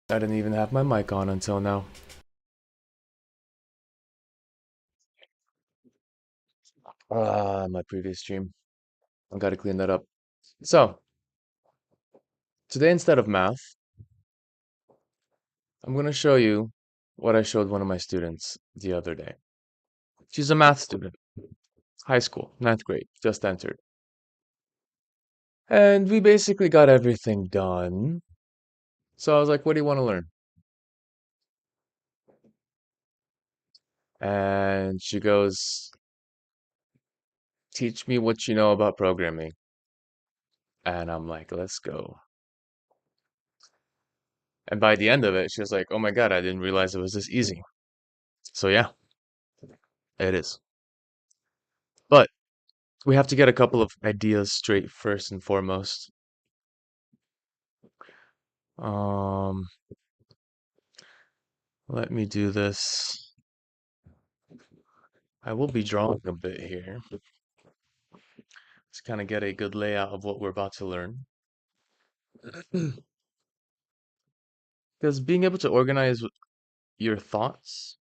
I didn't even have my mic on until now. My previous stream. I gotta clean that up. So, today instead of math, I'm gonna show you what I showed one of my students the other day. She's a math student, high school, ninth grade, just entered. And we basically got everything done. So I was like, what do you want to learn? And she goes, teach me what you know about programming. And I'm like, let's go. And by the end of it, she was like, oh my God, I didn't realize it was this easy. So yeah, it is. But we have to get a couple of ideas straight first and foremost. Um, Let me do this. I will be drawing a bit here to kind of get a good layout of what we're about to learn. Because being able to organize your thoughts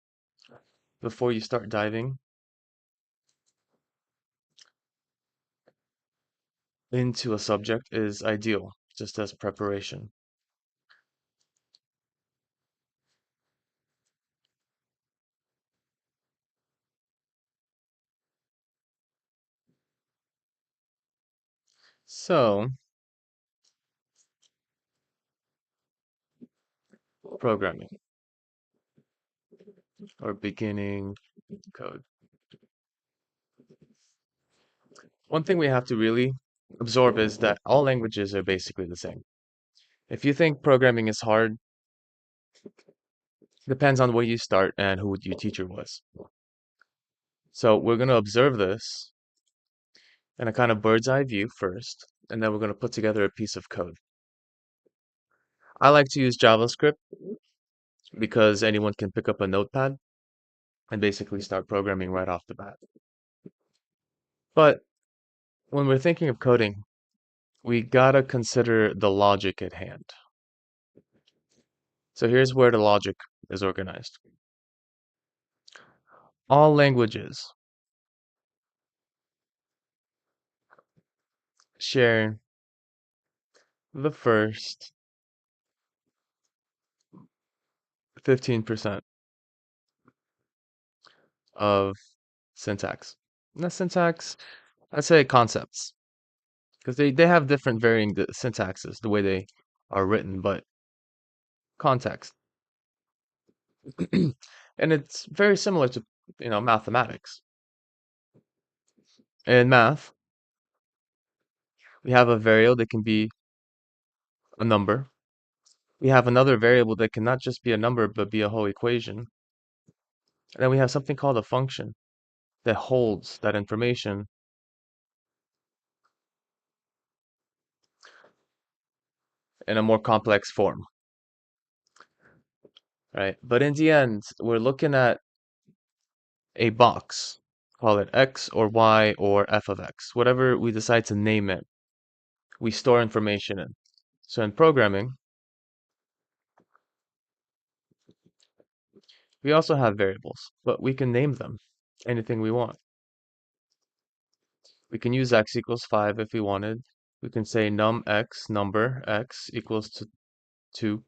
before you start diving into a subject is ideal, just as preparation. So, programming or beginning code. One thing we have to really absorb is that all languages are basically the same. If you think programming is hard, depends on where you start and who your teacher was. So we're going to observe this in a kind of bird's eye view first, and then we're going to put together a piece of code. I like to use JavaScript because anyone can pick up a notepad and basically start programming right off the bat. But when we're thinking of coding, we gotta consider the logic at hand. So here's where the logic is organized. All languages share the first 15% of syntax. Not syntax, I'd say concepts, because they have different varying syntaxes, the way they are written, but context. And it's very similar to, mathematics. In math, we have a variable that can be a number. We have another variable that can not just be a number, but be a whole equation. And then we have something called a function that holds that information in a more complex form, right? But in the end, we're looking at a box, call it X or Y or f of X, whatever we decide to name it, we store information in. So in programming, we also have variables, but we can name them anything we want. We can use x equals 5 if we wanted. We can say num x, number x equals to 2,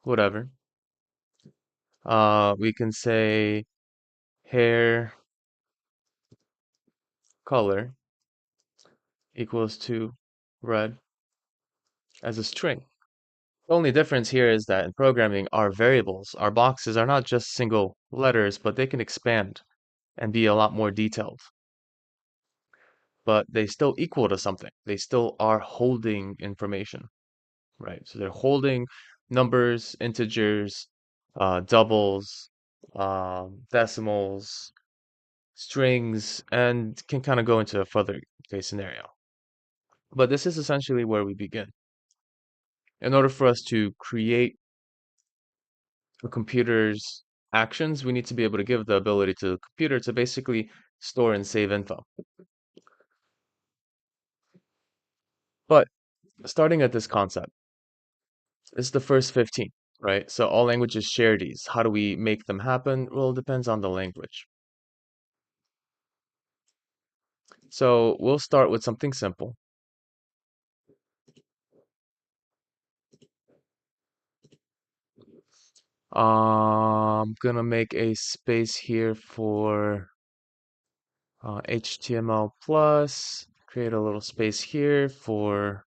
whatever. We can say hair color equals to red as a string. The only difference here is that in programming, our variables, our boxes are not just single letters, but they can expand and be a lot more detailed. But they still equal to something. They still are holding information, right? So they're holding numbers, integers, doubles, decimals, strings, and can kind of go into a further case scenario. But this is essentially where we begin. In order for us to create a computer's actions, we need to be able to give the ability to the computer to basically store and save info. But starting at this concept, It's the first 15, right? So all languages share these. How do we make them happen? Well, it depends on the language. So we'll start with something simple. I'm gonna make a space here for HTML plus, create a little space here for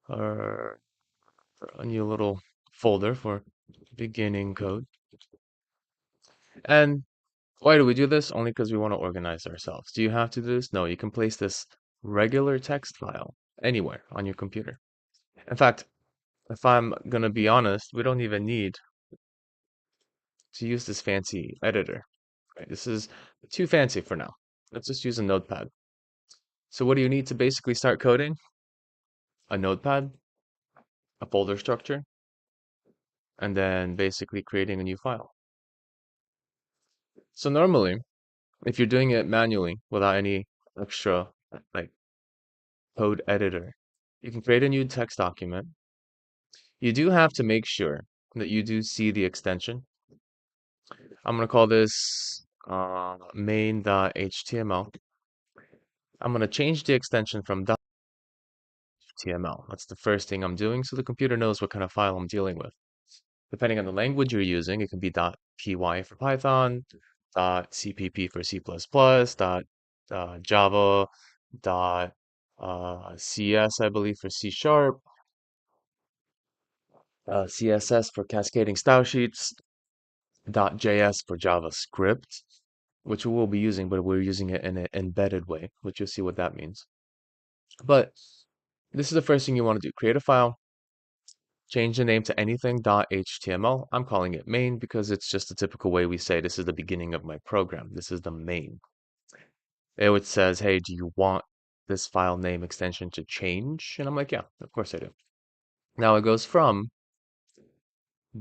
our, a new little folder for beginning code. And why do we do this? Only because we want to organize ourselves. Do you have to do this? No, you can place this regular text file anywhere on your computer. In fact, if I'm gonna be honest, we don't even need to use this fancy editor. Right? This is too fancy for now. Let's just use a notepad. So what do you need to basically start coding? A notepad, a folder structure, and then basically creating a new file. So normally, if you're doing it manually without any extra like code editor, you can create a new text document. You do have to make sure that you do see the extension. I'm going to call this main.html. I'm going to change the extension from .html. That's the first thing I'm doing so the computer knows what kind of file I'm dealing with. Depending on the language you're using, it can be .py for Python, .cpp for C++, .java, .cs, I believe, for C Sharp, CSS for cascading style sheets, .js for JavaScript, which we will be using, but we're using it in an embedded way, which you'll see what that means. But this is the first thing you want to do. Create a file, change the name to anything.html. I'm calling it main because it's just the typical way we say this is the beginning of my program. This is the main. It says, hey, do you want this file name extension to change? And I'm like, yeah, of course I do. Now it goes from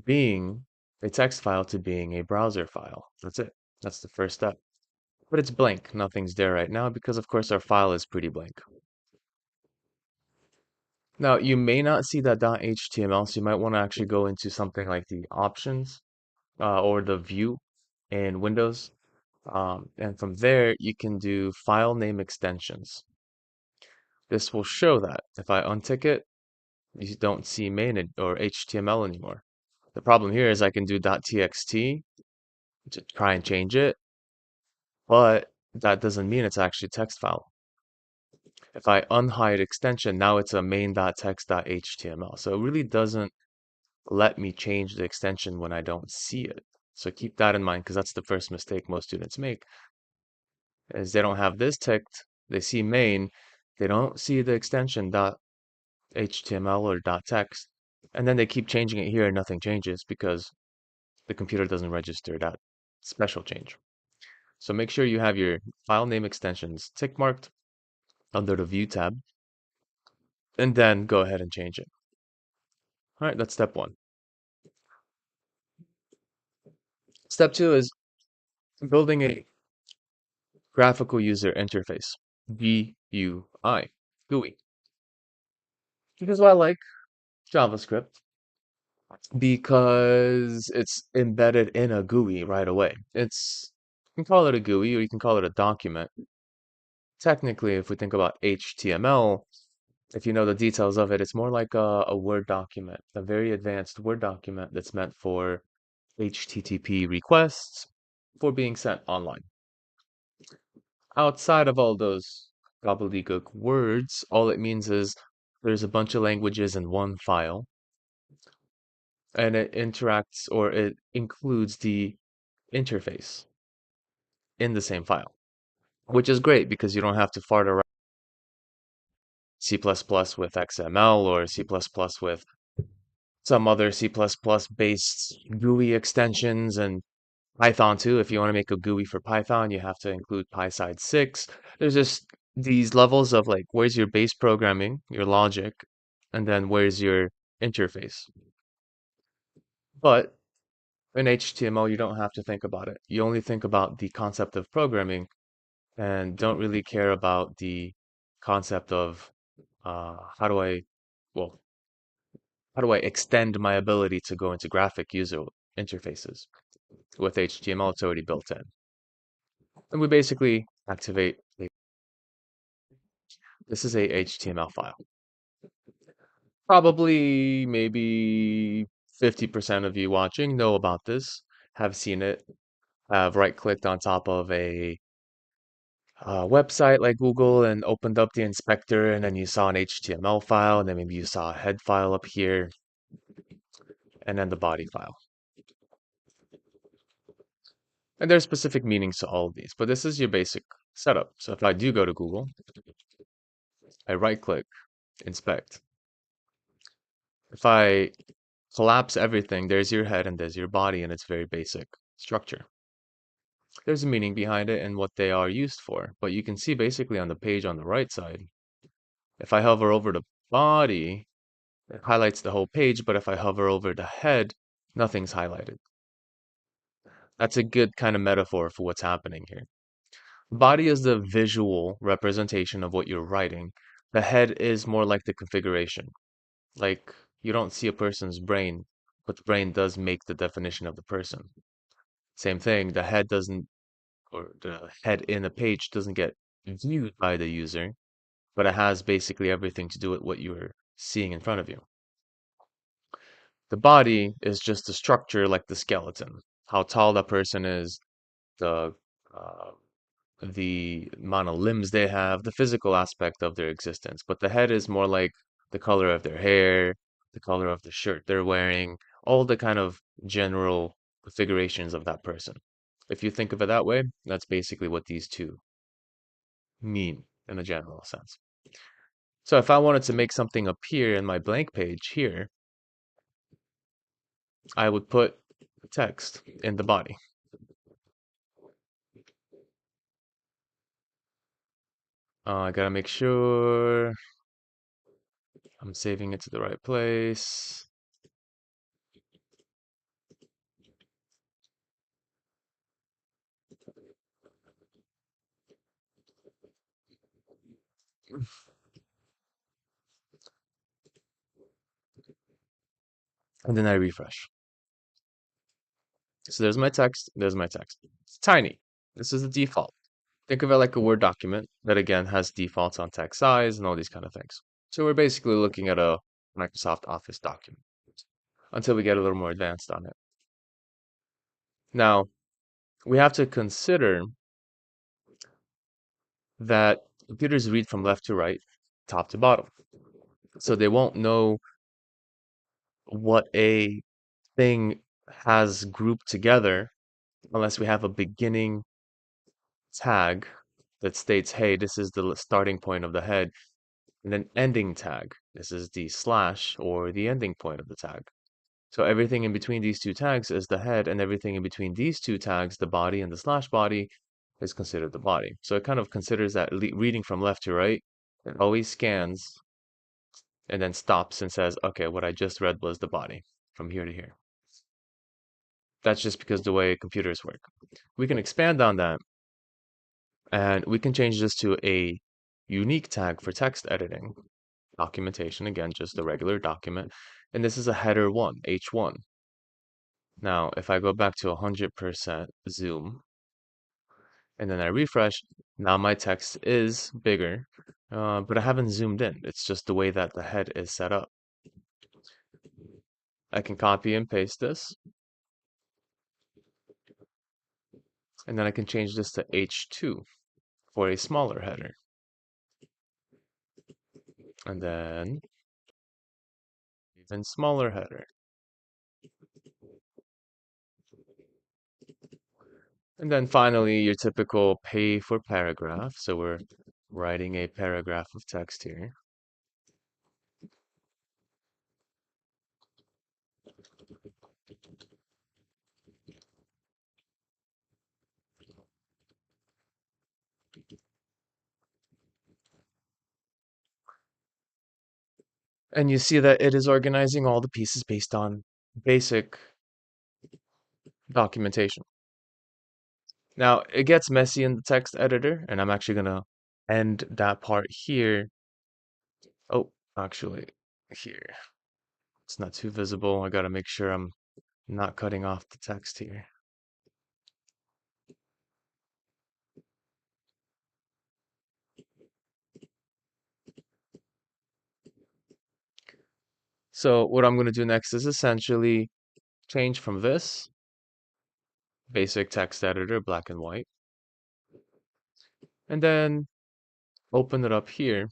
being a text file to being a browser file. That's it. That's the first step. But it's blank. Nothing's there right now because, of course, our file is pretty blank. Now, you may not see that .html, so you might want to actually go into something like the options or the view in Windows. And from there, you can do file name extensions. This will show that. If I untick it, you don't see main or HTML anymore. The problem here is I can do .txt to try and change it, but that doesn't mean it's actually a text file. If I unhide extension, now it's a main.text.html. So it really doesn't let me change the extension when I don't see it. So keep that in mind because that's the first mistake most students make is they don't have this ticked. They see main, they don't see the extension .html or .text, and then they keep changing it here and nothing changes because the computer doesn't register that special change. So make sure you have your file name extensions tick marked under the View tab, and then go ahead and change it. All right, that's step one. Step two is building a graphical user interface, GUI, GUI. Because I like JavaScript because it's embedded in a GUI right away. You can call it a GUI or you can call it a document. Technically, if we think about HTML, if you know the details of it, it's more like a Word document, a very advanced Word document that's meant for HTTP requests for being sent online. Outside of all those gobbledygook words, all it means is there's a bunch of languages in one file, and it interacts or it includes the interface in the same file, which is great because you don't have to fart around C++ with XML or C++ with some other C++ based GUI extensions and Python too. If you want to make a GUI for Python, you have to include PySide 6. There's just these levels of like, where's your base programming, your logic, and then where's your interface. But in HTML, you don't have to think about it. You only think about the concept of programming and don't really care about the concept of how do I, well, how do I extend my ability to go into graphic user interfaces? With HTML, it's already built in. And we basically activate, this is a HTML file. Probably maybe 50% of you watching know about this, have seen it, have right-clicked on top of a website like Google and opened up the inspector, and then you saw an HTML file, and then maybe you saw a head file up here, and then the body file. And there's specific meanings to all of these, but this is your basic setup. So if I do go to Google, I right-click, inspect. If I collapse everything, there's your head and there's your body in its very basic structure. There's a meaning behind it and what they are used for, but you can see basically on the page on the right side, if I hover over the body, it highlights the whole page, but if I hover over the head, nothing's highlighted. That's a good kind of metaphor for what's happening here. Body is the visual representation of what you're writing. The head is more like the configuration. Like you don't see a person's brain, but the brain does make the definition of the person. Same thing, the head doesn't, or the head in a page doesn't get viewed by the user, but it has basically everything to do with what you're seeing in front of you. The body is just the structure like the skeleton, how tall that person is, the uh, the amount of limbs they have, the physical aspect of their existence. But the head is more like the color of their hair, the color of the shirt they're wearing, all the kind of general configurations of that person. If you think of it that way, that's basically what these two mean in a general sense. So if I wanted to make something appear in my blank page here, I would put text in the body. I gotta make sure I'm saving it to the right place. And then I refresh. So there's my text, there's my text. It's tiny. This is the default. Think of it like a Word document that again has defaults on text size and all these kind of things. So we're basically looking at a Microsoft Office document until we get a little more advanced on it. Now, we have to consider that computers read from left to right, top to bottom. So they won't know what a thing has grouped together unless we have a beginning tag that states, hey, this is the starting point of the head, and an ending tag. This is the slash or the ending point of the tag. So everything in between these two tags is the head, and everything in between these two tags, the body and the slash body, is considered the body. So it kind of considers that reading from left to right. It always scans and then stops and says, okay, what I just read was the body from here to here. That's just because the way computers work. We can expand on that and we can change this to a unique tag for text editing. Documentation, again, just a regular document. And this is a header 1, H1. Now, if I go back to 100% zoom and then I refresh, now my text is bigger, but I haven't zoomed in. It's just the way that the head is set up. I can copy and paste this, and then I can change this to H2 for a smaller header. And then even smaller header. And then finally, your typical pay for paragraph. So we're writing a paragraph of text here. And you see that it is organizing all the pieces based on basic documentation. Now, it gets messy in the text editor, and I'm actually going to end that part here. Oh, actually, here. It's not too visible. I gotta make sure I'm not cutting off the text here. So what I'm going to do next is essentially change from this basic text editor, black and white, and then open it up here.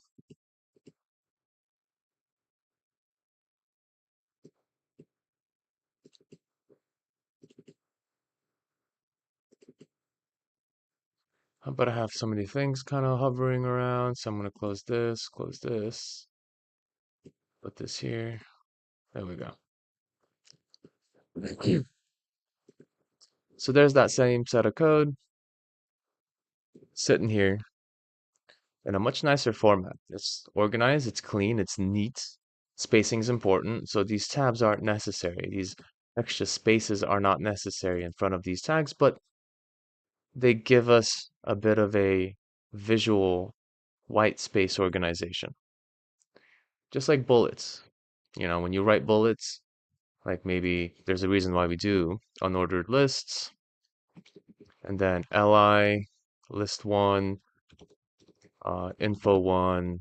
But I have so many things kind of hovering around, so I'm going to close this, put this here. There we go. So there's that same set of code sitting here in a much nicer format. It's organized, it's clean, it's neat. Spacing's important, so these tabs aren't necessary. These extra spaces are not necessary in front of these tags, but they give us a bit of a visual white space organization. Just like bullets. You know, when you write bullets, like maybe there's a reason why we do unordered lists, and then li, list one, info one,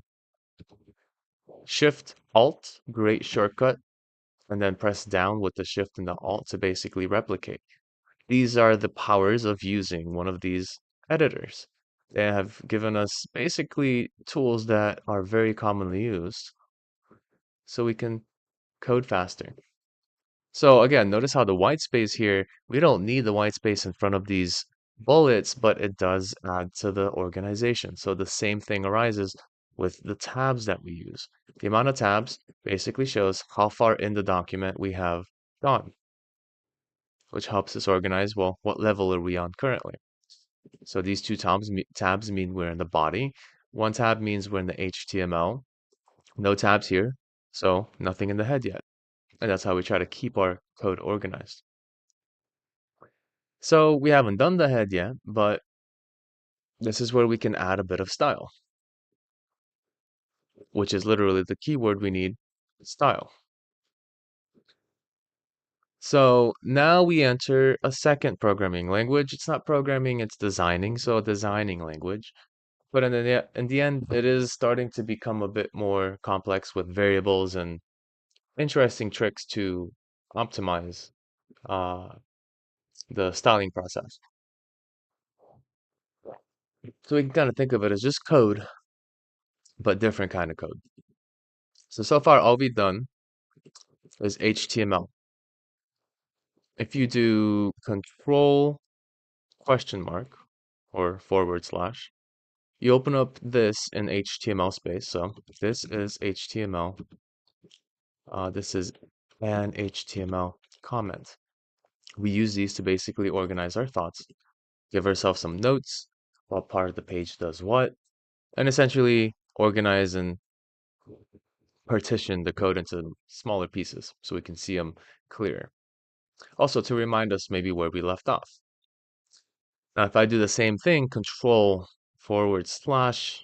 shift alt, great shortcut, and then press down with the shift and the alt to basically replicate. These are the powers of using one of these editors. They have given us basically tools that are very commonly used so we can code faster. So again, notice how the white space here, we don't need the white space in front of these bullets, but it does add to the organization. So the same thing arises with the tabs that we use. The amount of tabs basically shows how far in the document we have gone, which helps us organize, well, what level are we on currently? So these two tabs mean we're in the body. One tab means we're in the HTML. No tabs here, so nothing in the head yet. And that's how we try to keep our code organized. So we haven't done the head yet, but this is where we can add a bit of style, which is literally the keyword we need, style. So now we enter a second programming language. It's not programming, it's designing, so a designing language. But in the end, it is starting to become a bit more complex with variables and interesting tricks to optimize uh, the styling process. So we can kind of think of it as just code, but different kind of code. So far, all we've done is HTML. If you do control question mark or forward slash, you open up this in HTML space. So this is HTML. This is an HTML comment. We use these to basically organize our thoughts, give ourselves some notes, what part of the page does what, and essentially organize and partition the code into smaller pieces so we can see them clearer. Also to remind us maybe where we left off. Now, if I do the same thing, control forward slash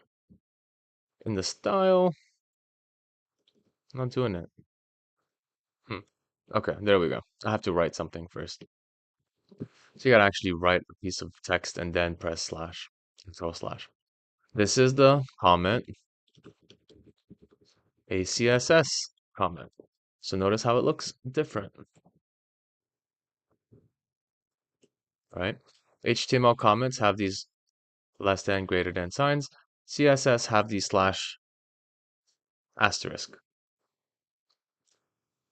in the style, I'm not doing it. Hmm. Okay, there we go. I have to write something first. So you gotta actually write a piece of text and then press slash, control slash. This is the comment, a CSS comment. So notice how it looks different, right? HTML comments have these less than, greater than signs. CSS have these slash asterisk.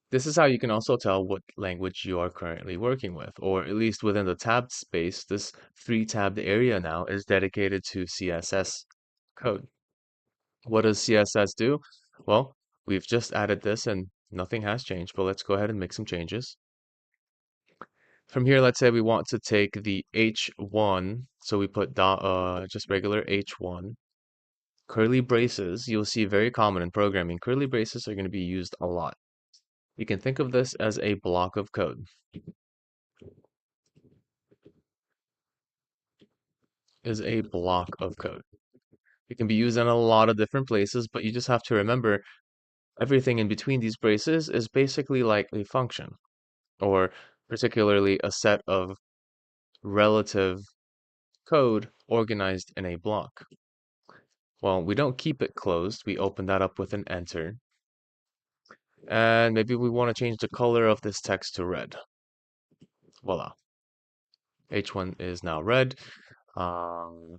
This is how you can also tell what language you are currently working with, or at least within the tabbed space, this three-tabbed area now is dedicated to CSS code. What does CSS do? Well, we've just added this and nothing has changed, but let's go ahead and make some changes. From here, let's say we want to take the H1, so we put just regular H1. Curly braces, you'll see very common in programming. Curly braces are going to be used a lot. You can think of this as a block of code. Is a block of code. It can be used in a lot of different places, but you just have to remember everything in between these braces is basically like a function, or particularly a set of relative code organized in a block. Well, we don't keep it closed. We open that up with an enter. And maybe we want to change the color of this text to red. Voila. H1 is now red. Um,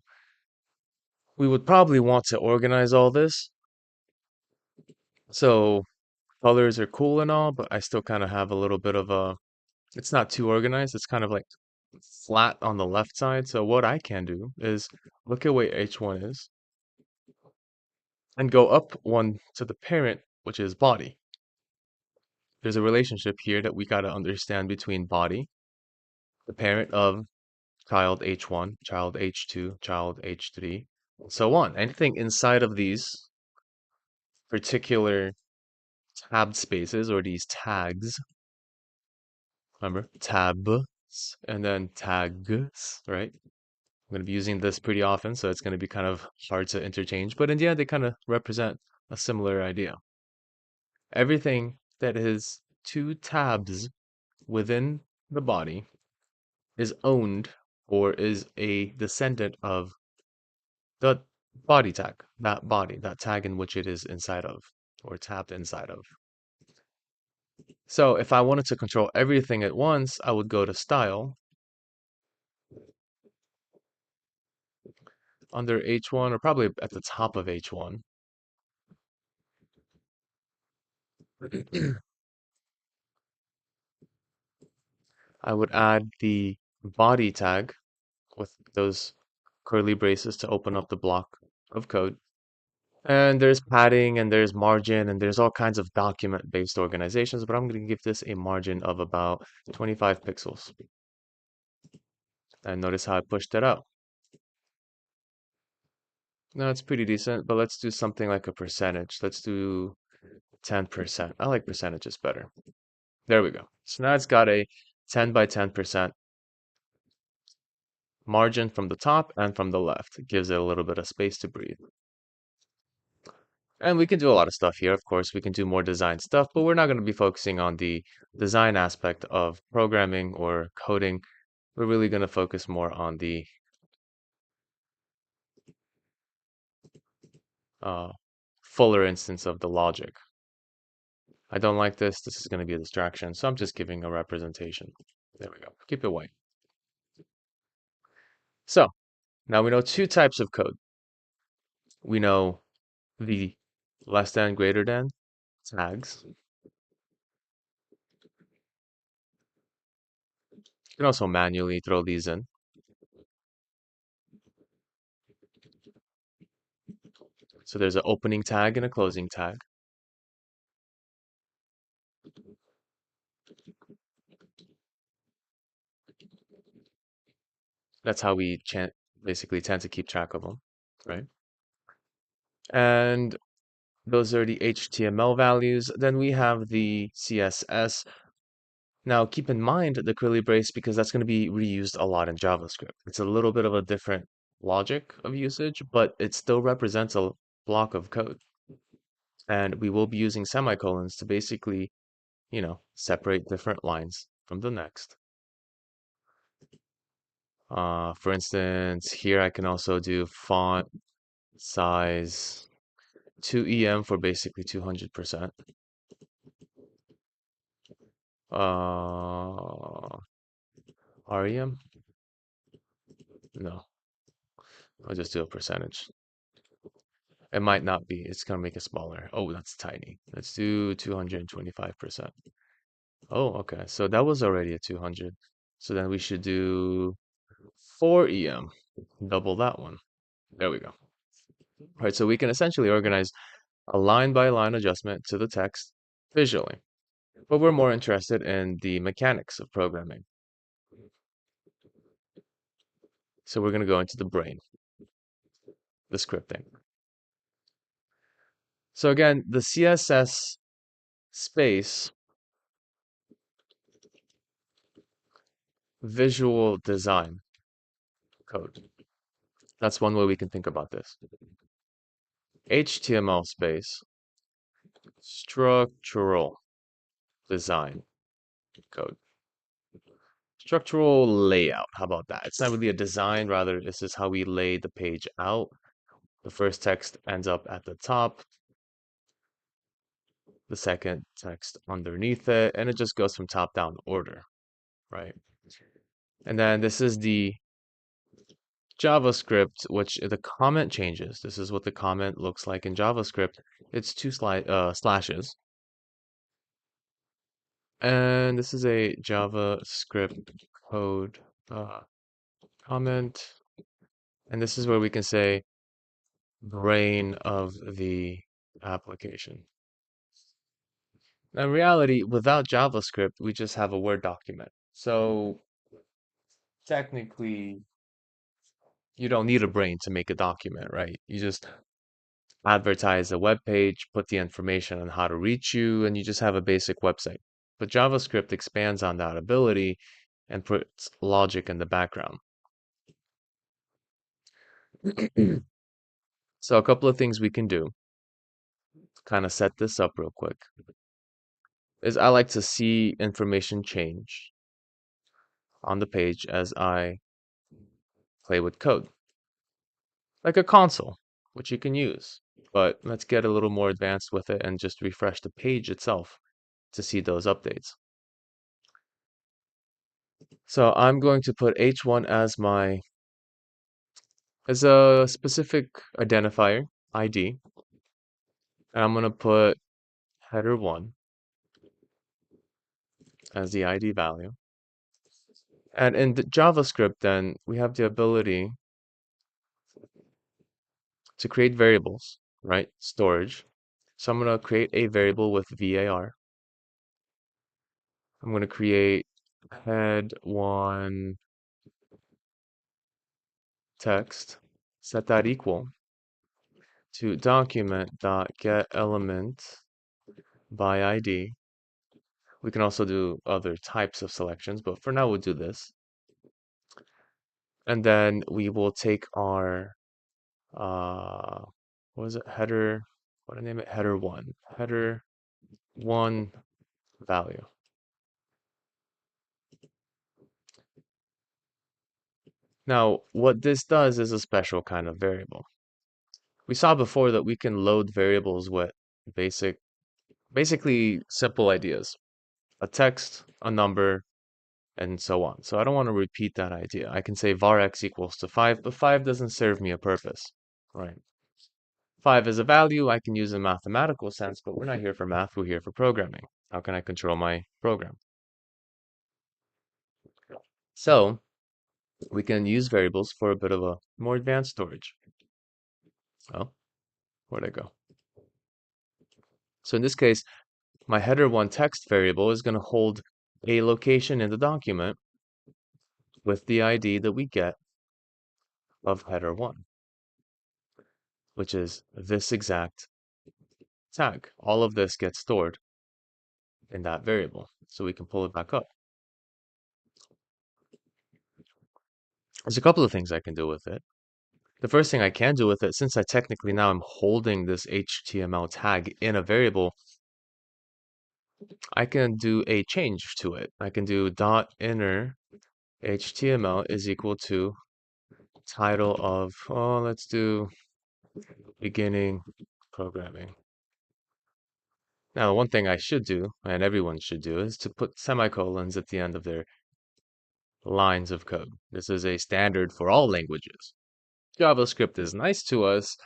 we would probably want to organize all this. So colors are cool and all, but I still kind of have a little bit of a, it's not too organized. It's kind of like flat on the left side. So what I can do is look at where H1 is and go up one to the parent, which is body. There's a relationship here that we got to understand between body, the parent of child H1, child H2, child H3, and so on. Anything inside of these particular tabbed spaces or these tags, remember, tabs and then tags, right? I'm going to be using this pretty often, so it's going to be kind of hard to interchange, but in the end, they kind of represent a similar idea. Everything that is two tabs within the body is owned or is a descendant of the body tag, that tag in which it is inside of or tabbed inside of. So if I wanted to control everything at once, I would go to Style. Under H1, or probably at the top of H1, I would add the body tag with those curly braces to open up the block of code. And there's padding and there's margin and there's all kinds of document-based organizations, but I'm going to give this a margin of about 25 pixels. And notice how I pushed it out. No, it's pretty decent, but let's do something like a percentage. Let's do 10%. I like percentages better. There we go. So now it's got a 10 by 10% margin from the top and from the left. It gives it a little bit of space to breathe. And we can do a lot of stuff here. Of course, we can do more design stuff, but we're not going to be focusing on the design aspect of programming or coding. We're really going to focus more on the uh, fuller instance of the logic. I don't like this. This is going to be a distraction, so I'm just giving a representation. There we go. Keep it white. So now we know two types of code. We know the less than, greater than tags. You can also manually throw these in. So there's an opening tag and a closing tag. That's how we basically tend to keep track of them, right? And those are the HTML values. Then we have the CSS. Now, keep in mind the curly brace because that's going to be reused a lot in JavaScript. It's a little bit of a different logic of usage, but it still represents a block of code. And we will be using semicolons to basically, separate different lines from the next. For instance, here I can also do font size 2EM for basically 200%. REM? No, I'll just do a percentage. It might not be. It's gonna make it smaller. Oh, that's tiny. Let's do 225%. Oh, okay. So that was already a 200. So then we should do 4EM. Double that one. There we go. All right, so we can essentially organize a line-by-line adjustment to the text visually. But we're more interested in the mechanics of programming. So we're going to go into the brain, the scripting. So again, the CSS space visual design code. That's one way we can think about this. HTML space Structural design code. Structural layout. How about that? It's not really a design, rather, this is how we lay the page out. The first text ends up at the top, the second text underneath it, and it just goes from top down order, right? And then this is the JavaScript, which the comment changes. This is what the comment looks like in JavaScript. It's two slashes. And this is a JavaScript code comment. And this is where we can say brain of the application. Now, in reality, without JavaScript, we just have a Word document. So technically, you don't need a brain to make a document, right? You just advertise a web page, put the information on how to reach you, and you just have a basic website. But JavaScript expands on that ability and puts logic in the background. So a couple of things we can do, kind of set this up real quick, is I like to see information change on the page as I play with code, like a console, which you can use. But let's get a little more advanced with it and just refresh the page itself to see those updates. So I'm going to put h1 as a specific identifier, ID, and I'm going to put header1 as the ID value. And in the JavaScript, then we have the ability to create variables, right? Storage. So I'm going to create a variable with var. I'm going to create head1 text, set that equal to document.getElement by ID. We can also do other types of selections, but for now we'll do this. And then we will take our what is it? Header, what do I name it? Header1. Header1 value. Now, what this does is a special kind of variable. We saw before that we can load variables with basically simple ideas. A text, a number, and so on. So I don't want to repeat that idea. I can say var x equals to 5, but 5 doesn't serve me a purpose, right? 5 is a value I can use in mathematical sense, but we're not here for math, we're here for programming. How can I control my program? So we can use variables for a bit of a more advanced storage. Oh, where'd I go? So in this case, my header1 text variable is going to hold a location in the document with the ID that we get of header1, which is this exact tag. All of this gets stored in that variable. So we can pull it back up. There's a couple of things I can do with it. The first thing I can do with it, since I technically now am holding this HTML tag in a variable, I can do a change to it. I can do .inner HTML is equal to title of, oh, let's do beginning programming. Now, one thing I should do, and everyone should do, is to put semicolons at the end of their lines of code. This is a standard for all languages. JavaScript is nice to us,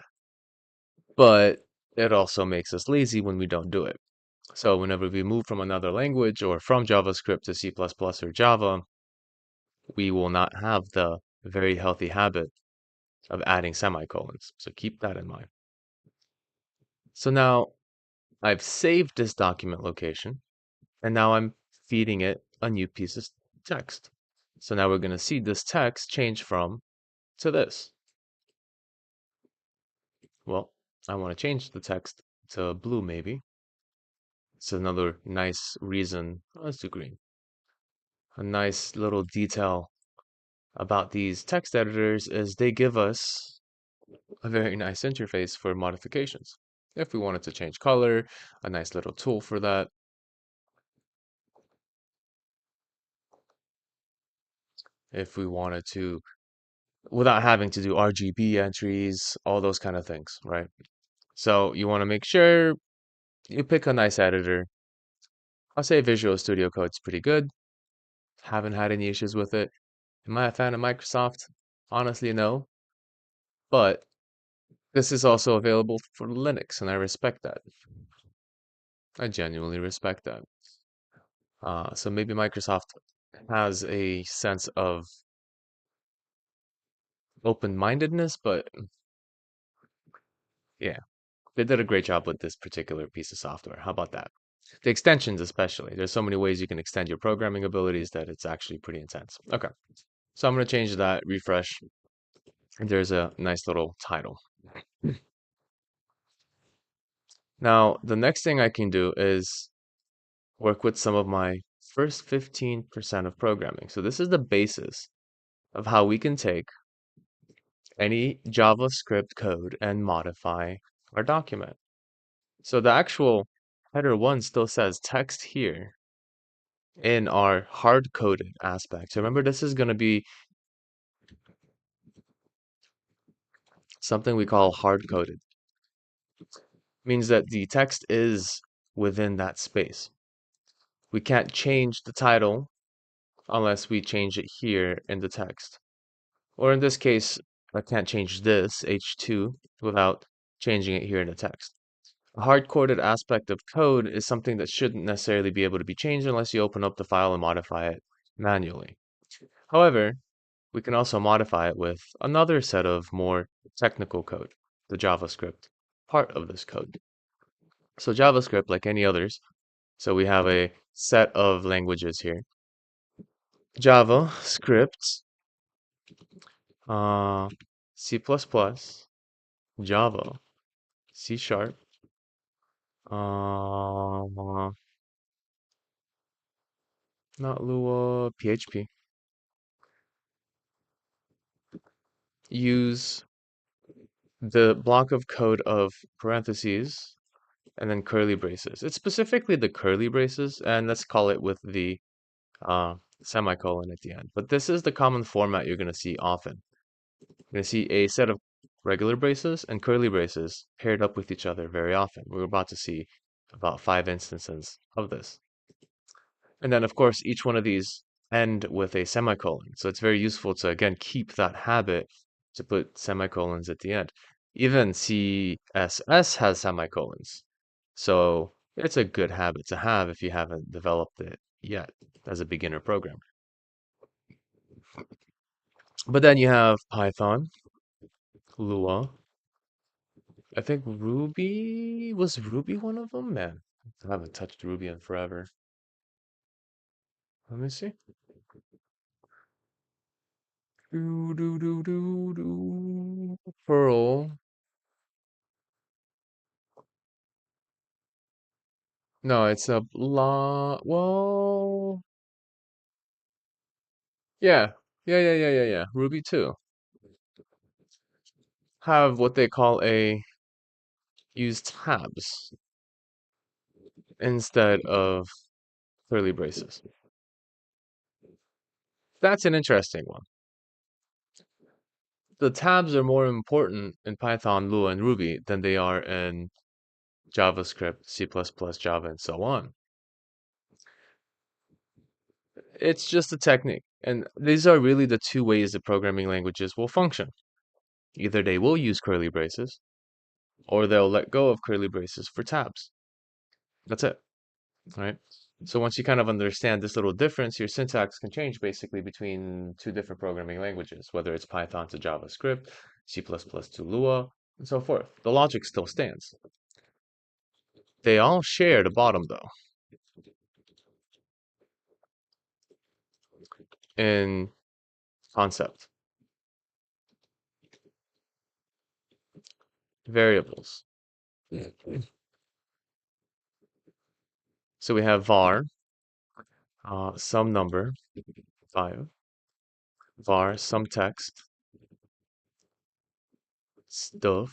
but it also makes us lazy when we don't do it. So whenever we move from another language or from JavaScript to C++ or Java, we will not have the very healthy habit of adding semicolons. So keep that in mind. So now I've saved this document location, and now I'm feeding it a new piece of text. So now we're going to see this text change from to this. Well, I want to change the text to blue maybe. It's another nice reason. Oh, let's do green. A nice little detail about these text editors is they give us a very nice interface for modifications. If we wanted to change color, a nice little tool for that. If we wanted to, without having to do RGB entries, all those kind of things, right? So you want to make sure you pick a nice editor. I'll say Visual Studio Code's pretty good. Haven't had any issues with it. Am I a fan of Microsoft? Honestly, no. But this is also available for Linux, and I respect that. I genuinely respect that. So maybe Microsoft has a sense of open-mindedness, but yeah, they did a great job with this particular piece of software. How about that? The extensions, especially. There's so many ways you can extend your programming abilities that it's actually pretty intense. Okay, so I'm going to change that, refresh. And there's a nice little title. Now, the next thing I can do is work with some of my first 15% of programming. So this is the basis of how we can take any JavaScript code and modify our document. So the actual header one still says text here in our hard-coded aspect. So remember, this is going to be something we call hard-coded. Means that the text is within that space. We can't change the title unless we change it here in the text. Or in this case, I can't change this, H2, without changing it here in the text. A hard-coded aspect of code is something that shouldn't necessarily be able to be changed unless you open up the file and modify it manually. However, we can also modify it with another set of more technical code, the JavaScript part of this code. So JavaScript, like any others, so we have a set of languages here. JavaScript, C++, Java, C Sharp, not Lua, PHP. Use the block of code of parentheses and then curly braces. It's specifically the curly braces, and let's call it with the semicolon at the end. But this is the common format you're going to see often. You're going to see a set of regular braces and curly braces paired up with each other very often. We're about to see about 5 instances of this. And then, of course, each one of these end with a semicolon. So it's very useful to, again, keep that habit to put semicolons at the end. Even CSS has semicolons. So it's a good habit to have if you haven't developed it yet as a beginner program. But then you have Python, Lua. I think Ruby, was Ruby one of them? Man, I haven't touched Ruby in forever. Let me see. Perl. No, it's a well, yeah. Yeah. Ruby too. Have what they call a use tabs instead of curly braces. That's an interesting one. The tabs are more important in Python, Lua, and Ruby than they are in JavaScript, C++, Java, and so on. It's just a technique. And these are really the two ways that programming languages will function. Either they will use curly braces, or they'll let go of curly braces for tabs. That's it, right? So once you kind of understand this little difference, your syntax can change basically between two different programming languages, whether it's Python to JavaScript, C++ to Lua, and so forth. The logic still stands. They all share the bottom, though, in concept. Variables. So we have var, some number, 5, var, some text, stuff,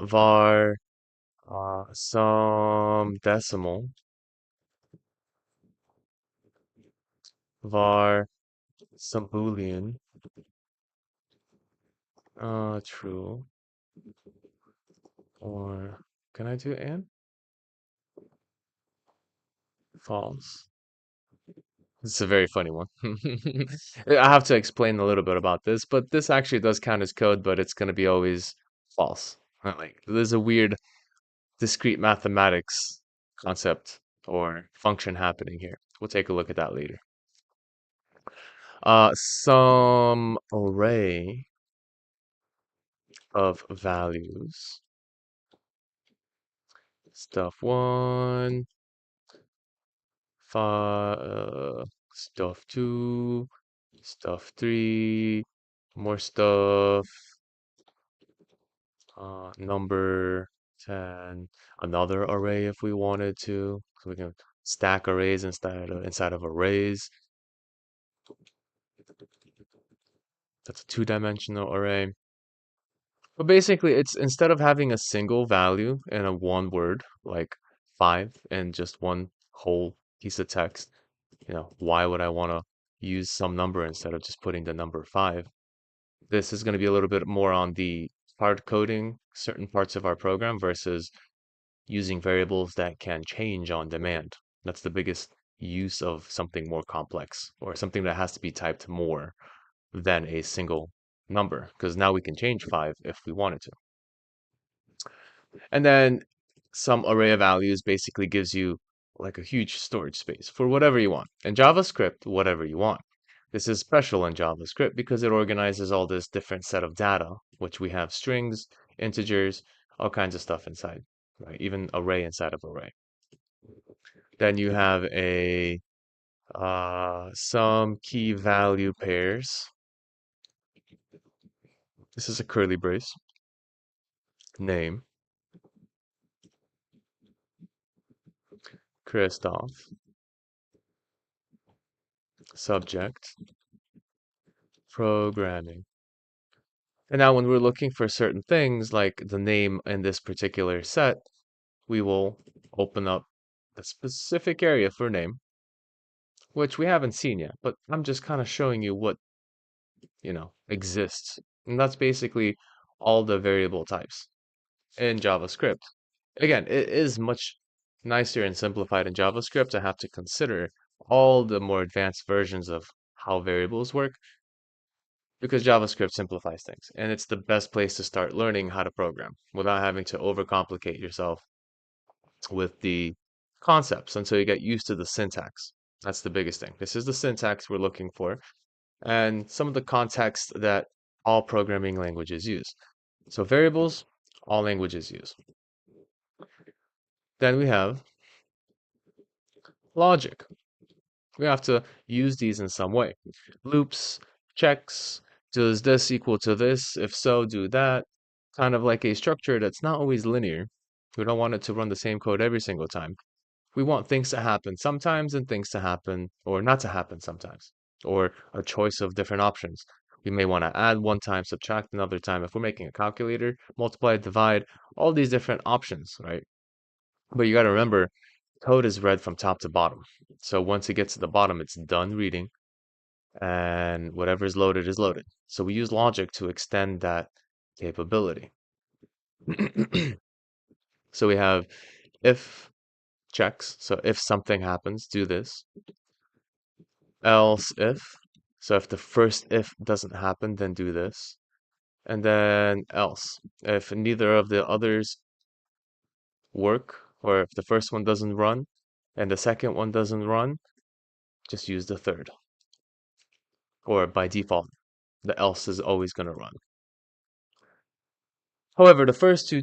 var some decimal, var some boolean, true, or can I do and? False. It's a very funny one. I have to explain a little bit about this, but this actually does count as code, but it's going to be always false. Like there's a weird discrete mathematics concept or function happening here. We'll take a look at that later. Some array of values. Stuff one, five, stuff two, stuff three, more stuff, number 10, another array if we wanted to. So we can stack arrays inside of arrays. That's a two-dimensional array. But basically, it's instead of having a single value in a one word, like 5, and just one whole piece of text, why would I want to use some number instead of just putting the number 5? This is going to be a little bit more on the hard coding certain parts of our program versus using variables that can change on demand. That's the biggest use of something more complex or something that has to be typed more than a single number, because now we can change 5 if we wanted to. And then some array of values basically gives you like a huge storage space for whatever you want. In JavaScript, whatever you want. This is special in JavaScript because it organizes all this different set of data, which we have strings, integers, all kinds of stuff inside, right? Even array inside of array. Then you have a some key value pairs. This is a curly brace. Name, Christoph. Subject, programming. And now when we're looking for certain things like the name in this particular set, we will open up a specific area for name, which we haven't seen yet, but I'm just kind of showing you what, exists. And that's basically all the variable types in JavaScript. Again, it is much nicer and simplified in JavaScript to have to consider all the more advanced versions of how variables work because JavaScript simplifies things. And it's the best place to start learning how to program without having to overcomplicate yourself with the concepts until you get used to the syntax. That's the biggest thing. This is the syntax we're looking for and some of the context that all programming languages use. So variables, all languages use. Then we have logic. We have to use these in some way. Loops, checks, does this equal to this? If so, do that. Kind of like a structure that's not always linear. We don't want it to run the same code every single time. We want things to happen sometimes and things to happen or not to happen sometimes, or a choice of different options. We may want to add one time, subtract another time. If we're making a calculator, multiply, divide, all these different options, right? But you got to remember, code is read from top to bottom. So once it gets to the bottom, it's done reading, and whatever is loaded is loaded. So we use logic to extend that capability. So we have if checks. So if something happens, do this. Else if. So if the first if doesn't happen, then do this. And then else. If neither of the others work, or if the first one doesn't run and the second one doesn't run, just use the third. Or by default, the else is always going to run. However, the first two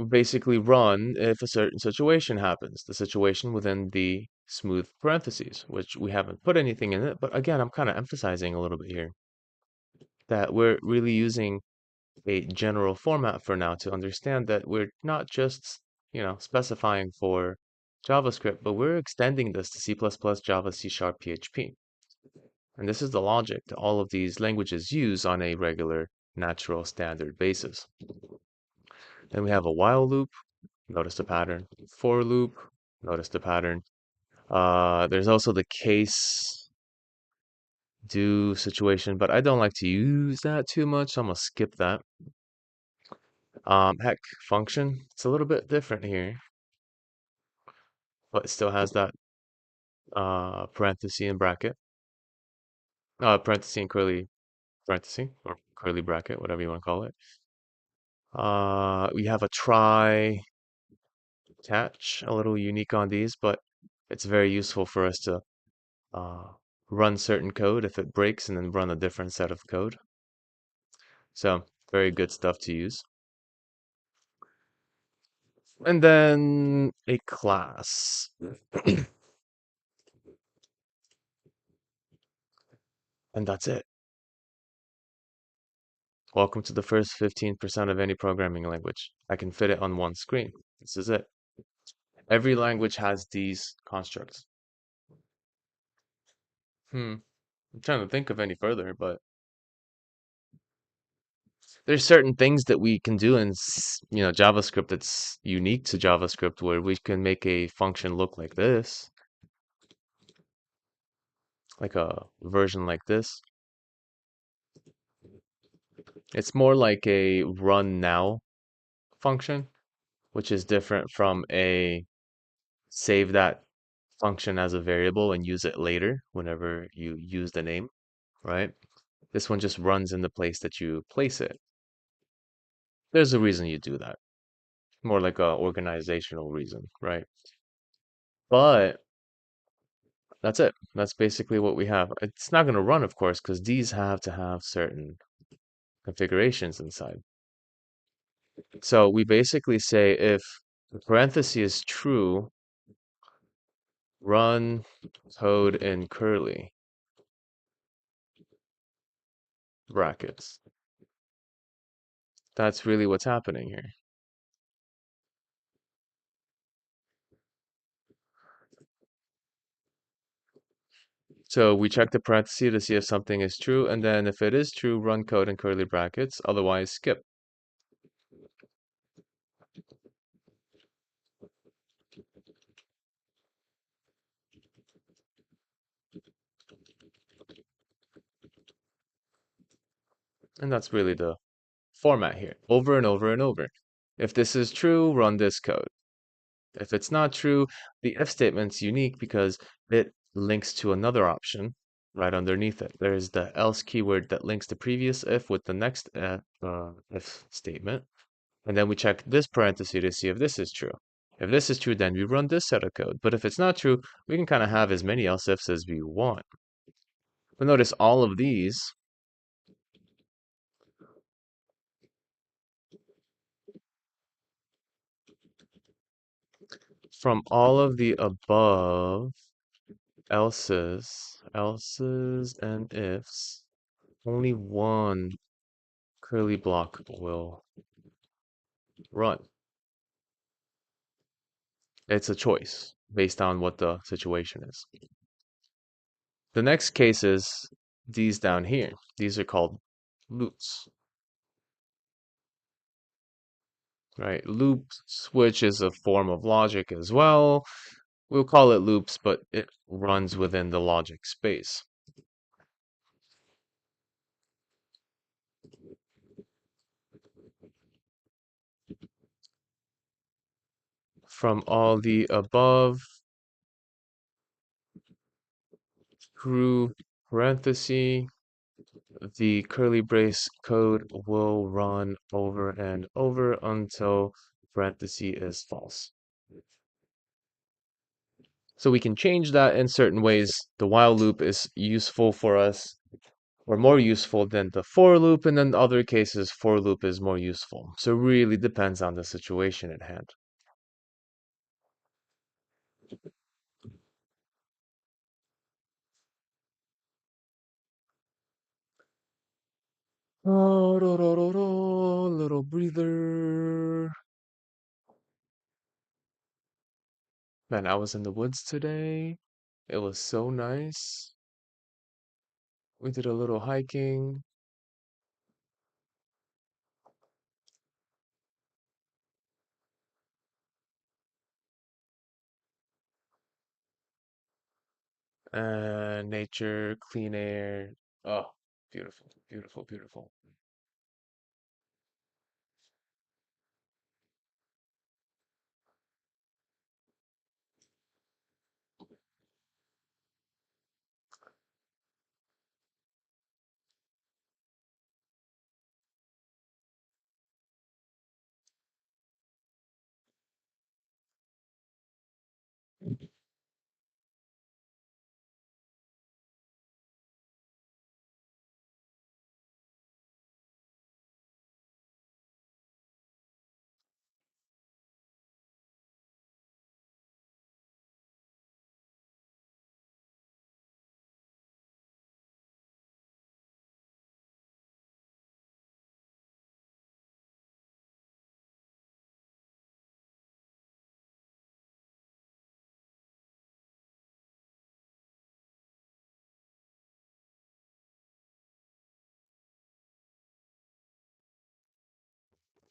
basically run if a certain situation happens, the situation within the smooth parentheses, which we haven't put anything in it. But again, I'm kind of emphasizing a little bit here that we're really using a general format for now to understand that we're not just, specifying for JavaScript, but we're extending this to C++, Java, C Sharp, PHP. And this is the logic that all of these languages use on a regular, natural, standard basis. Then we have a while loop. Notice the pattern. For loop. Notice the pattern. There's also the case do situation, but I don't like to use that too much, so I'm gonna skip that. Heck, function. It's a little bit different here, but it still has that parenthesis and bracket. Parenthesis and curly parenthesis or curly bracket, whatever you want to call it. We have a try catch, a little unique on these, but it's very useful for us to uh, run certain code if it breaks and then run a different set of code. So very good stuff to use. And then a class. And that's it. Welcome to the first 15% of any programming language. I can fit it on one screen. This is it. Every language has these constructs. I'm trying to think of any further, but there's certain things that we can do in, JavaScript that's unique to JavaScript where we can make a function look like this, like a version like this. It's more like a run now function, which is different from a save that function as a variable and use it later whenever you use the name, right? This one just runs in the place that you place it. There's a reason you do that. More like a organizational reason, right? But that's it. That's basically what we have. It's not going to run, of course, because these have to have certain configurations inside. So we basically say if the parenthesis is true, run code in curly brackets. That's really what's happening here. So we check the parenthesis to see if something is true, and then if it is true, run code in curly brackets, otherwise skip. And that's really the format here, over and over and over. If this is true, run this code. If it's not true, the if statement's unique because it links to another option right underneath it. There's the else keyword that links the previous if with the next if statement. And then we check this parenthesis to see if this is true. If this is true, then we run this set of code. But if it's not true, we can kind of have as many else ifs as we want. But notice all of these from all of the above else's, and ifs, only one curly block will run. It's a choice based on what the situation is. The next case is these down here. These are called loops, right? Loops, which is a form of logic as well. We'll call it loops, but it runs within the logic space. From all the above, through parenthesis, the curly brace code will run over and over until parenthesis is false. So we can change that in certain ways. The while loop is useful for us, or more useful than the for loop, and in other cases, for loop is more useful. So it really depends on the situation at hand. Oh, little breather. Man, I was in the woods today. It was so nice. We did a little hiking. Nature, clean air. Oh, beautiful, beautiful, beautiful.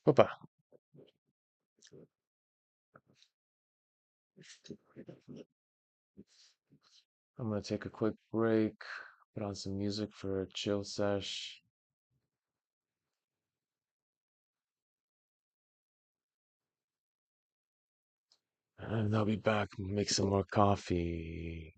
Papa. I'm gonna take a quick break, put on some music for a chill sesh, and I'll be back, make some more coffee.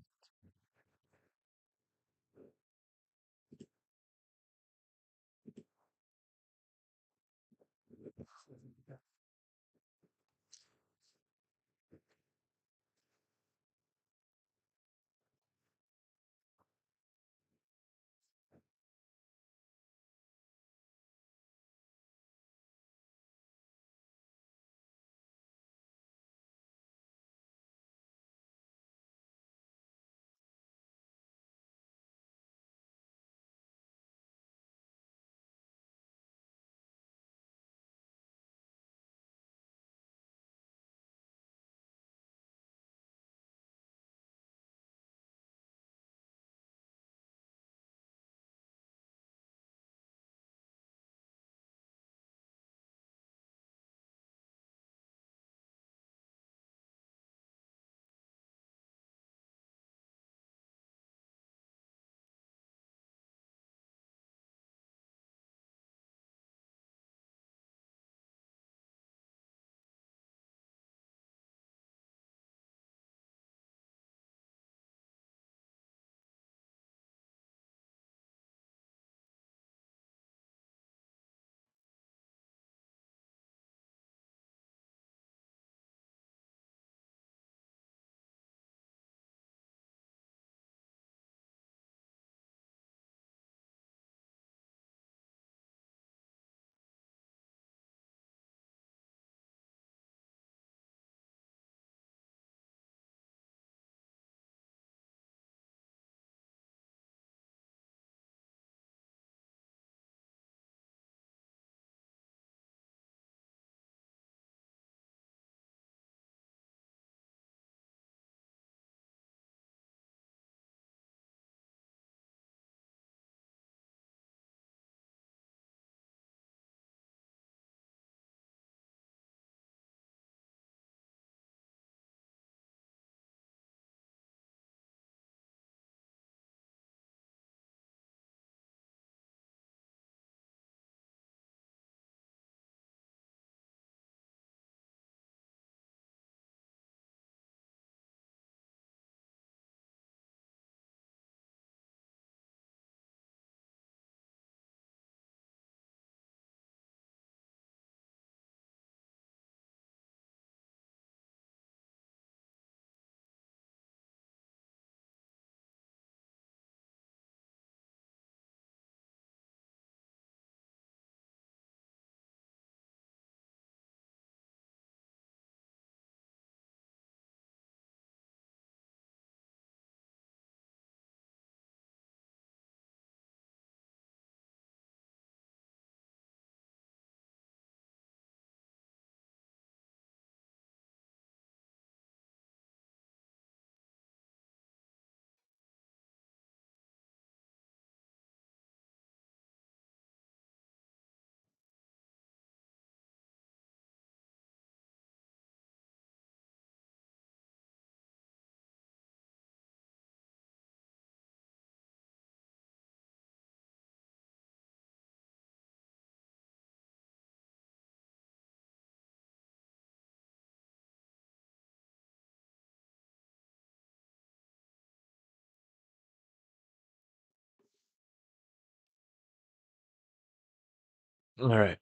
All right.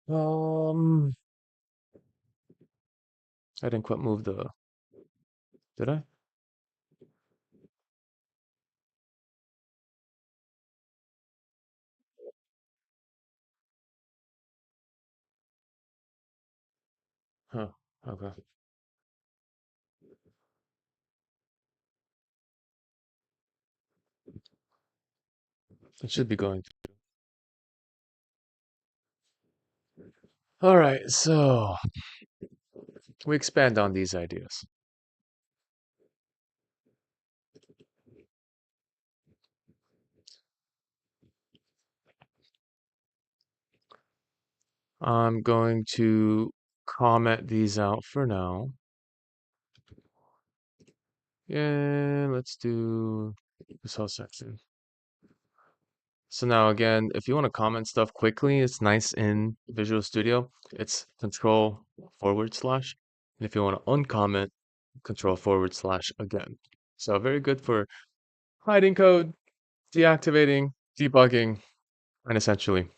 Um, I didn't quite move the, did I? Huh. Okay. It should be going. All right. So we expand on these ideas. I'm going to comment these out for now. Yeah, let's do this whole section. So now again, if you want to comment stuff quickly, it's nice in Visual Studio. It's control forward slash. And if you want to uncomment, control forward slash again. So very good for hiding code, deactivating, debugging, and essentially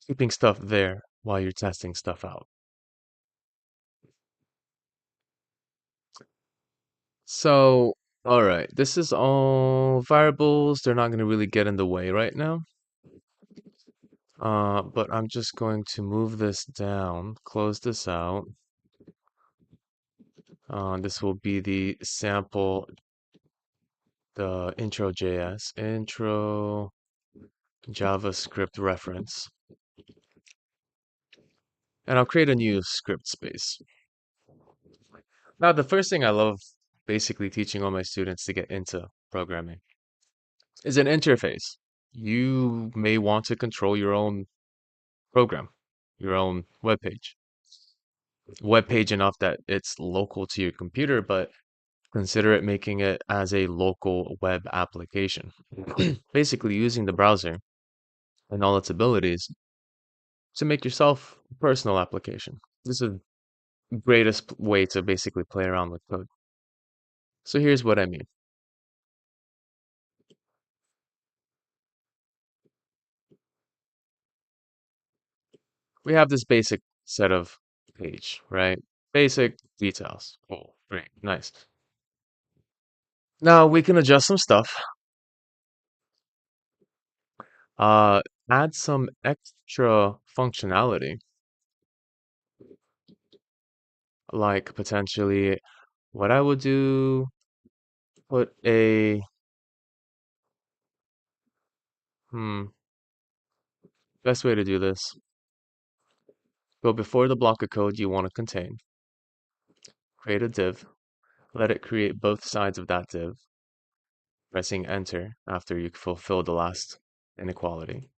keeping stuff there while you're testing stuff out. So, all right, this is all variables. They're not going to really get in the way right now. But I'm just going to move this down, close this out. This will be the sample, the intro JavaScript reference. And I'll create a new script space. Now, the first thing I love basically teaching all my students to get into programming is an interface. You may want to control your own program, your own web page. Web page enough that it's local to your computer, but consider it making it as a local web application. Basically, using the browser and all its abilities to make yourself a personal application. This is the greatest way to basically play around with code. So here's what I mean. We have this basic set of page, right? Basic details. Cool. Great. Nice. Now we can adjust some stuff. Uh, Add some extra functionality, like potentially what I would do, put a, best way to do this. Go before the block of code you want to contain, create a div, let it create both sides of that div, pressing enter after you fulfill the last inequality,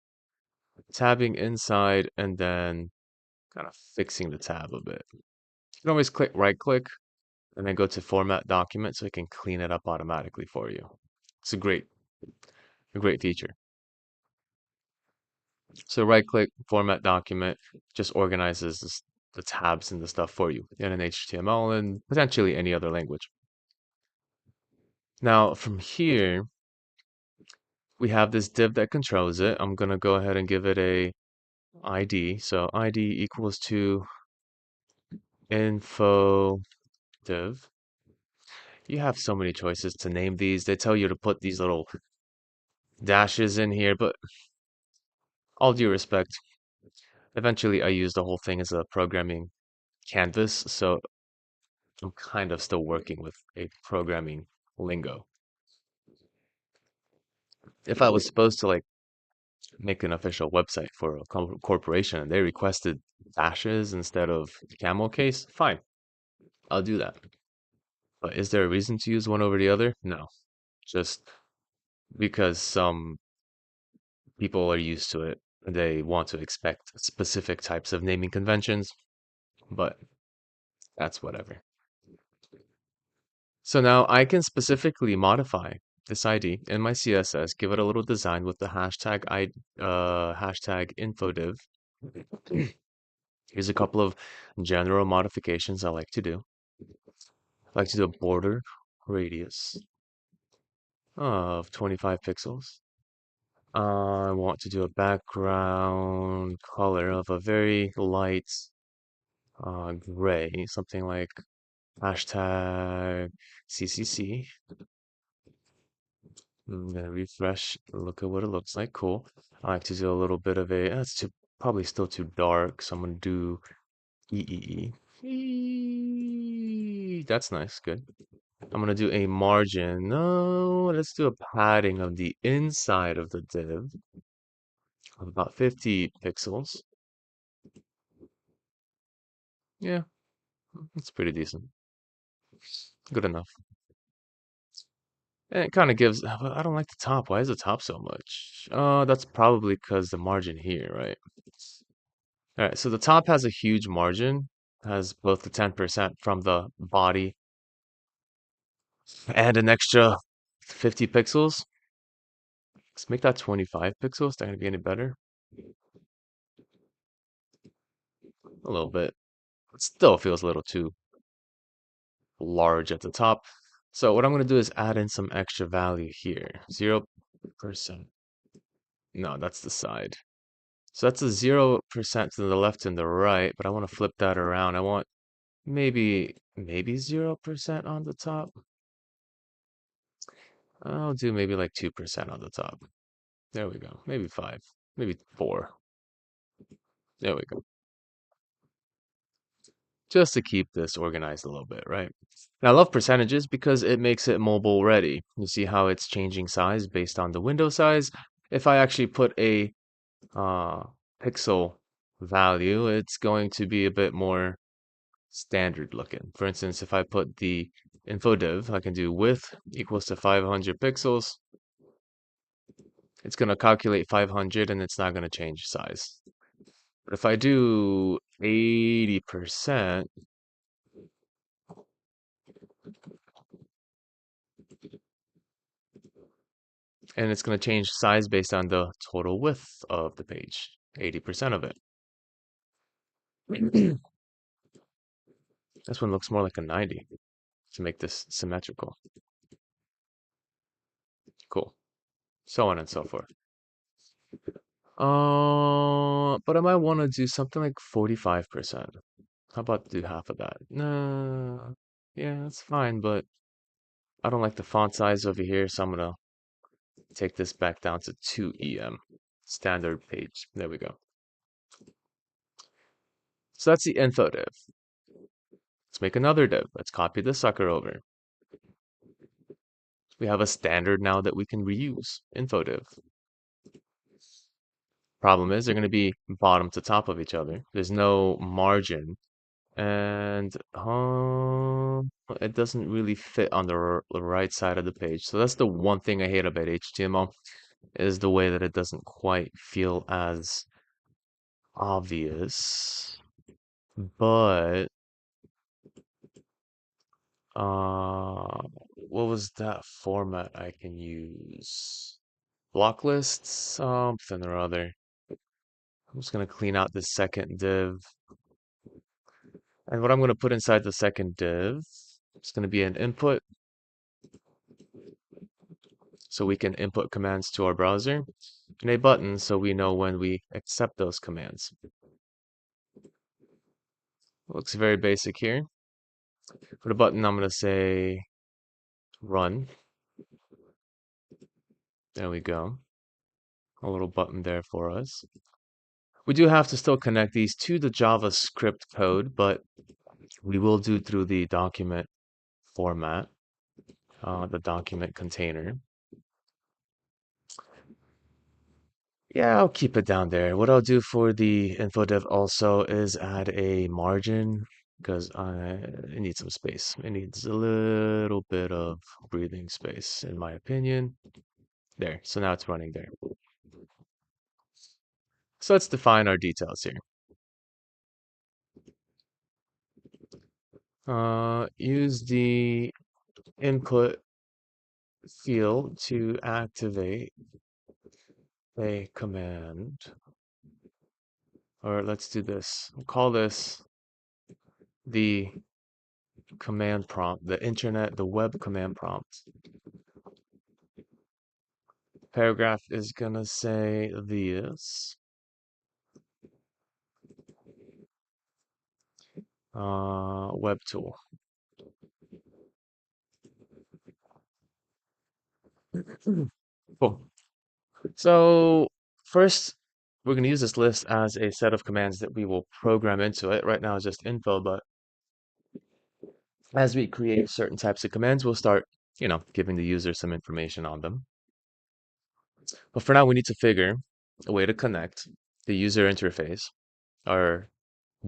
tabbing inside, and then kind of fixing the tab a bit. You can always right click and then go to format document so it can clean it up automatically for you. It's a great feature. So right click, format document, just organizes the tabs and the stuff for you in an HTML and potentially any other language. Now from here, we have this div that controls it. I'm gonna go ahead and give it a ID. So ID equals to info div. You have so many choices to name these. They tell you to put these little dashes in here, but all due respect, eventually I use the whole thing as a programming canvas, so I'm kind of still working with a programming lingo. If I was supposed to like make an official website for a corporation and they requested dashes instead of camel case, fine, I'll do that. But is there a reason to use one over the other? No. Just because some people are used to it. They want to expect specific types of naming conventions, but that's whatever. So now I can specifically modify this ID in my CSS, give it a little design with the hashtag infodiv. Here's a couple of general modifications I like to do. I like to do a border radius of 25 pixels. I want to do a background color of a very light gray, something like hashtag CCC. I'm gonna refresh, look at what it looks like. Cool. I like to do a little bit of a, that's too, probably still too dark, so I'm gonna do EEE. That's nice, good. I'm gonna do a margin. No, let's do a padding of the inside of the div of about 50 pixels. Yeah, it's pretty decent. Good enough. And it kind of gives, but I don't like the top. Why is the top so much? That's probably because the margin here, right? All right, so the top has a huge margin, has both the 10% from the body and an extra 50 pixels. Let's make that 25 pixels. Is that gonna be any better? A little bit. It still feels a little too large at the top. So what I'm gonna do is add in some extra value here. 0%. No, that's the side. So that's a 0% to the left and the right, but I want to flip that around. I want maybe 0% on the top. I'll do maybe like 2% on the top. There we go. Maybe 5, maybe 4. There we go. Just to keep this organized a little bit, right? And I love percentages because it makes it mobile ready. You see how it's changing size based on the window size. If I actually put a uh, pixel value, it's going to be a bit more standard looking. For instance, if I put the info div, I can do width equals to 500 pixels. It's going to calculate 500 and it's not going to change size. But if I do 80%, and it's going to change size based on the total width of the page, 80% of it. This one looks more like a 90 to make this symmetrical. Cool. So on and so forth. But I might want to do something like 45%. How about do half of that? No, yeah, that's fine, but I don't like the font size over here, so I'm gonna take this back down to 2 EM, standard page. There we go. So that's the info div. Let's make another div. Let's copy this sucker over. We have a standard now that we can reuse, info div. Problem is, they're going to be bottom to top of each other. There's no margin, and it doesn't really fit on the right side of the page. So that's the one thing I hate about HTML, is the way that it doesn't quite feel as obvious. But what was that format I can use? Block lists, something or other. I'm just gonna clean out the second div. And what I'm gonna put inside the second div is gonna be an input, so we can input commands to our browser, and a button so we know when we accept those commands. Looks very basic here. For the button, I'm gonna say run. There we go. A little button there for us. We do have to still connect these to the JavaScript code, but we will do through the document format, the document container. Yeah, I'll keep it down there. What I'll do for the info div also is add a margin because it needs some space. It needs a little bit of breathing space, in my opinion. There, so now it's running there. So let's define our details here. Use the input field to activate a command. Or let's do this. We'll call this the command prompt, the web command prompt. paragraph is gonna say this. Web tool. Cool. So first, we're going to use this list as a set of commands that we will program into it. Right now it's just info, but as we create certain types of commands, we'll start, giving the user some information on them. But for now, we need to figure a way to connect the user interface, or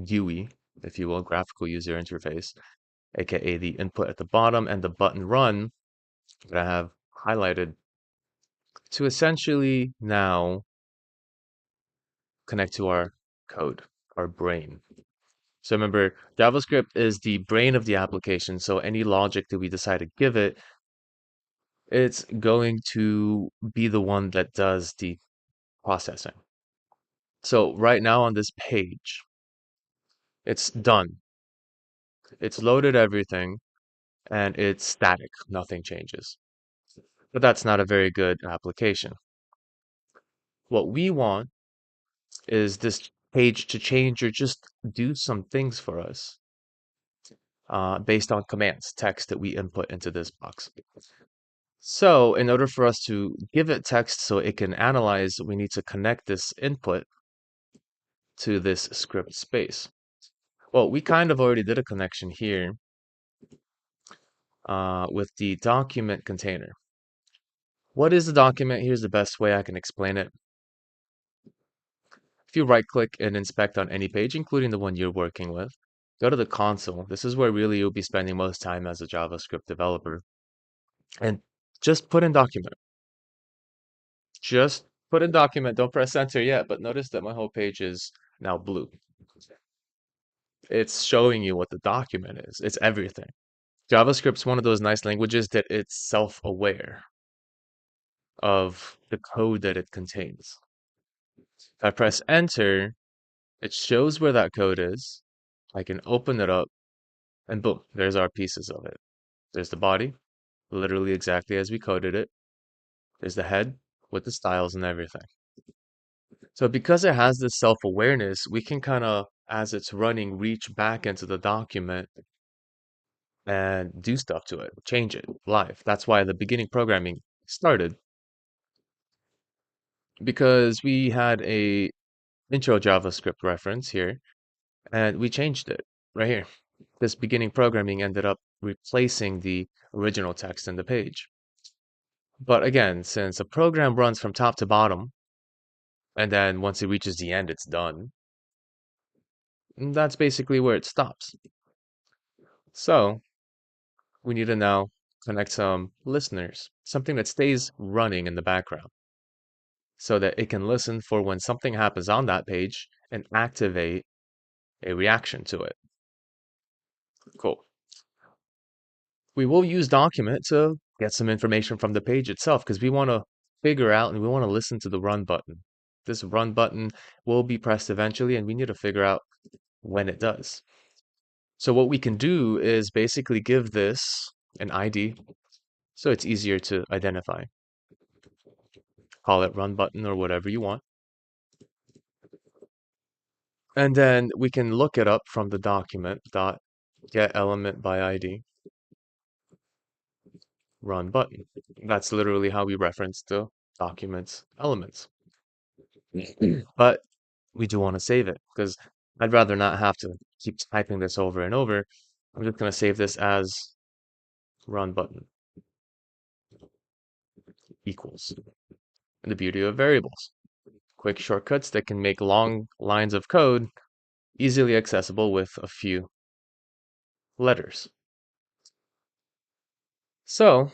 GUI, if you will, graphical user interface, aka the input at the bottom and the button run that I have highlighted, to essentially now connect to our code, our brain. So remember, JavaScript is the brain of the application. So any logic that we decide to give it, it's going to be the one that does the processing. So right now on this page, it's done. It's loaded everything and it's static. Nothing changes. But that's not a very good application. What we want is this page to change or just do some things for us based on commands, text that we input into this box. So in order for us to give it text so it can analyze, we need to connect this input to this script space. Well, we kind of already did a connection here with the document container. What is the document? Here's the best way I can explain it. If you right click and inspect on any page, including the one you're working with, go to the console. This is where really you'll be spending most time as a JavaScript developer. And just put in document. Just put in document. Don't press enter yet, but notice that my whole page is now blue. It's showing you what the document is. It's everything. JavaScript's one of those nice languages that it's self-aware of the code that it contains. If I press enter, it shows where that code is. I can open it up and boom, there's our pieces of it. There's the body, literally exactly as we coded it. There's the head with the styles and everything. So because it has this self-awareness, we can kind of, as it's running, reach back into the document and do stuff to it, change it live. That's why the beginning programming started, because we had a intro JavaScript reference here and we changed it right here. This beginning programming ended up replacing the original text in the page. But again, since a program runs from top to bottom, and then once it reaches the end, it's done, that's basically where it stops. So we need to now connect some listeners, something that stays running in the background, so that it can listen for when something happens on that page and activate a reaction to it. Cool. We will use document to get some information from the page itself because we want to figure out and we want to listen to the run button. This run button will be pressed eventually and we need to figure out when it does. So what we can do is basically give this an ID so it's easier to identify. Call it run button or whatever you want. And then we can look it up from the document dot get element by ID run button. That's literally how we reference the document's elements. But we do want to save it because I'd rather not have to keep typing this over and over. I'm just going to save this as run button equals. And the beauty of variables. Quick shortcuts that can make long lines of code easily accessible with a few letters. So,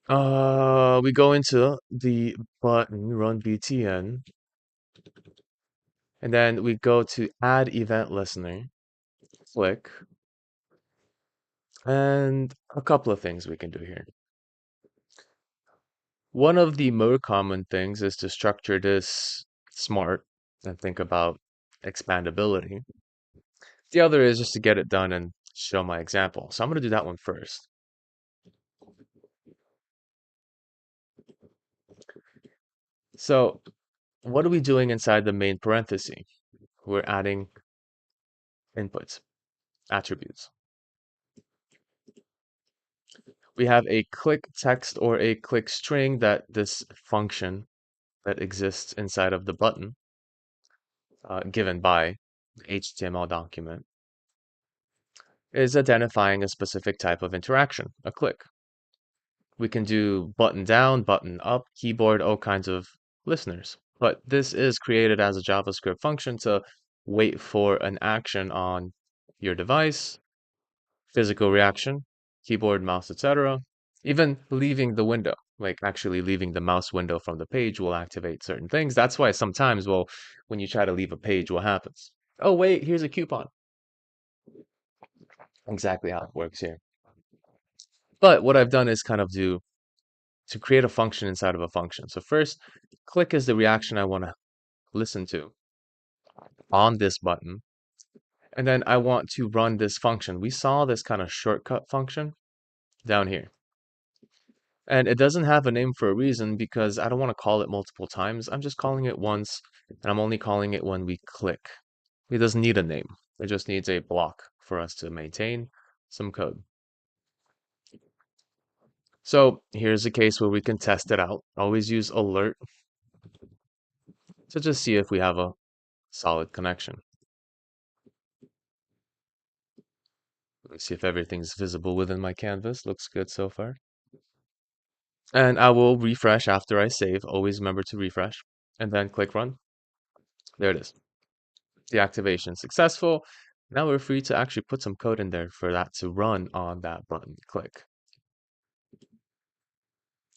we go into the button run btn, and then we go to add event listener, click, and a couple of things we can do here. One of the more common things is to structure this smart and think about expandability. The other is just to get it done and show my example. So I'm going to do that one first. So what are we doing inside the main parenthesis? We're adding inputs, attributes. We have a click text or a click string that this function that exists inside of the button, given by the HTML document, is identifying a specific type of interaction, a click. We can do button down, button up, keyboard, all kinds of listeners. But this is created as a JavaScript function to wait for an action on your device, physical reaction, keyboard, mouse, etc. Even leaving the window, like actually leaving the mouse window from the page will activate certain things. That's why sometimes, well, when you try to leave a page, what happens? Oh, wait, here's a coupon. Exactly how it works here. But what I've done is kind of do to create a function inside of a function. So first, click is the reaction I want to listen to on this button. And then I want to run this function. We saw this kind of shortcut function down here. And it doesn't have a name for a reason because I don't want to call it multiple times. I'm just calling it once, and I'm only calling it when we click. It doesn't need a name. It just needs a block for us to maintain some code. So here's a case where we can test it out. Always use alert to just see if we have a solid connection. Let's see if everything's visible within my canvas. Looks good so far. And I will refresh after I save. Always remember to refresh and then click run. There it is. The activation successful. Now we're free to actually put some code in there for that to run on that button click.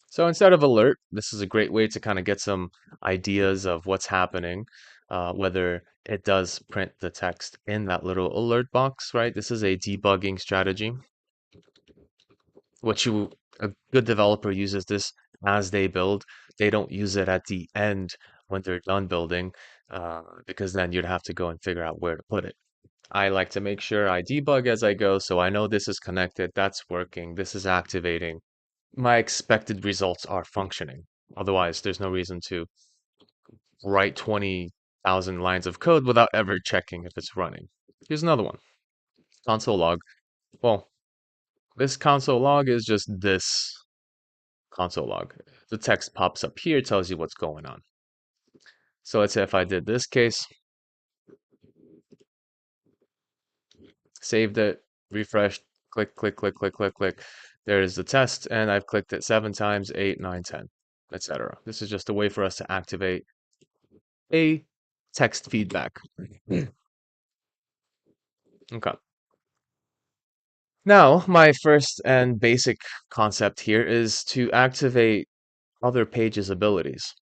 So instead of alert, this is a great way to kind of get some ideas of what's happening, whether it does print the text in that little alert box, right? This is a debugging strategy. A good developer uses this as they build. They don't use it at the end when they're done building, because then you'd have to go and figure out where to put it. I like to make sure I debug as I go, so I know this is connected, that's working, this is activating. My expected results are functioning. Otherwise, there's no reason to write 20,000 lines of code without ever checking if it's running. Here's another one. Console log. Well, this console log is just this console log. The text pops up here, tells you what's going on. So let's say if I did this case, saved it, refreshed, click, click, click, click, click, click. There's the test, and I've clicked it 7 times, 8, 9, 10, etc. This is just a way for us to activate a text feedback. Okay. Now, my first and basic concept here is to activate other pages' abilities.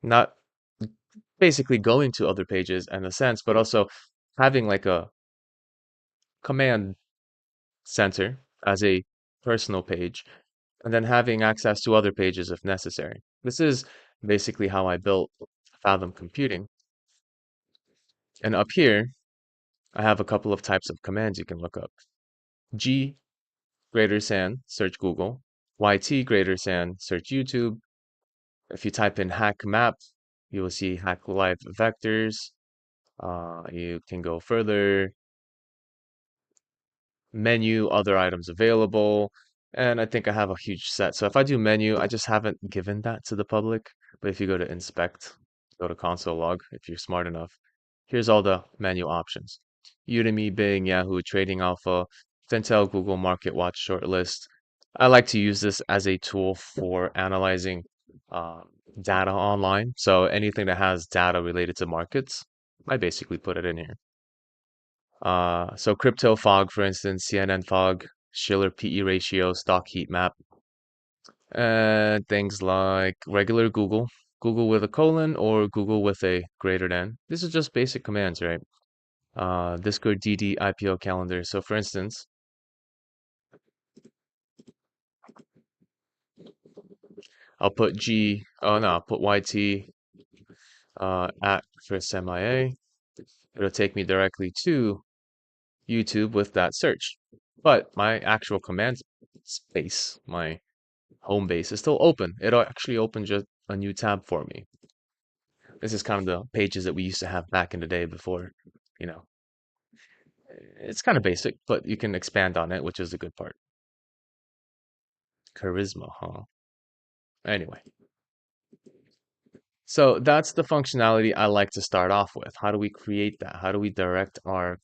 Not basically going to other pages in a sense, but also having like a command center as a personal page, and then having access to other pages if necessary. This is basically how I built Fathom Computing. And up here, I have a couple of types of commands you can look up. G greater than, search Google. YT greater than, search YouTube. If you type in hack map, you will see hack live vectors. You can go further, menu, other items available, and I think I have a huge set. So if I do menu, I just haven't given that to the public. But if you go to inspect, go to console log, if you're smart enough, here's all the menu options. Udemy, Bing, Yahoo, Trading Alpha, Fintel, Google Market Watch shortlist. I like to use this as a tool for analyzing uh, data online. So anything that has data related to markets, I basically put it in here. So crypto fog, for instance, CNN fog, Schiller PE ratio, stock heat map, and things like regular Google, Google with a colon or Google with a greater than. This is just basic commands, right? Discord DD IPO calendar. So for instance, I'll put I'll put YT at first MIA. It'll take me directly to YouTube with that search. But my actual command space, my home base is still open. It'll actually open just a new tab for me. This is kind of the pages that we used to have back in the day before, you know. It's kind of basic, but you can expand on it, which is the good part. Charisma, huh? Anyway, so that's the functionality I like to start off with. How do we create that? How do we direct our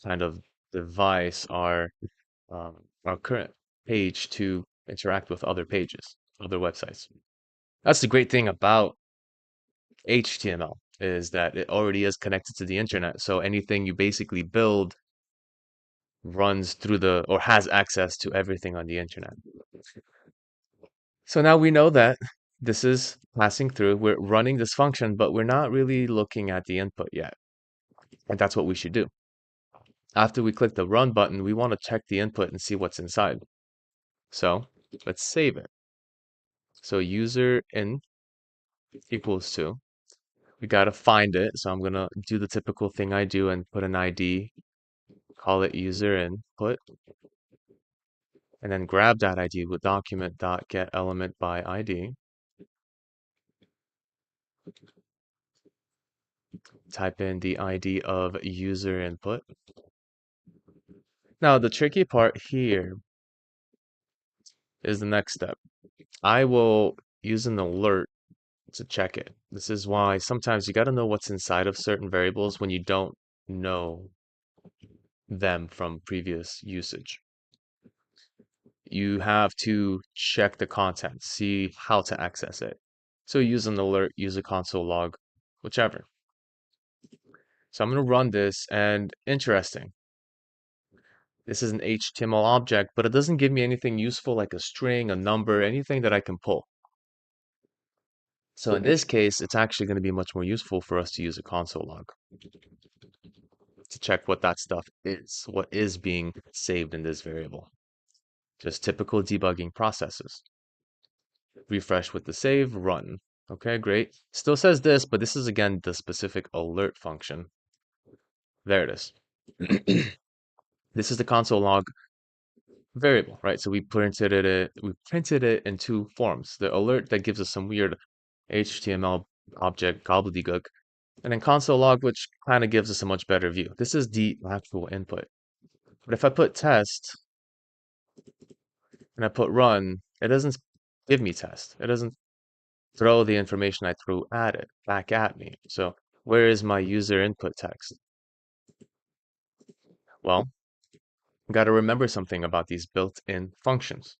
kind of device, our current page to interact with other pages, other websites? That's the great thing about HTML is that it already is connected to the internet. So anything you basically build runs through the or has access to everything on the internet. So now we know that this is passing through. We're running this function, but we're not really looking at the input yet. And that's what we should do. After we click the run button, we want to check the input and see what's inside. So let's save it. So user in equals to, we got to find it. So I'm going to do the typical thing I do and put an ID, call it user input, and then grab that ID with document.getElementById. Type in the ID of user input. Now, the tricky part here is the next step. I will use an alert to check it. This is why sometimes you got to know what's inside of certain variables when you don't know them from previous usage. You have to check the content, see how to access it. So use an alert, use a console log, whichever. So I'm going to run this, and interesting. This is an HTML object, but it doesn't give me anything useful like a string, a number, anything that I can pull. So in this case, it's actually going to be much more useful for us to use a console log to check what that stuff is, what is being saved in this variable. Just typical debugging processes. Refresh with the save, run. Okay, great. Still says this, but this is again the specific alert function. There it is. This is the console log variable, right? So we printed it in two forms. The alert that gives us some weird HTML object gobbledygook, and then console log, which kind of gives us a much better view. This is the actual input. But if I put test and I put run, it doesn't give me test. It doesn't throw the information I threw at it back at me. So where is my user input text? Well, got to remember something about these built-in functions.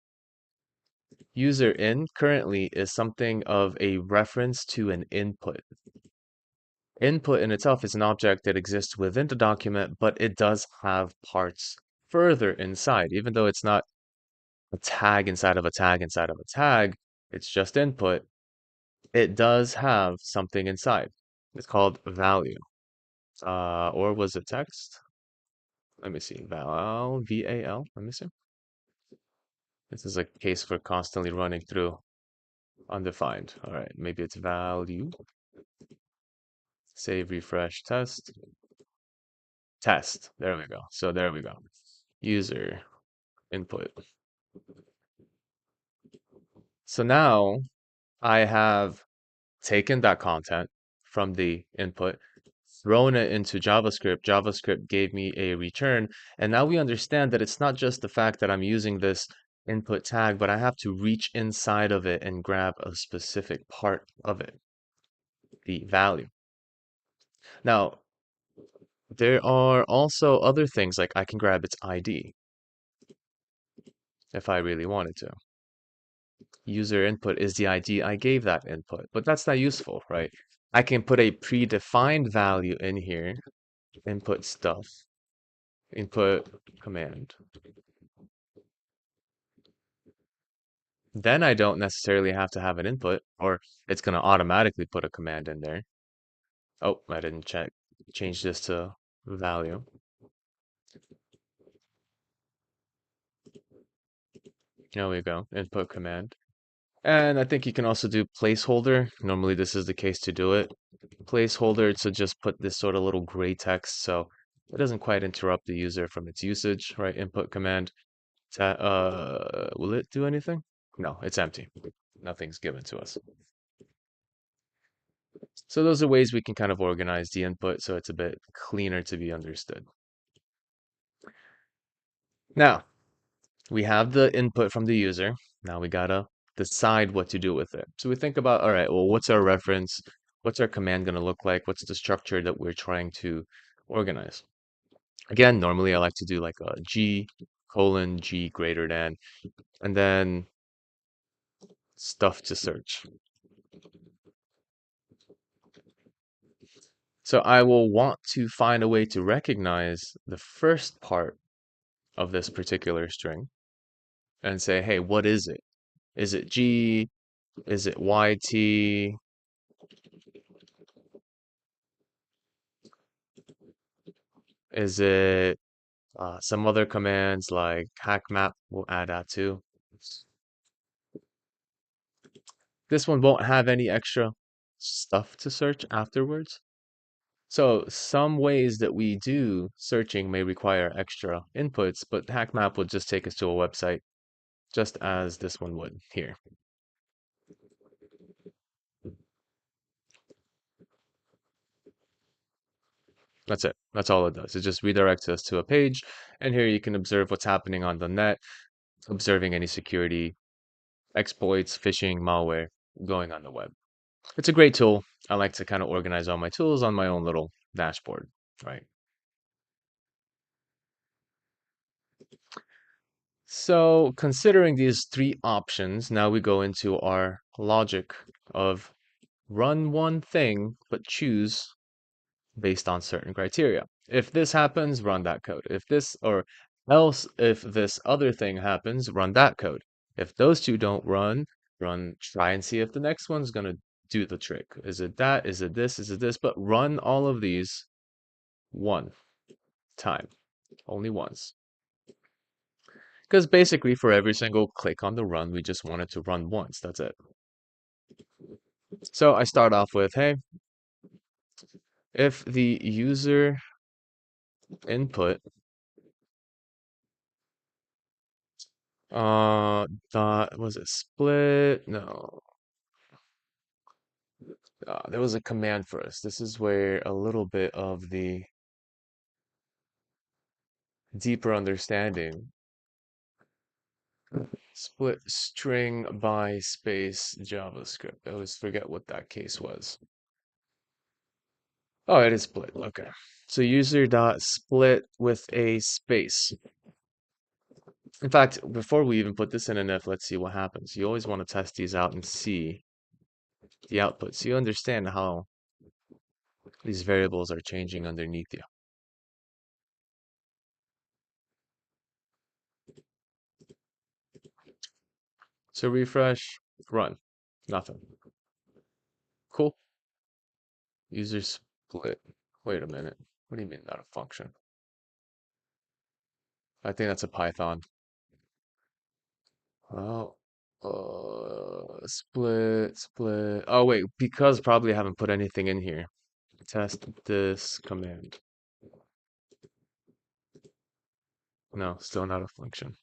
User in currently is something of a reference to an input. Input in itself is an object that exists within the document, but it does have parts further inside. Even though it's not a tag inside of a tag inside of a tag, it's just input. It does have something inside. It's called value. Or was it text? Let me see. V-A-L. Let me see. This is a case for constantly running through undefined. All right, maybe it's value. Save, refresh, test. Test. There we go. So there we go. User input. So now I have taken that content from the input, thrown it into JavaScript. JavaScript gave me a return. And now we understand that it's not just the fact that I'm using this input tag, but I have to reach inside of it and grab a specific part of it, the value. Now, there are also other things like I can grab its ID if I really wanted to. User input is the ID I gave that input, but that's not useful, right? I can put a predefined value in here, input stuff, input command. Then I don't necessarily have to have an input, or it's going to automatically put a command in there. Oh, I didn't check. Change this to value. There we go, input command. And I think you can also do placeholder. Normally this is the case to do it. Placeholder to just put this sort of little gray text so it doesn't quite interrupt the user from its usage, right? Input command. Will it do anything? No, it's empty. Nothing's given to us. So those are ways we can kind of organize the input so it's a bit cleaner to be understood. Now, we have the input from the user. Now we gotta decide what to do with it. So we think about, all right, well, what's our reference? What's our command gonna look like? What's the structure that we're trying to organize? Again, normally I like to do like a G colon G greater than, and then stuff to search. So I will want to find a way to recognize the first part of this particular string and say, hey, what is it? Is it G? Is it YT? Is it some other commands like hackmap? We'll add that too. This one won't have any extra stuff to search afterwards. So some ways that we do searching may require extra inputs, but hackmap would just take us to a website just as this one would here. That's it. That's all it does. It just redirects us to a page, and here you can observe what's happening on the net, observing any security exploits, phishing, malware going on the web. It's a great tool. I like to kind of organize all my tools on my own little dashboard, right? So considering these three options, now we go into our logic of run one thing, but choose based on certain criteria. If this happens, run that code. If this or else, if this other thing happens, run that code. If those two don't run, try and see if the next one's going to do the trick. Is it that? Is it this? Is it this? But run all of these one time, only once. Because basically for every single click on the run, we just want it to run once. That's it. So I start off with, hey, if the user input dot was it split? No. There was a command for us. This is where a little bit of the deeper understanding. Split string by space JavaScript. I always forget what that case was. Oh, it is split. Okay. So user dot split with a space. In fact, before we even put this in an if, let's see what happens. You always want to test these out and see the output so you understand how these variables are changing underneath you. So refresh, run, nothing. Cool. User split. Wait a minute. What do you mean not a function? I think that's a Python. Oh, split. Oh, wait, because probably I haven't put anything in here. Test this command. No, still not a function.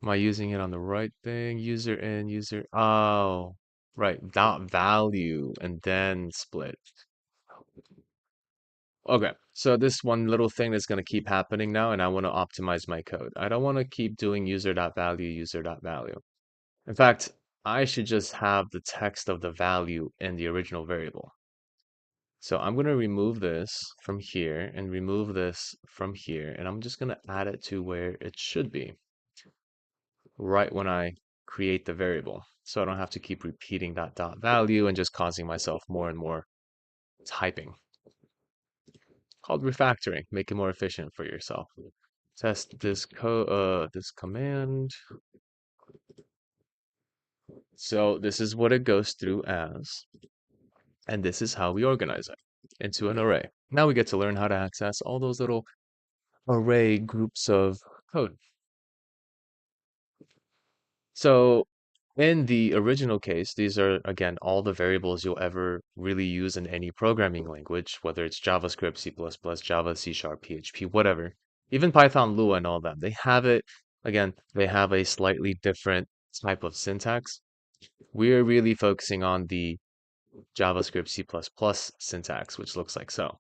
Am I using it on the right thing? User in, user. Oh, right. Dot value and then split. Okay, so this one little thing that's going to keep happening now, and I want to optimize my code. I don't want to keep doing user.value, user.value. In fact, I should just have the text of the value in the original variable. So I'm going to remove this from here and remove this from here, and I'm just going to add it to where it should be, right when I create the variable. So I don't have to keep repeating that dot value and just causing myself more and more typing. Called refactoring, make it more efficient for yourself. Test this command. So this is what it goes through as, and this is how we organize it into an array. Now we get to learn how to access all those little array groups of code. So in the original case, these are, again, all the variables you'll ever really use in any programming language, whether it's JavaScript, C++, Java, C Sharp, PHP, whatever. Even Python, Lua, and all that. They have it, again, they have a slightly different type of syntax. We're really focusing on the JavaScript, C++ syntax, which looks like so,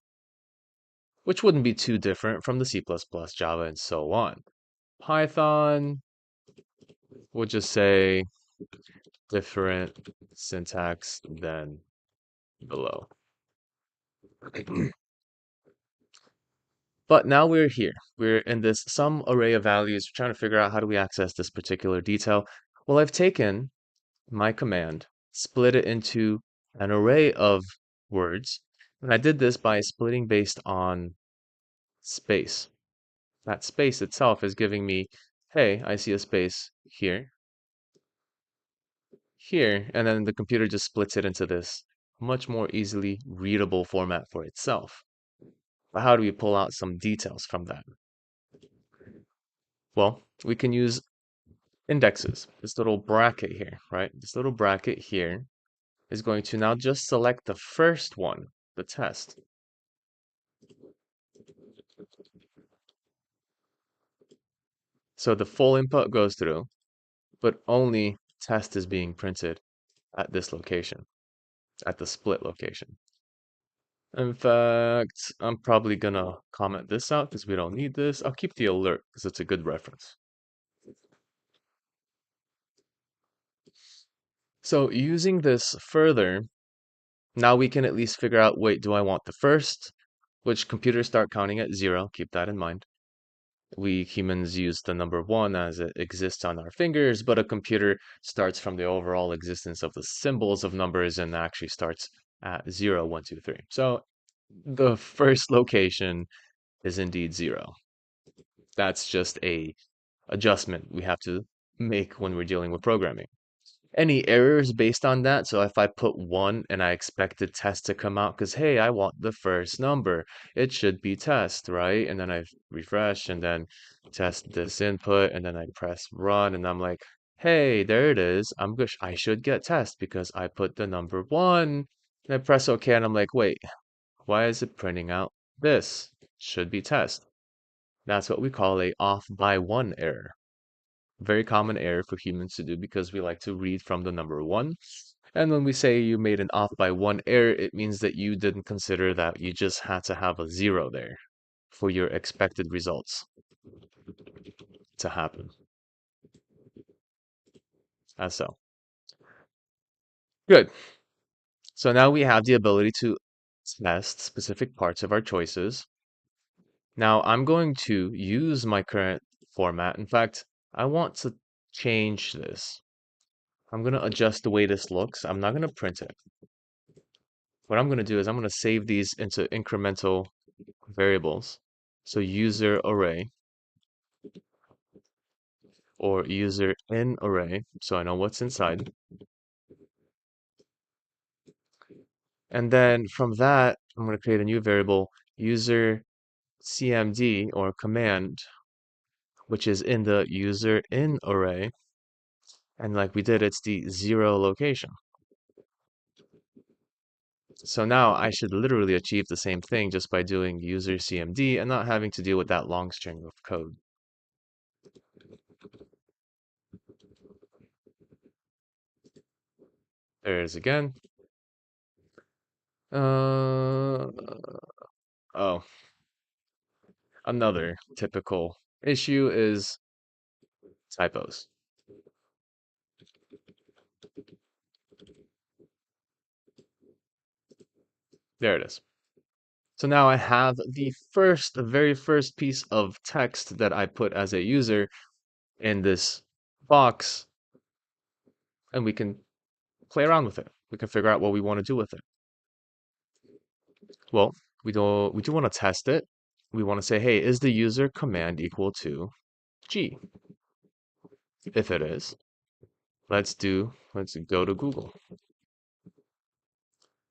which wouldn't be too different from the C++, Java, and so on. Python would just say different syntax than below. But now we're here. We're in this sum array of values. We're trying to figure out how do we access this particular detail. Well, I've taken my command, split it into an array of words, and I did this by splitting based on space. That space itself is giving me, hey, I see a space here, here, and then the computer just splits it into this much more easily readable format for itself. But how do we pull out some details from that? Well, we can use indexes, this little bracket here, right? This little bracket here is going to now just select the first one, the test. So the full input goes through, but only test is being printed at this location, at the split location. In fact, I'm probably gonna comment this out because we don't need this. I'll keep the alert because it's a good reference. So using this further, now we can at least figure out, wait, do I want the first? Which computers start counting at 0, keep that in mind. We humans use the number 1 as it exists on our fingers, but a computer starts from the overall existence of the symbols of numbers and actually starts at 0, 1, 2, 3. So the first location is indeed 0. That's just a adjustment we have to make when we're dealing with programming. Any errors based on that? So if I put 1 and I expect the test to come out because, hey, I want the first number, it should be test, right? And then I refresh and then test this input and then I press run and I'm like, hey, there it is. I should get test because I put the number 1 and I press OK and I'm like, wait, why is it printing out this? Should be test. That's what we call a off by 1 error. Very common error for humans to do because we like to read from the number 1. And when we say you made an off by 1 error, it means that you didn't consider that you just had to have a 0 there for your expected results to happen. As so. Good. So now we have the ability to test specific parts of our choices. Now I'm going to use my current format. In fact, I want to change this. I'm going to adjust the way this looks. I'm not going to print it. What I'm going to do is I'm going to save these into incremental variables. So user array or user in array, so I know what's inside. And then from that, I'm going to create a new variable, user cmd or command, which is in the user in array. And like we did, it's the 0 location. So now I should literally achieve the same thing just by doing user cmd and not having to deal with that long string of code. There it is again. Oh, another typical issue is typos. There it is. So now I have the very first piece of text that I put as a user in this box, and we can play around with it. We can figure out what we want to do with it. Well, we do want to test it. We want to say, hey, is the user command equal to G? If it is, let's go to Google.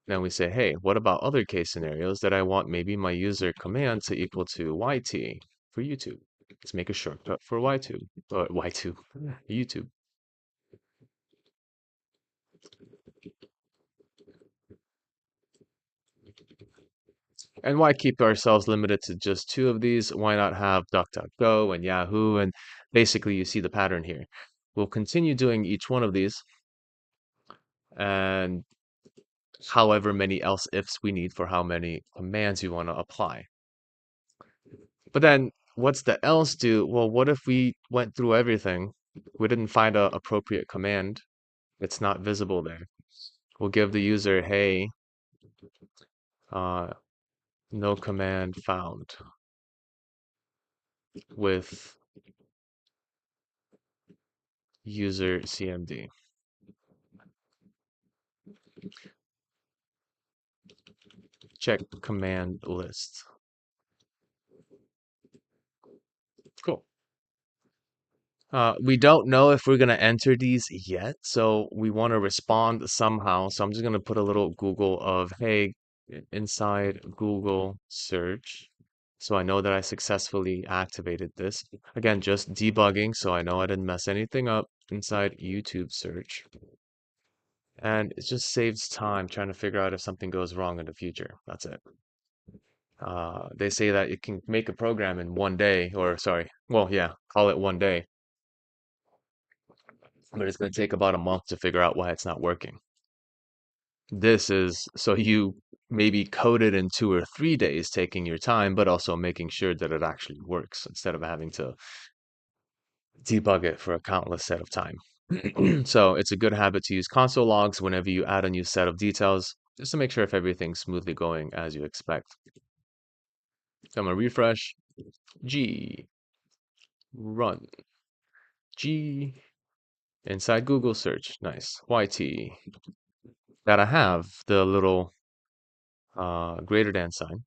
Then we say, hey, what about other case scenarios that I want maybe my user command to equal to YT for YouTube? Let's make a shortcut for Y2, or Y2, YouTube. And why keep ourselves limited to just 2 of these? Why not have DuckDuckGo and Yahoo? And basically, you see the pattern here. We'll continue doing each one of these. And however many else ifs we need for how many commands you want to apply. But then what's the else do? Well, what if we went through everything? We didn't find a appropriate command. It's not visible there. We'll give the user, hey, uh, no command found with user CMD. Check command list. Cool. We don't know if we're going to enter these yet, so we want to respond somehow. So I'm just going to put a little Google of, hey, inside Google search. So I know that I successfully activated this. Again, just debugging, so I know I didn't mess anything up inside YouTube search. And it just saves time trying to figure out if something goes wrong in the future. That's it. They say that you can make a program in one day, or sorry, well, yeah, call it one day, but it's going to take about a month to figure out why it's not working. This is so you maybe code it in 2 or 3 days, taking your time, but also making sure that it actually works instead of having to debug it for a countless set of time. So it's a good habit to use console logs whenever you add a new set of details, just to make sure if everything's smoothly going as you expect. So I'm gonna refresh, G, run, G, inside Google search, nice, YT. Gotta have the little greater than sign,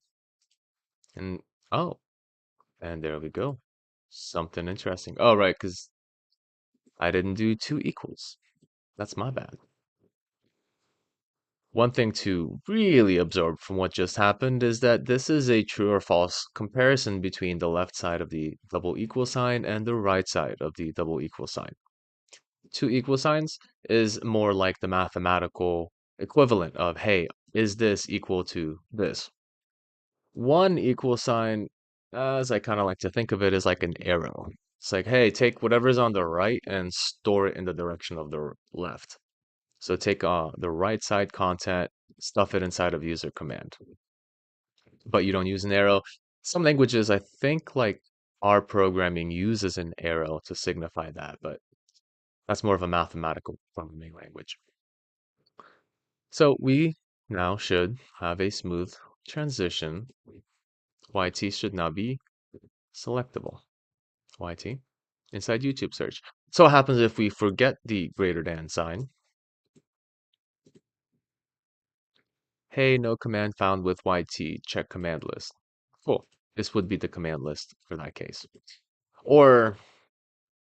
and oh, and there we go. Something interesting. Oh, right, because I didn't do two equals. That's my bad. One thing to really absorb from what just happened is that this is a true or false comparison between the left side of the double equal sign and the right side of the double equal sign. Two equal signs is more like the mathematical equivalent of, hey, is this equal to this? One equal sign, as I kind of like to think of it, is like an arrow. It's like, hey, take whatever's on the right and store it in the direction of the left. So take the right side content, stuff it inside of user command, but you don't use an arrow. Some languages, I think, like R programming uses an arrow to signify that, but that's more of a mathematical programming language. So we now should have a smooth transition. YT should now be selectable. YT inside YouTube search. So what happens if we forget the greater than sign? Hey, no command found with YT, check command list. Cool. This would be the command list for that case. Or,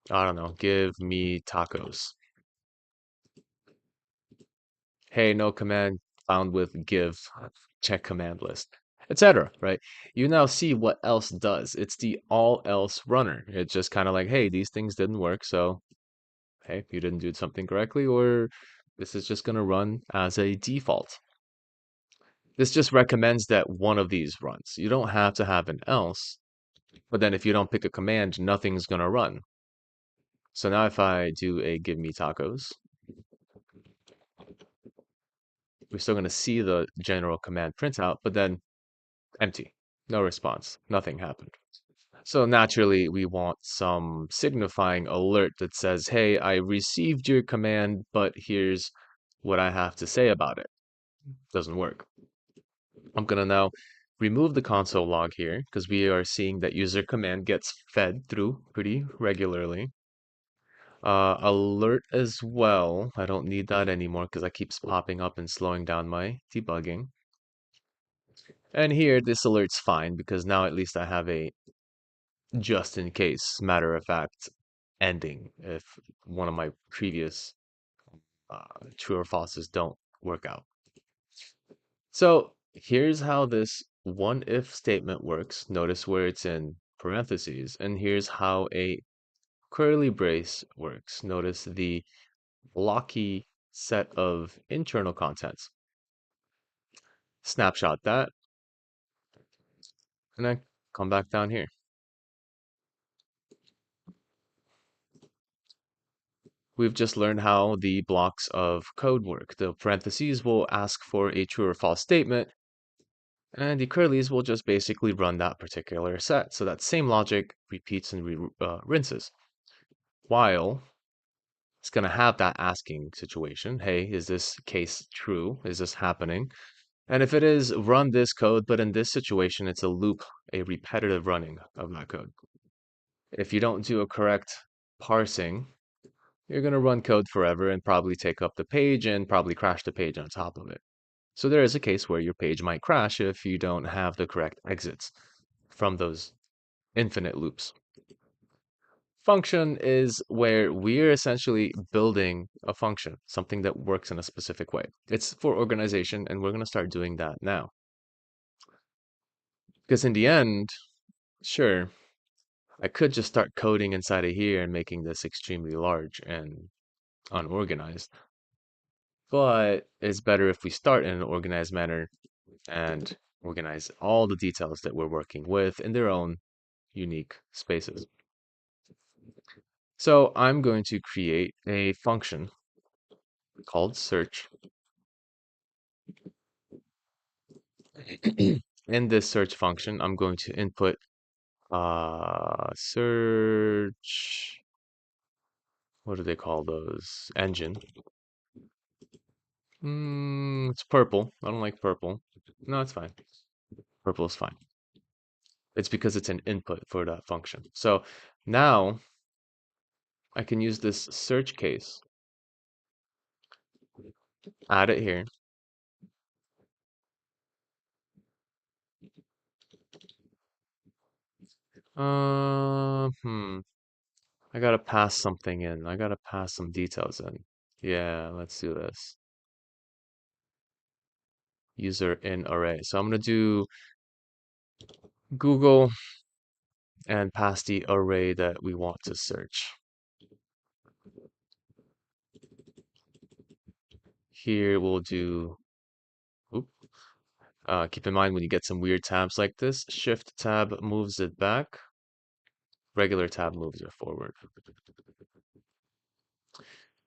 I don't know, give me tacos. Hey, no command found with give, check command list, etc. Right? You now see what else does. It's the all else runner. It's just kind of like, hey, these things didn't work, so hey, you didn't do something correctly, or this is just going to run as a default. This just recommends that one of these runs. You don't have to have an else, but then if you don't pick a command, nothing's going to run. So now if I do a give me tacos, we're still going to see the general command printout, but then empty, no response, nothing happened. So naturally, we want some signifying alert that says, hey, I received your command, but here's what I have to say about it. Doesn't work. I'm going to now remove the console log here because we are seeing that user command gets fed through pretty regularly. Alert as well. I don't need that anymore because that keeps popping up and slowing down my debugging. And here, this alert's fine because now at least I have a just in case, matter of fact, ending if one of my previous true or falses don't work out. So here's how this one if statement works. Notice where it's in parentheses. And here's how a curly brace works. Notice the blocky set of internal contents. Snapshot that, and then come back down here. we've just learned how the blocks of code work. The parentheses will ask for a true or false statement, and the curlies will just basically run that particular set. So that same logic repeats and rinses. While it's going to have that asking situation. Hey, is this case true? Is this happening? And if it is, run this code, but in this situation, it's a loop, a repetitive running of that code. If you don't do a correct parsing, you're going to run code forever and probably take up the page and probably crash the page on top of it. So there is a case where your page might crash if you don't have the correct exits from those infinite loops. Function is where we're essentially building a function, something that works in a specific way. It's for organization, and we're going to start doing that now. Because in the end, sure, I could just start coding inside of here and making this extremely large and unorganized. But it's better if we start in an organized manner and organize all the details that we're working with in their own unique spaces. So I'm going to create a function called search. In this search function, I'm going to input search, what do they call those? Engine. It's purple. I don't like purple. No, it's fine. Purple is fine. It's because it's an input for that function. So now I can use this search case, add it here. Uh, hmm. I gotta pass something in. I gotta pass some details in. Yeah, let's do this. User in array. So I'm gonna do Google and pass the array that we want to search. Here we'll do, oop, keep in mind when you get some weird tabs like this, Shift tab moves it back, regular tab moves it forward.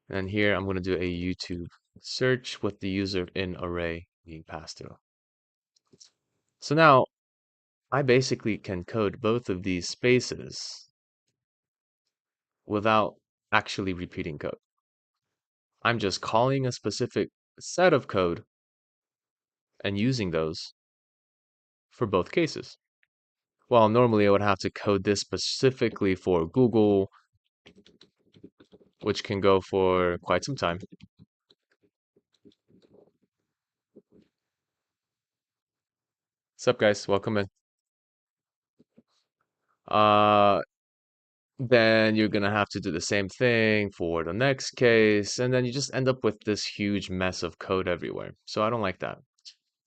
And here I'm going to do a YouTube search with the user in array being passed through. So now I basically can code both of these spaces without actually repeating code. I'm just calling a specific set of code and using those for both cases. Well, normally I would have to code this specifically for Google, which can go for quite some time. What's up, guys? Welcome in. Uh, then you're gonna have to do the same thing for the next case, and then you just end up with this huge mess of code everywhere. So I don't like that.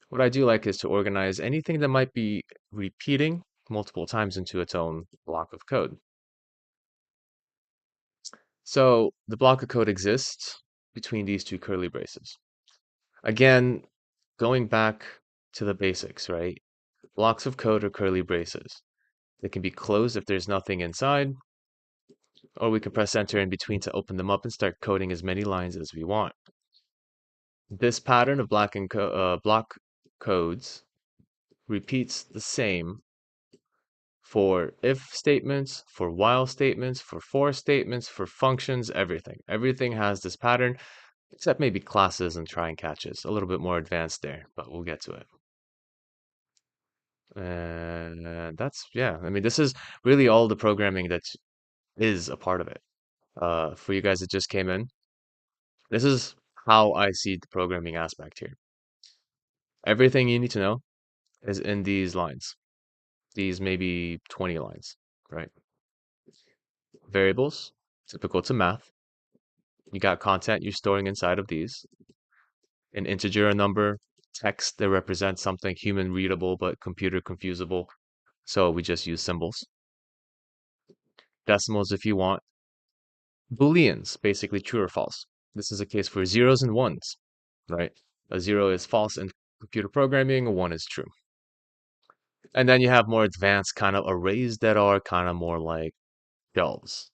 What I do like is to organize anything that might be repeating multiple times into its own block of code. So the block of code exists between these two curly braces. Again, going back to the basics, right? Blocks of code are curly braces. They can be closed if there's nothing inside, or we can press enter in between to open them up and start coding as many lines as we want. This pattern of block codes repeats the same for if statements, for while statements, for statements, for functions, everything. Everything has this pattern, except maybe classes and try and catches. A little bit more advanced there, but we'll get to it. And that's, yeah, I mean, this is really all the programming that is a part of it. For you guys that just came in, this is how I see the programming aspect here. Everything you need to know is in these lines, these maybe 20 lines, right? Variables, typical to math. You got content you're storing inside of these. An integer, a number, text that represents something human readable but computer confusable. So we just use symbols. Decimals if you want. Booleans, basically true or false. This is a case for zeros and ones, right? A zero is false in computer programming, a one is true. And then you have more advanced kind of arrays that are kind of more like shelves.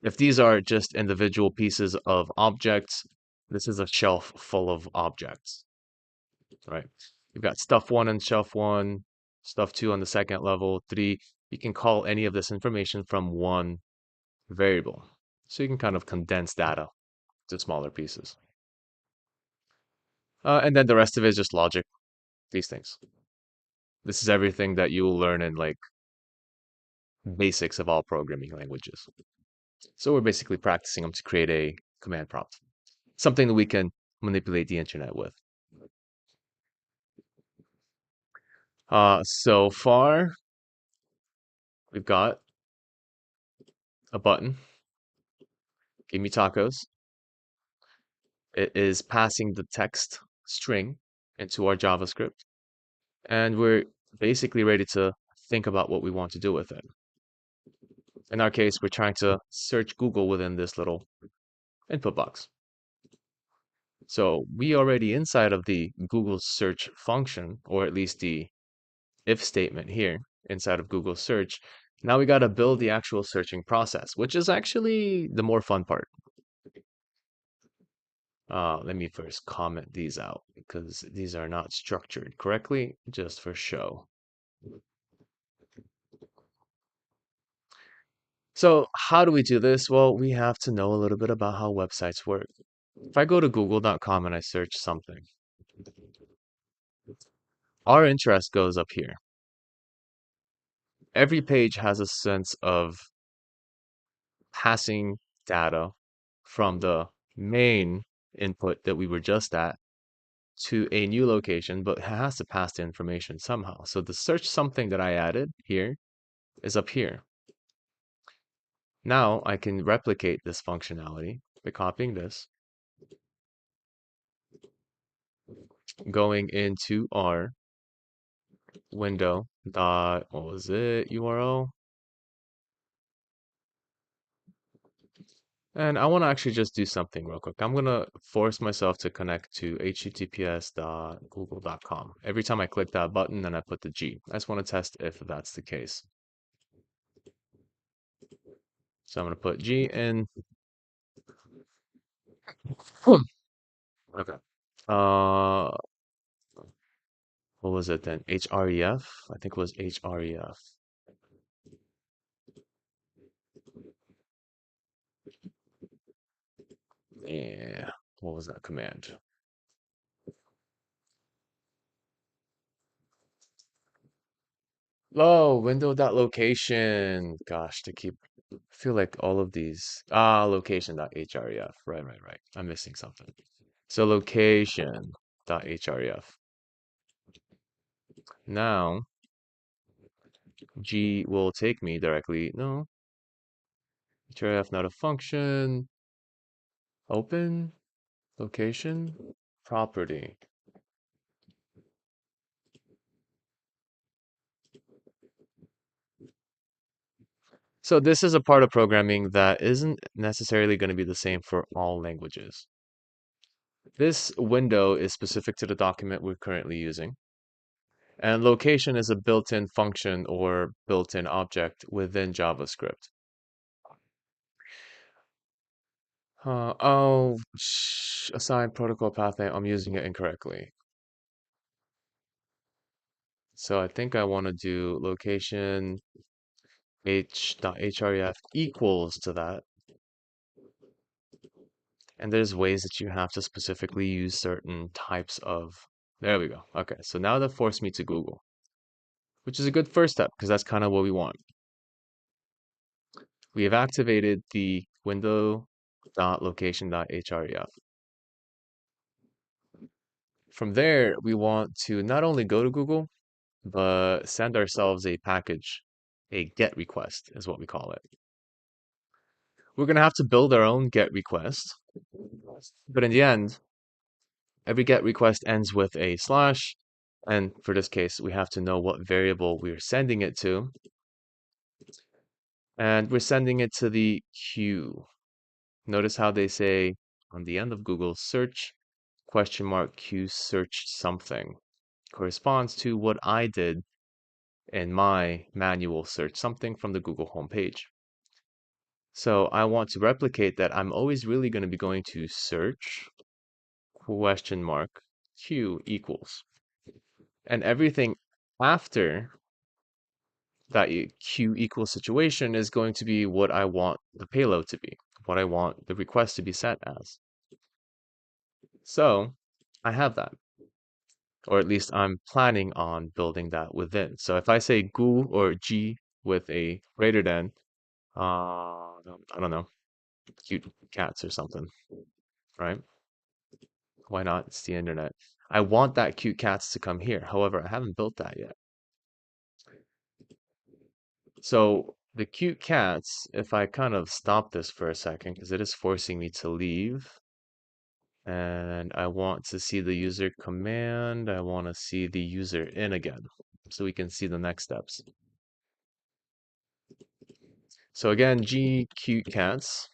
If these are just individual pieces of objects, this is a shelf full of objects, right? You've got stuff one on shelf one, stuff two on the second level, three. You can call any of this information from one variable. So you can kind of condense data to smaller pieces. And then the rest of it is just logic, these things. This is everything that you will learn in like basics of all programming languages. So we're basically practicing them to create a command prompt, something that we can manipulate the internet with. So far, we've got a button, give me tacos. It is passing the text string into our JavaScript, and we're basically ready to think about what we want to do with it. In our case, we're trying to search Google within this little input box. So we already inside of the Google search function, or at least the if statement here inside of Google search. Now we got to build the actual searching process, which is actually the more fun part. Let me first comment these out because these are not structured correctly, just for show. So how do we do this? Well, we have to know a little bit about how websites work. If I go to google.com and I search something, our interest goes up here. Every page has a sense of passing data from the main input that we were just at to a new location, but it has to pass the information somehow. So the search something that I added here is up here. Now I can replicate this functionality by copying this, going into our window dot, what was it, URL? And I want to actually just do something real quick. I'm going to force myself to connect to https.google.com. Every time I click that button, then I put the G. I just want to test if that's the case. So I'm going to put G in. Okay. Uh, what was it then? href? I think it was href. Yeah. What was that command? Oh, window.location. Gosh, to keep, I feel like all of these. Location.href. Right. I'm missing something. So location.href. Now, G will take me directly. No, href not a function. Open, location, property. So this is a part of programming that isn't necessarily going to be the same for all languages. This window is specific to the document we're currently using. And location is a built-in function or built-in object within JavaScript. Assign protocol path name. I'm using it incorrectly. So I think I want to do location h.href equals to that. And there's ways that you have to specifically use certain types of. There we go. Okay, so now that forced me to Google, which is a good first step because that's kind of what we want. We have activated the window.location.href. From there, we want to not only go to Google, but send ourselves a package, a GET request is what we call it. We're going to have to build our own GET request, but in the end, every GET request ends with a slash, and for this case, we have to know what variable we're sending it to, and we're sending it to the queue. Notice how they say on the end of Google search, question mark queue search something corresponds to what I did in my manual search, something from the Google homepage. So I want to replicate that. I'm always really going to be going to search question mark Q equals. And everything after that Q equals situation is going to be what I want the payload to be, what I want the request to be set as. So I have that, or at least I'm planning on building that within. So if I say GU or G with a greater than, I don't know, cute cats or something, right? Why not? It's the internet. I want that cute cats to come here. However, I haven't built that yet. So the cute cats, if I kind of stop this for a second, because it is forcing me to leave, and I want to see the user command, I want to see the user in again, so we can see the next steps. So again, G cute cats,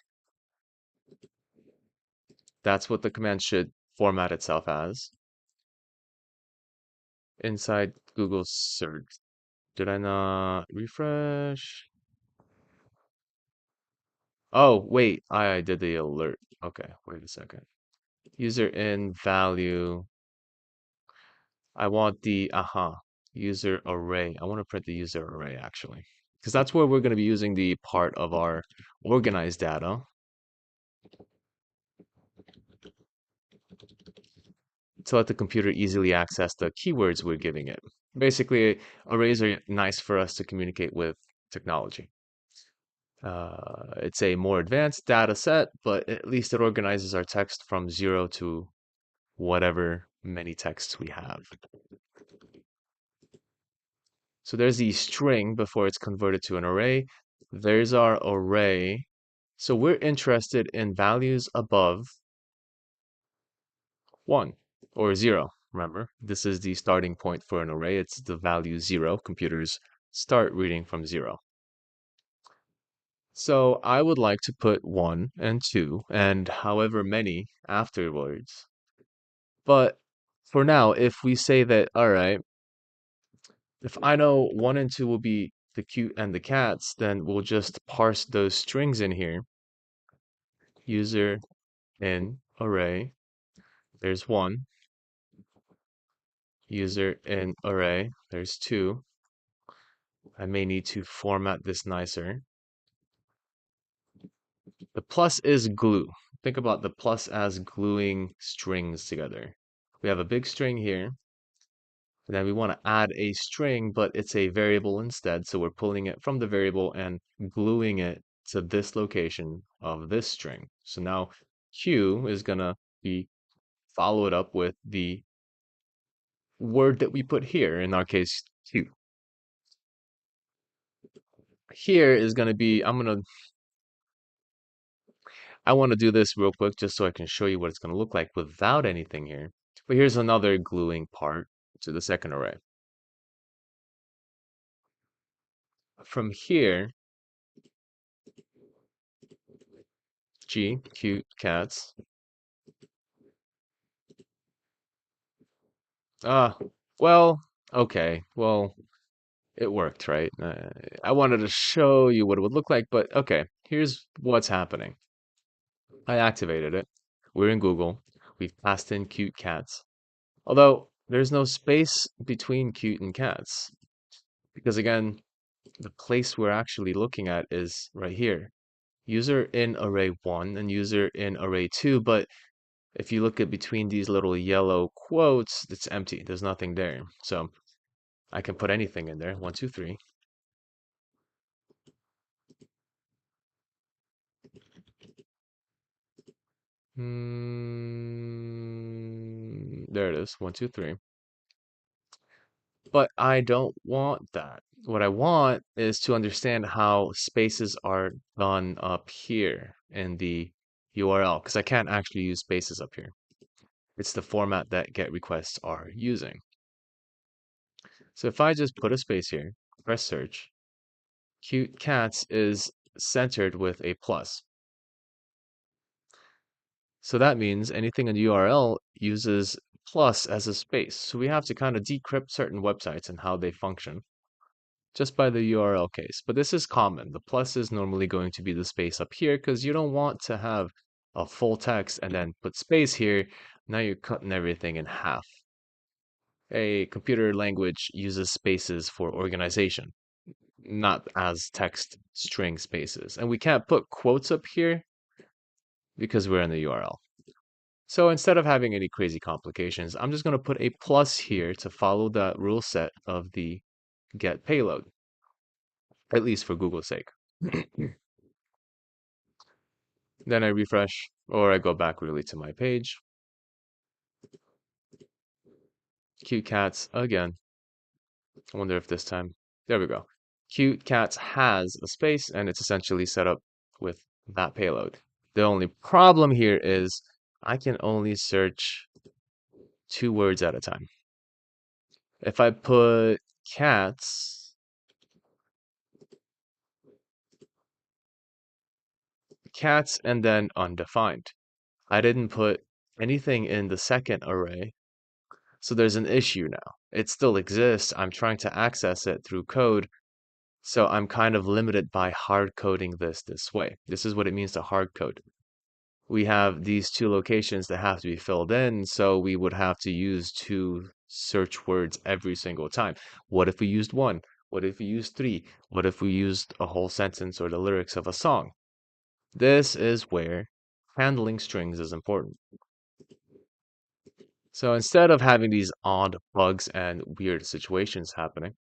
that's what the command should format itself as. Inside Google search. Did I not refresh? Oh, wait, I did the alert. Okay, wait a second. User in value. I want the, user array. I want to print the user array actually, because that's where we're going to be using the part of our organized data to let the computer easily access the keywords we're giving it. Basically, arrays are nice for us to communicate with technology. It's a more advanced data set, but at least it organizes our text from 0 to whatever many texts we have. So there's the string before it's converted to an array. There's our array. So we're interested in values above 1 or 0. Remember, this is the starting point for an array. It's the value 0. Computers start reading from 0. So I would like to put 1 and 2 and however many afterwards. But for now, if we say that, all right, if I know 1 and 2 will be the cute and the cats, then we'll just parse those strings in here. User in array, there's 1. User in array, there's 2. I may need to format this nicer. The plus is glue. Think about the plus as gluing strings together. We have a big string here, and then we want to add a string, but it's a variable instead. So we're pulling it from the variable and gluing it to this location of this string. So now Q is going to be followed up with the word that we put here, in our case, Q. Here is going to be, I want to do this real quick just so I can show you what it's going to look like without anything here. But here's another gluing part to the second array. From here, G, cute cats. Ah, well, okay. Well, it worked, right? I wanted to show you what it would look like, but okay, here's what's happening. I activated it. We're in Google. We've passed in cute cats. Although there's no space between cute and cats. Because again, the place we're actually looking at is right here. User in array 1 and user in array 2, but if you look at between these little yellow quotes, it's empty. There's nothing there. So I can put anything in there. 1, 2, 3. There it is. 1, 2, 3. But I don't want that. What I want is to understand how spaces are done up here in the URL, because I can't actually use spaces up here. It's the format that GET requests are using. So if I just put a space here, press search, cute cats is centered with a plus. So that means anything in the URL uses plus as a space. So we have to kind of decrypt certain websites and how they function. just by the URL case. But this is common. The plus is normally going to be the space up here because you don't want to have a full text and then put space here. Now you're cutting everything in half. A computer language uses spaces for organization, not as text string spaces. And we can't put quotes up here because we're in the URL. So instead of having any crazy complications, I'm just going to put a plus here to follow the rule set of the get payload, at least for Google's sake. Then I refresh, or I go back really to my page. Cute cats again. I wonder if this time, there we go. Cute cats has a space and it's essentially set up with that payload. The only problem here is I can only search 2 words at a time. If I put cats, and then undefined, I didn't put anything in the second array, so there's an issue now. It still exists. I'm trying to access it through code, so I'm kind of limited by hard coding this way. This is what it means to hard code. We have these 2 locations that have to be filled in, so we would have to use 2 search words every single time. What if we used 1? What if we used 3? What if we used a whole sentence or the lyrics of a song? This is where handling strings is important. So instead of having these odd bugs and weird situations happening,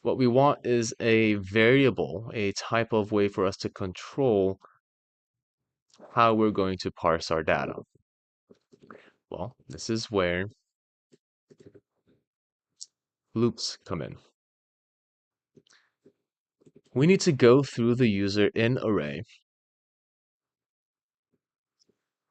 what we want is a variable, a type of way for us to control how we're going to parse our data. Well, this is where loops come in. We need to go through the user in array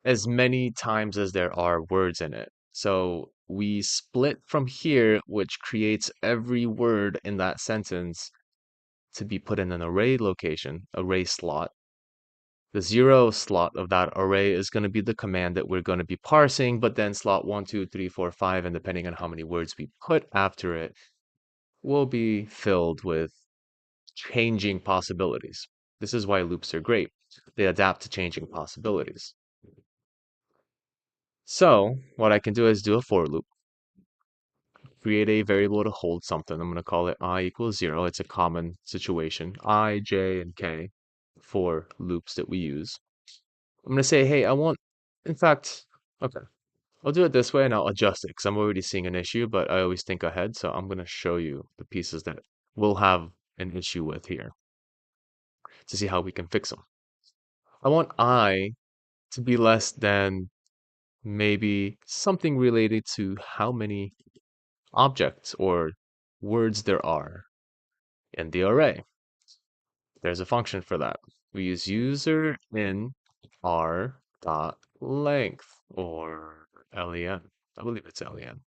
as many times as there are words in it. So we split from here, which creates every word in that sentence to be put in an array location, array slot. The 0 slot of that array is going to be the command that we're going to be parsing, but then slot 1, 2, 3, 4, 5, and depending on how many words we put after it, will be filled with changing possibilities. This is why loops are great. They adapt to changing possibilities. So what I can do is do a for loop, create a variable to hold something. I'm going to call it I equals 0. It's a common situation. I, j, and k for loops that we use. I'm going to say, hey, in fact, okay, I'll do it this way and I'll adjust it because I'm already seeing an issue, but I always think ahead. So I'm going to show you the pieces that we'll have an issue with here to see how we can fix them. I want I to be less than maybe something related to how many objects or words there are in the array. There's a function for that. We use user in r dot length or len. I believe it's len.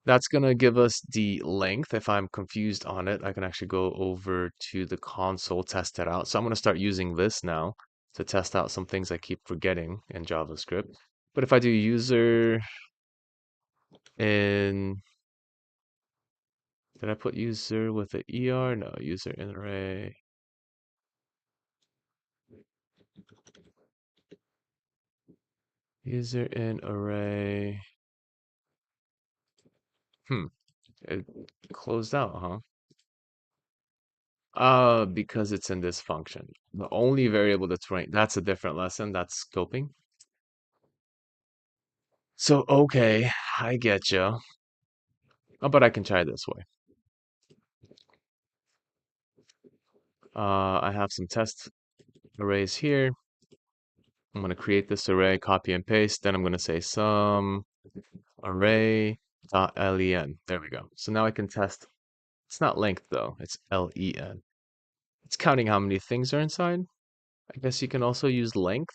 That's going to give us the length. If I'm confused on it, I can actually go over to the console, test it out. So I'm going to start using this now to test out some things I keep forgetting in JavaScript. But if I do user in, did I put user with an ER? No, user in array. User in array. It closed out, huh? Because it's in this function. The only variable that's right, that's a different lesson. That's scoping. So, okay, I get you. Oh, but I can try this way. I have some test arrays here. I'm going to create this array, copy and paste. Then I'm going to say some array.len. There we go. So now I can test. It's not length though. It's len. It's counting how many things are inside. I guess you can also use length.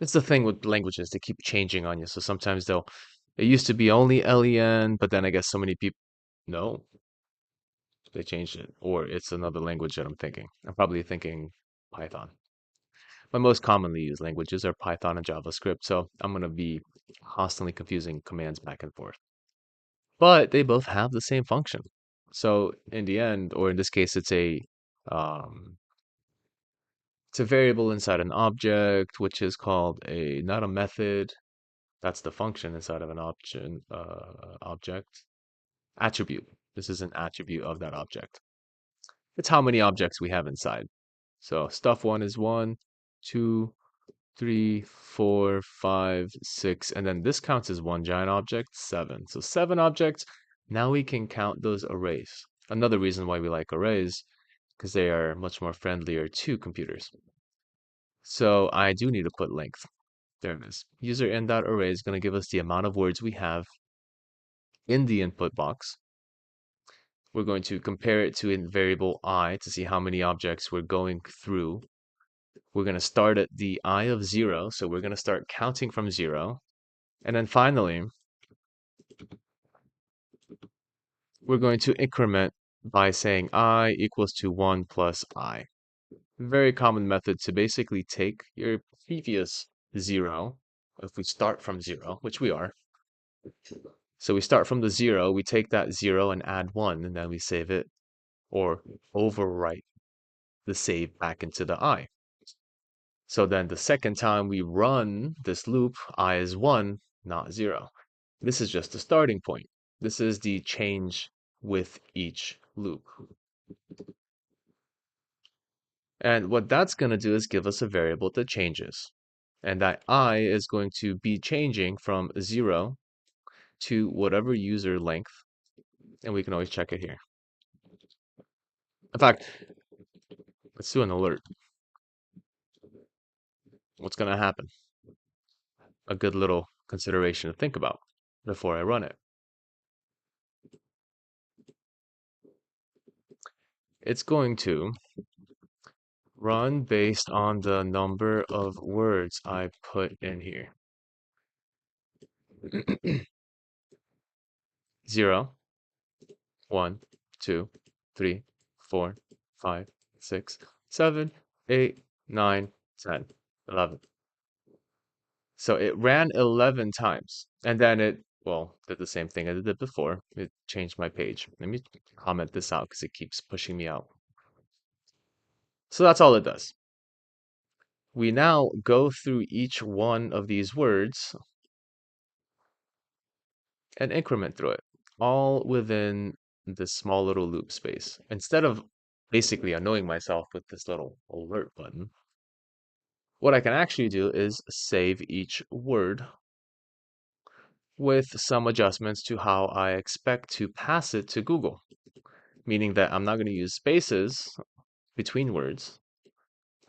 That's the thing with languages. They keep changing on you. So sometimes it used to be only len, but then I guess so many people, no, they changed it. Or it's another language that I'm thinking. I'm probably thinking Python. My most commonly used languages are Python and JavaScript, so I'm going to be constantly confusing commands back and forth. But they both have the same function. So in the end, or in this case, um, it's a variable inside an object, which is called not a method. That's the function inside of an object. Attribute. This is an attribute of that object. It's how many objects we have inside. So stuff one is 1, 2, 3, 4, 5, 6, and then this counts as one giant object, 7. So 7 objects. Now we can count those arrays. Another reason why we like arrays, because they are much more friendlier to computers. So I do need to put length. There it is. User in.array is going to give us the amount of words we have in the input box. We're going to compare it to a variable I to see how many objects we're going through. We're going to start at the I of 0, so we're going to start counting from 0. And then finally, we're going to increment by saying I equals to 1 plus I. Very common method to basically take your previous 0, if we start from 0, which we are. So we start from the 0, we take that 0 and add 1, and then we save it, or overwrite the save back into the I. So then the second time we run this loop, I is 1, not 0. This is just the starting point. This is the change with each loop. And what that's going to do is give us a variable that changes. And that I is going to be changing from 0 to whatever user length. And we can always check it here. In fact, let's do an alert. What's going to happen? A good little consideration to think about before I run it. It's going to run based on the number of words I put in here. 0, 1, 2, 3, 4, 5, 6, 7, 8, 9, 10, 11. So it ran 11 times. And then well, did the same thing I did before. It changed my page. Let me comment this out because it keeps pushing me out. So that's all it does. We now go through each one of these words and increment through it, all within this small little loop space. Instead of basically annoying myself with this little alert button, what I can actually do is save each word with some adjustments to how I expect to pass it to Google, meaning that I'm not going to use spaces between words.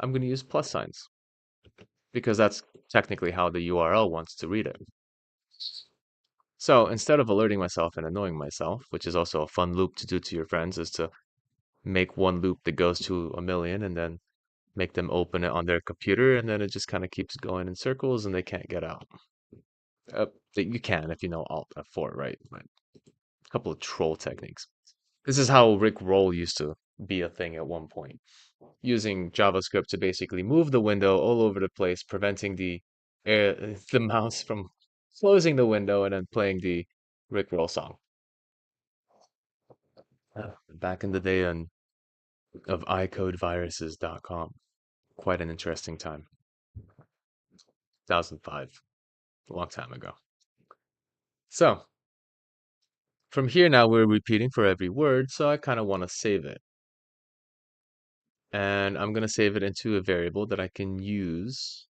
I'm going to use plus signs because that's technically how the URL wants to read it. So instead of alerting myself and annoying myself, which is also a fun loop to do to your friends, is to make one loop that goes to 1,000,000 and then make them open it on their computer, and then it just kind of keeps going in circles and they can't get out. You can if you know Alt F4, right? But a couple of troll techniques. This is how Rick Roll used to be a thing at one point, using JavaScript to basically move the window all over the place, preventing the mouse from closing the window and then playing the Rick Roll song. Back in the day of icodeviruses.com. Quite an interesting time. 2005, a long time ago. So, from here now we're repeating for every word, so I kind of want to save it. And I'm going to save it into a variable that I can use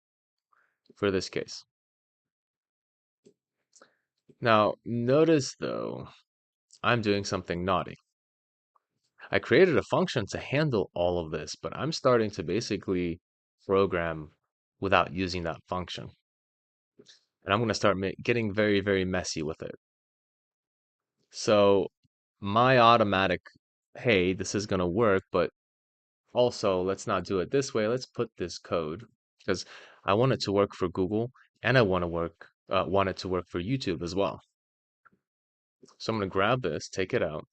for this case. Now, notice though, I'm doing something naughty. I created a function to handle all of this, but I'm starting to basically program without using that function. And I'm going to start getting very, very messy with it. So my automatic, hey, this is going to work, but also let's not do it this way. Let's put this code because I want it to work for Google and I want it to work for YouTube as well. So I'm going to grab this, take it out,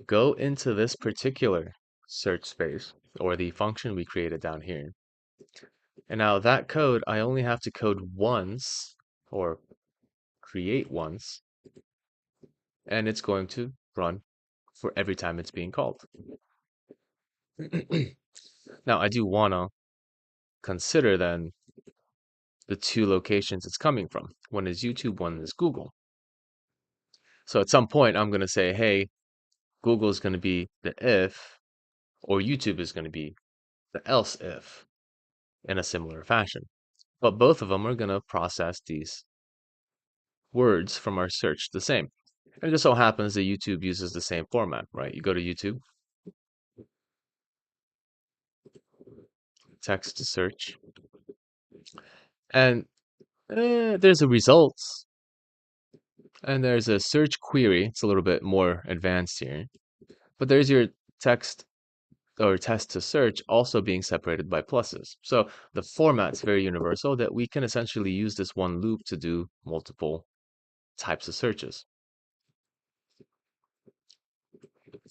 go into this particular search space or the function we created down here. And now that code, I only have to code once or create once, and it's going to run for every time it's being called. Now, I do want to consider then the two locations it's coming from. One is YouTube, one is Google. So at some point, I'm going to say, hey, Google is going to be the if, or YouTube is going to be the else if in a similar fashion. But both of them are going to process these words from our search the same. And it just so happens that YouTube uses the same format, right? You go to YouTube, text to search, and there's a results, and there's a search query. It's a little bit more advanced here, but there's your text or test to search also being separated by pluses. So the format's very universal that we can essentially use this one loop to do multiple types of searches.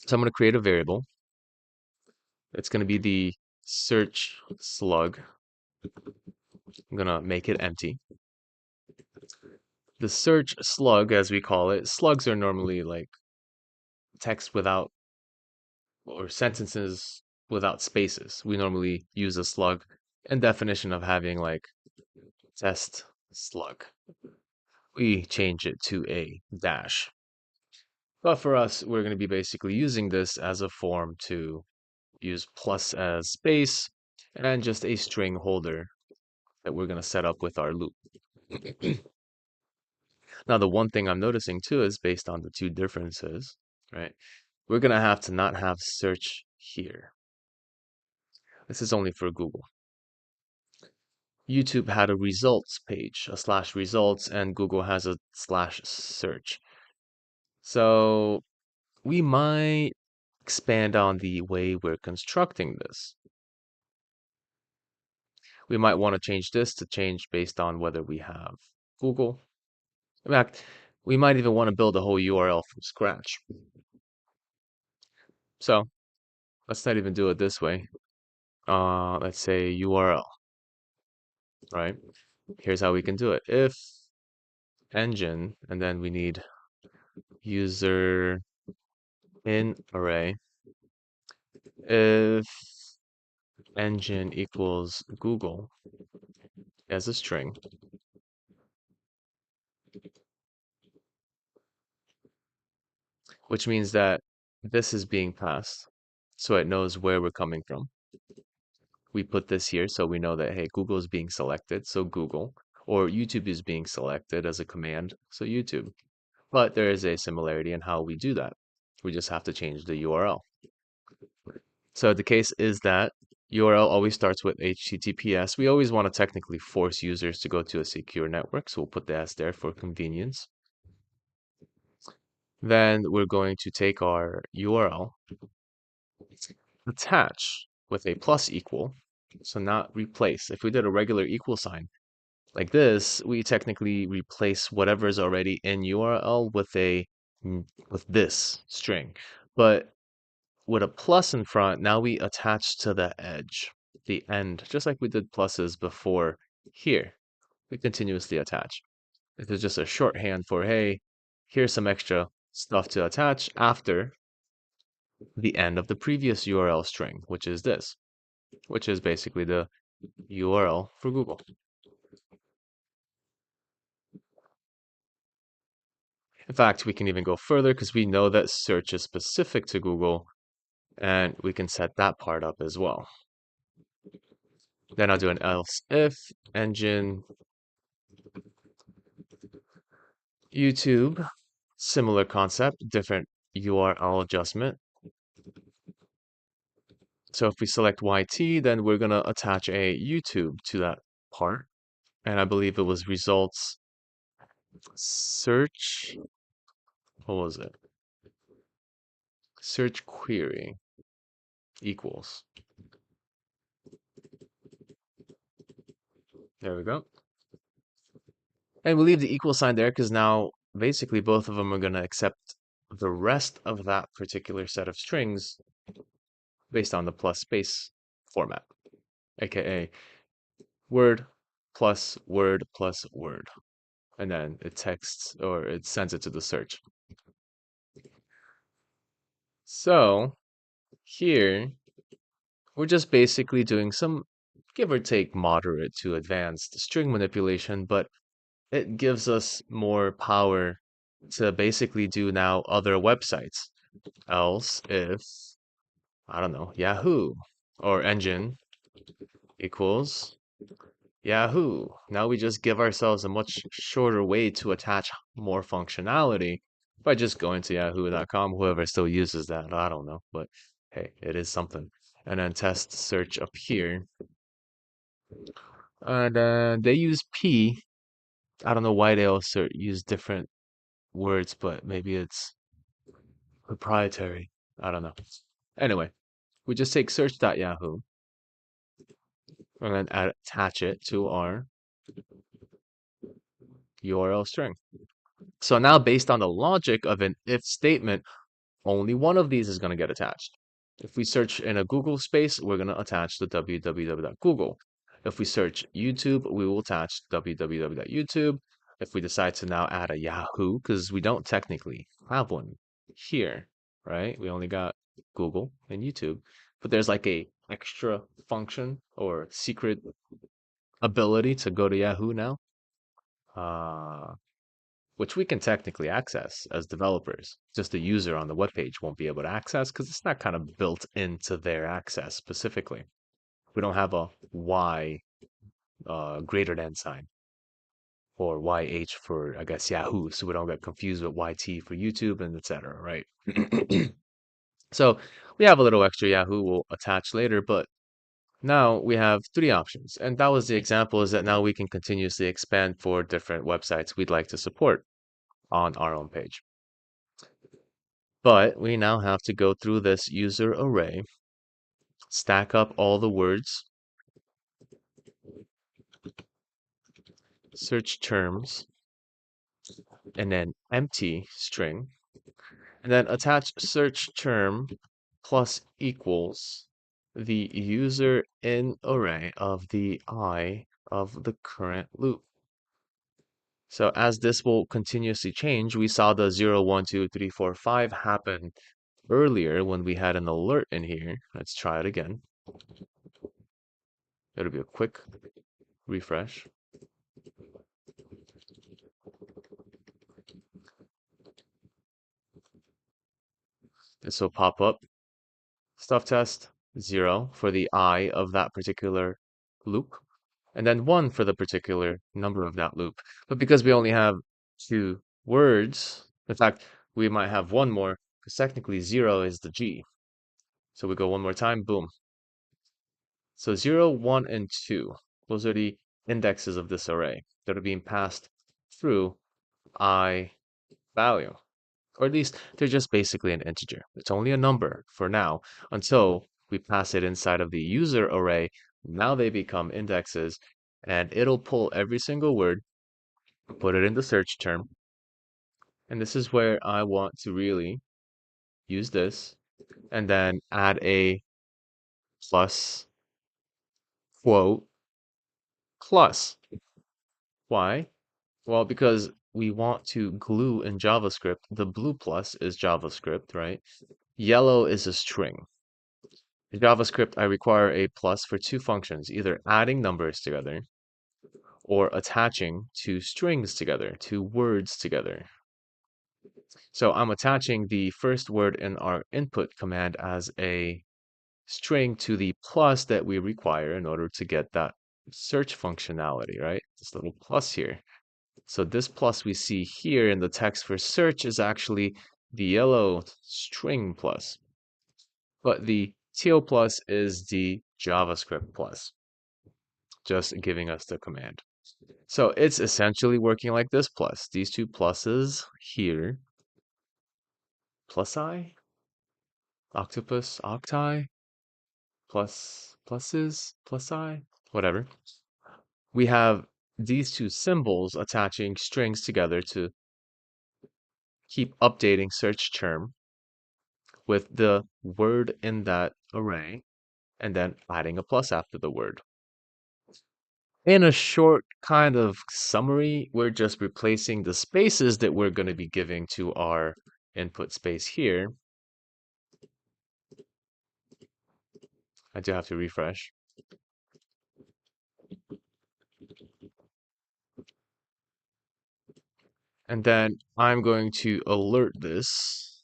So I'm going to create a variable. It's going to be the search slug. I'm going to make it empty. The search slug, as we call it, slugs are normally like text without or sentences without spaces. We normally use a slug in definition of having like test slug. We change it to a dash. But for us, we're going to be basically using this as a form to use plus as space and just a string holder that we're going to set up with our loop. Now, the one thing I'm noticing too is based on the two differences, right? We're going to have to not have search here. This is only for Google. YouTube had a results page, a slash results, and Google has a slash search. So we might expand on the way we're constructing this. We might want to change this to change based on whether we have Google. In fact, we might even want to build a whole URL from scratch. So let's not even do it this way. Let's say URL, right? Here's how we can do it. If engine, and then we need user in array. If engine equals Google as a string, which means that this is being passed, so it knows where we're coming from. We put this here so we know that, hey, Google is being selected, so Google, or YouTube is being selected as a command, so YouTube. But there is a similarity in how we do that. We just have to change the URL. So the case is that URL always starts with HTTPS. We always want to technically force users to go to a secure network, so we'll put the S there for convenience. Then we're going to take our URL, attach with a plus equal, so not replace. If we did a regular equal sign like this, we technically replace whatever is already in URL with with this string. But with a plus in front, now we attach to the edge, the end, just like we did pluses before here. We continuously attach. This is just a shorthand for, hey, here's some extra stuff to attach after the end of the previous URL string, which is this, which is basically the URL for Google. In fact, we can even go further because we know that search is specific to Google, and we can set that part up as well. Then I'll do an else if engine YouTube, similar concept, different URL adjustment. So if we select YT, then we're going to attach a YouTube to that part. And I believe it was results search. What was it? Search query equals. There we go. And we leave the equal sign there because now basically both of them are going to accept the rest of that particular set of strings based on the plus space format, aka word plus word plus word. And then it texts or it sends it to the search. So here, we're just basically doing some, give or take, moderate to advanced string manipulation, but it gives us more power to basically do now other websites. Else if, I don't know, Yahoo or engine equals Yahoo. Now we just give ourselves a much shorter way to attach more functionality by just going to yahoo.com. Whoever still uses that, I don't know, but hey, it is something. And then test search up here. And they use P. I don't know why they also use different words, but maybe it's proprietary. I don't know. Anyway, we just take search.yahoo and then attach it to our URL string. So now based on the logic of an if statement, only one of these is going to get attached. If we search in a Google space, we're going to attach the www.google. If we search YouTube, we will attach www.youtube. If we decide to now add a Yahoo, because we don't technically have one here, right? We only got Google and YouTube, but there's like a extra function or secret ability to go to Yahoo now. Which we can technically access as developers. Just the user on the web page won't be able to access because it's not kind of built into their access specifically. We don't have a Y greater than sign or YH for, I guess, Yahoo, so we don't get confused with YT for YouTube and etc. Right? So we have a little extra Yahoo we'll attach later, but now we have three options. And that was the example, is that now we can continuously expand for different websites we'd like to support on our own page. But we now have to go through this user array, stack up all the words, search terms, and then empty string, and then attach search term plus equals the user in array of the I of the current loop. So as this will continuously change, we saw the 0, 1, 2, 3, 4, 5 happen earlier when we had an alert in here. Let's try it again. It'll be a quick refresh. This will pop up. Stuff test 0 for the I of that particular loop, and then 1 for the particular number of that loop. But because we only have two words, in fact, we might have one more, because technically 0 is the G. So we go one more time, boom. So 0, 1, and 2, those are the indexes of this array that are being passed through I value. Or at least they're just basically an integer. It's only a number for now until we pass it inside of the user array. Now they become indexes, and it'll pull every single word, put it in the search term. And this is where I want to really use this and then add a plus quote plus. Why? Well, because we want to glue in JavaScript. The blue plus is JavaScript, right? Yellow is a string. In JavaScript, I require a plus for two functions, either adding numbers together or attaching two strings together, two words together. So I'm attaching the first word in our input command as a string to the plus that we require in order to get that search functionality, right? This little plus here. So this plus we see here in the text for search is actually the yellow string plus. But the teal plus is the JavaScript plus, just giving us the command. So it's essentially working like this plus. These two pluses here, plus I, octopus, octi, plus pluses, plus I, whatever. We have these two symbols attaching strings together to keep updating search term with the word in that array and then adding a plus after the word. In a short kind of summary, we're just replacing the spaces that we're going to be giving to our input space here I do have to refresh. And then I'm going to alert this.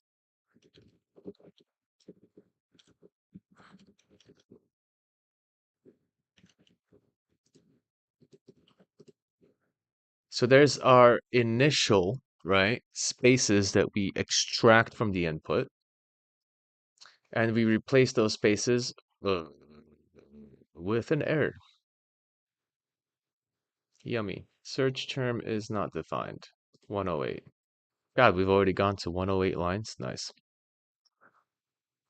So there's our initial, right, spaces that we extract from the input, and we replace those spaces uh, with an error. Yummy. Search term is not defined. 108. God, we've already gone to 108 lines. Nice.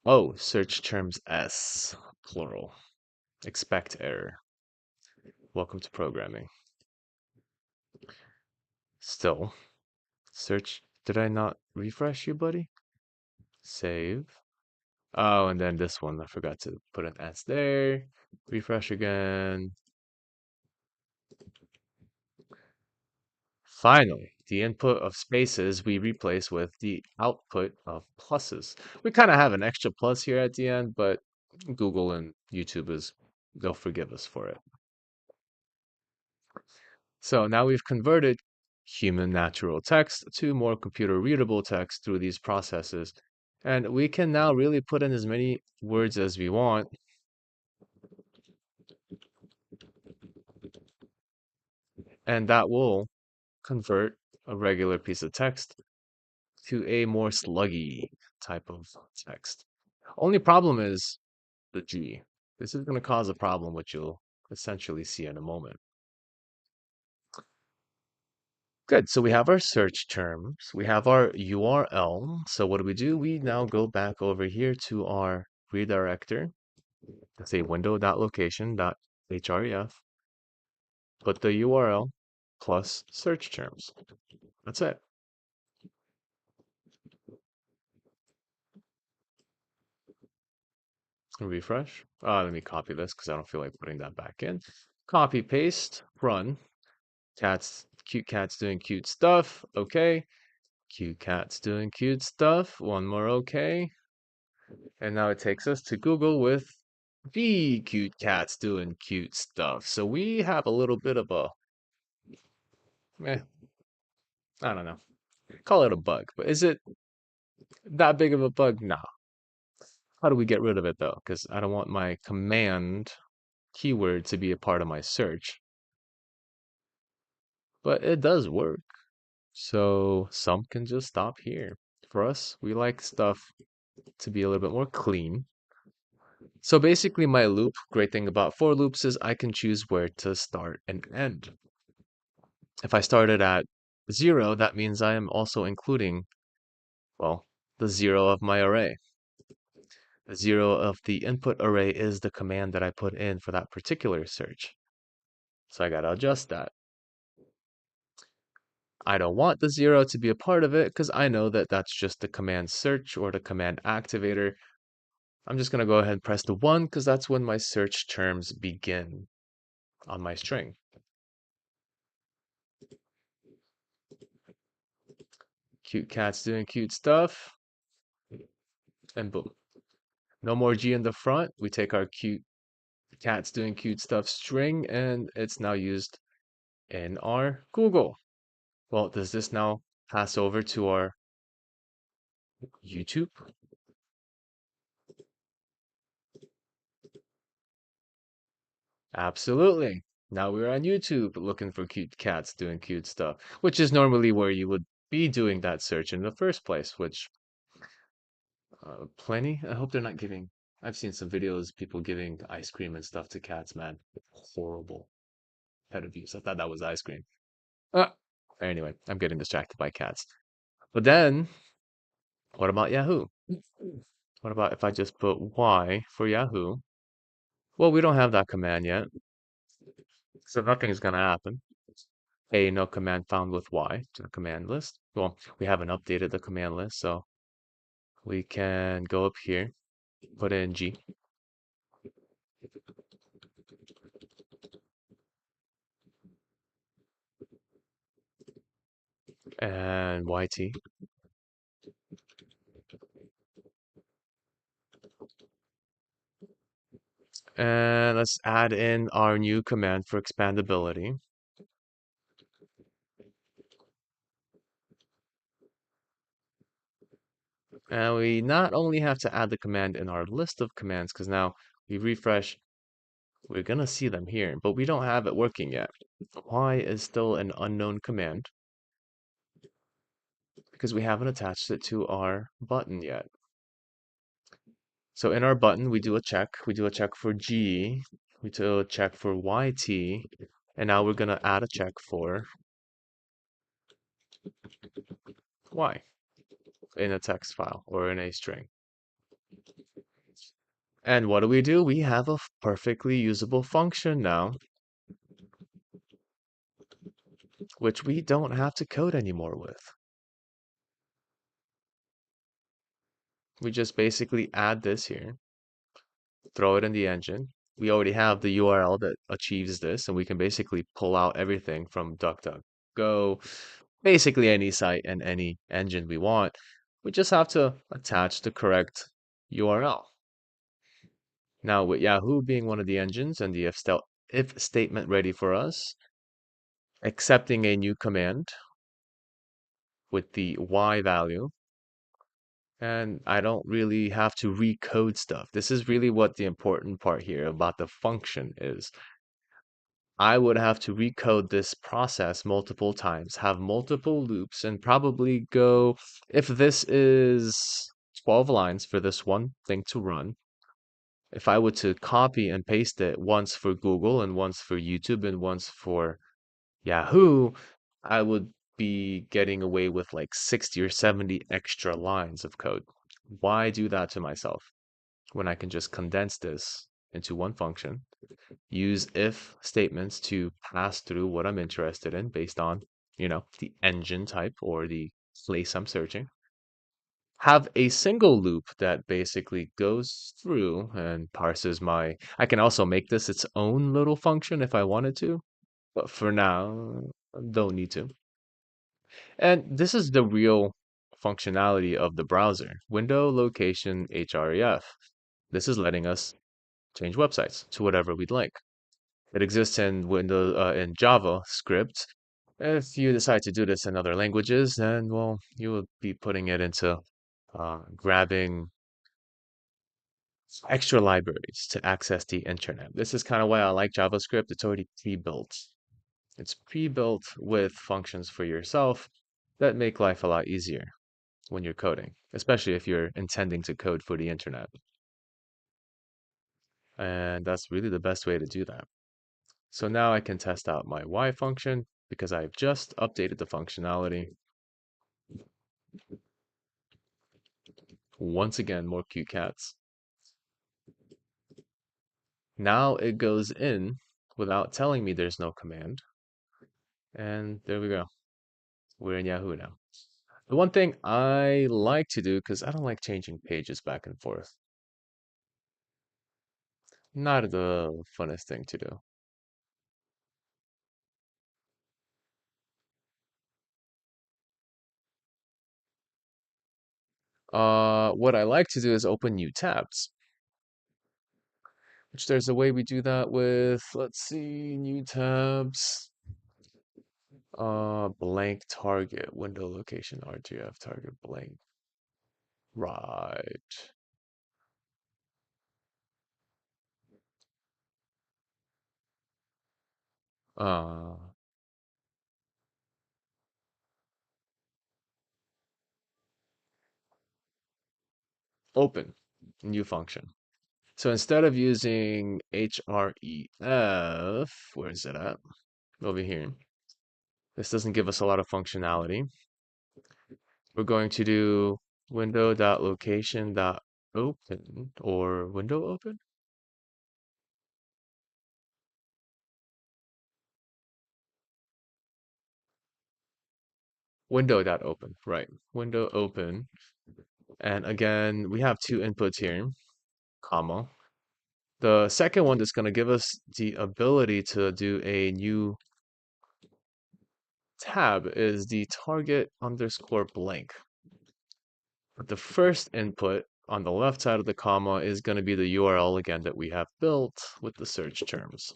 Oh, search terms S, plural. Expect error. Welcome to programming. Still, search. Did I not refresh you, buddy? Save. Oh, and then this one, I forgot to put an S there. Refresh again. Finally, the input of spaces we replace with the output of pluses. We kind of have an extra plus here at the end, but Google and YouTube they'll forgive us for it. So now we've converted human natural text to more computer readable text through these processes. And we can now really put in as many words as we want. And that will convert a regular piece of text to a more sluggy type of text. Only problem is the G. This is going to cause a problem, which you'll essentially see in a moment. Good. So we have our search terms. We have our URL. So what do? We now go back over here to our redirector. Say window.location.href. Put the URL plus search terms. That's it. Refresh. Let me copy this because I don't feel like putting that back in. Copy, paste, run. Cute cat's doing cute stuff. Okay. Cute cat's doing cute stuff. One more okay. And now it takes us to Google with the cute cat's doing cute stuff. So we have a little bit of a, eh, I don't know, call it a bug. But is it that big of a bug? Nah. How do we get rid of it though? Because I don't want my command keyword to be a part of my search. But it does work. So some can just stop here. For us, we like stuff to be a little bit more clean. So basically my loop, great thing about for loops is I can choose where to start and end. If I started at 0, that means I am also including, well, the 0 of my array. The 0 of the input array is the command that I put in for that particular search. So I gotta adjust that. I don't want the 0 to be a part of it because I know that that's just the command search or the command activator. I'm just gonna go ahead and press the 1 because that's when my search terms begin on my string. Cute cat's doing cute stuff. And boom. No more G in the front. We take our cute cat's doing cute stuff string and it's now used in our Google. Well, does this now pass over to our YouTube? Absolutely. Now we're on YouTube looking for cute cats doing cute stuff, which is normally where you would be doing that search in the first place, which plenty. I hope they're not giving. I've seen some videos, people giving ice cream and stuff to cats, man. Horrible pet abuse. I thought that was ice cream. Uh, anyway, I'm getting distracted by cats. But then, what about Yahoo? What about if I just put Y for Yahoo? Well, we don't have that command yet, so nothing's gonna happen. No command found with Y to the command list. Well, we haven't updated the command list, so we can go up here, put in G, and YT. And let's add in our new command for expandability. And we not only have to add the command in our list of commands, because now we refresh, we're going to see them here, but we don't have it working yet. Why is still an unknown command? Because we haven't attached it to our button yet. So in our button, we do a check. We do a check for G, we do a check for YT, and now we're going to add a check for Y in a text file or in a string. And what do? We have a perfectly usable function now, which we don't have to code anymore with. We just basically add this here, throw it in the engine. We already have the URL that achieves this, and we can basically pull out everything from DuckDuckGo, basically any site and any engine we want. We just have to attach the correct URL. Now, with Yahoo being one of the engines and the if statement ready for us, accepting a new command with the Y value, and I don't really have to recode stuff. This is really what the important part here about the function is. I would have to recode this process multiple times, have multiple loops, and probably go, if this is 12 lines for this one thing to run, if I were to copy and paste it once for Google and once for YouTube and once for Yahoo, I would be getting away with like 60 or 70 extra lines of code. Why do that to myself when I can just condense this into one function, use if statements to pass through what I'm interested in based on, the engine type or the place I'm searching, have a single loop that basically goes through and parses I can also make this its own little function if I wanted to, but for now, don't need to. And this is the real functionality of the browser. Window location href. This is letting us change websites to whatever we'd like. It exists in in JavaScript. If you decide to do this in other languages, then well, you will be putting it into grabbing extra libraries to access the internet. This is kind of why I like JavaScript. It's already pre-built. It's pre-built with functions for yourself that make life a lot easier when you're coding, especially if you're intending to code for the internet. And that's really the best way to do that. So now I can test out my Y function because I've just updated the functionality. Once again, more cute cats. Now it goes in without telling me there's no command. And there we go. We're in Yahoo now. The one thing I like to do, because I don't like changing pages back and forth, not the funnest thing to do. What I like to do is open new tabs, which there's a way we do that with, let's see, new tabs, blank target, window location, RGF, target blank, right. Uh, Open, new function. So instead of using href, where is it at? Over here. This doesn't give us a lot of functionality. We're going to do window.location.open or window open. Window.open, right. Window open. And again, we have two inputs here, comma. The second one is going to give us the ability to do a new tab is the target underscore blank. But the first input on the left side of the comma is going to be the URL again that we have built with the search terms.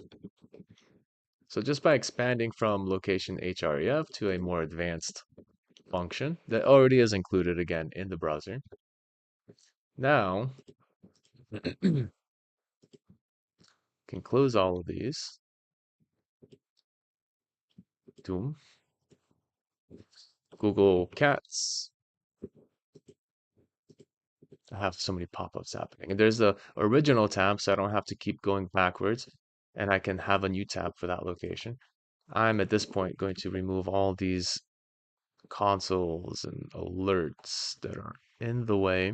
So just by expanding from location href to a more advanced function that already is included again in the browser. Now, can close all of these. Doom. Google Cats. I have so many pop-ups happening. And there's the original tab, so I don't have to keep going backwards, and I can have a new tab for that location. I'm at this point going to remove all these consoles and alerts that are in the way.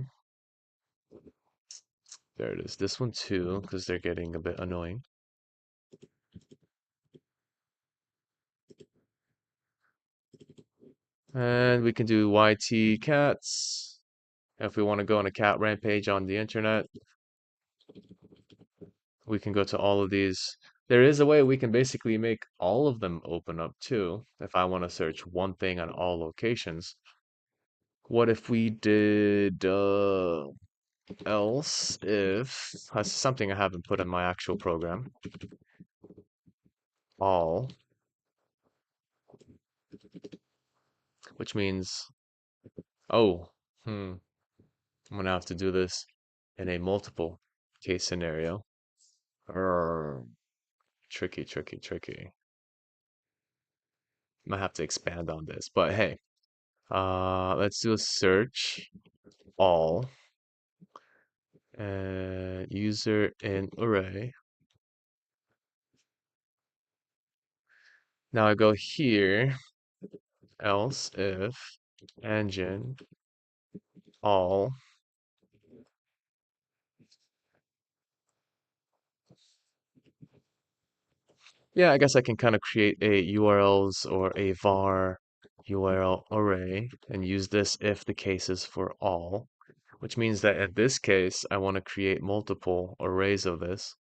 There it is. This one too, because they're getting a bit annoying. And we can do YT cats. If we want to go on a cat rampage on the internet, we can go to all of these. There is a way we can basically make all of them open up too. If I want to search one thing on all locations. What if we did else if that's something I haven't put in my actual program. All, which means, oh, I'm gonna have to do this in a multiple case scenario. Arr, tricky, tricky, tricky. Might have to expand on this, but hey, let's do a search all and user in array. Now I go here, else if engine all. Yeah, I guess I can kind of create a URLs or a var URL array and use this if the case is for all, which means that in this case, I want to create multiple arrays of this.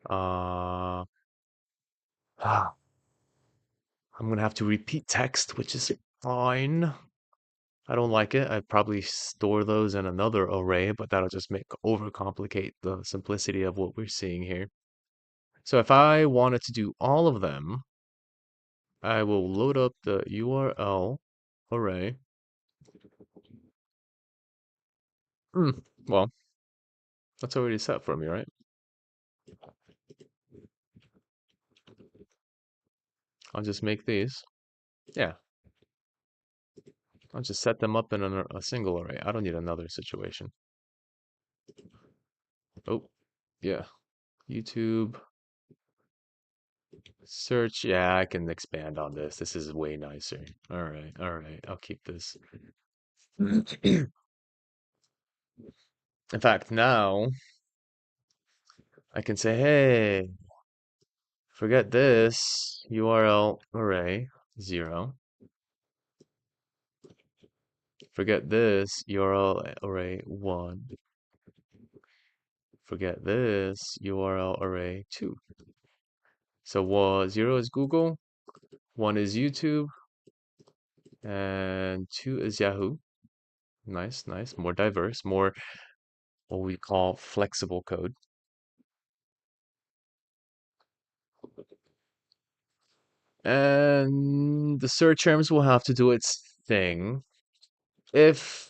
Uh, I'm gonna have to repeat text, which is fine. I don't like it. I'd probably store those in another array, but that'll just make overcomplicate the simplicity of what we're seeing here. So if I wanted to do all of them, I will load up the URL array. Well, that's already set for me, right? I'll just make these. Yeah, I'll just set them up in a single array. I don't need another situation. Oh, yeah. YouTube search. Yeah, I can expand on this. This is way nicer. All right, all right. I'll keep this. In fact, now I can say, hey, forget this URL array 0. Forget this URL array 1. Forget this URL array 2. So 0 is Google, 1 is YouTube, and 2 is Yahoo. Nice, nice. More diverse, more what we call flexible code. And the search terms will have to do its thing. If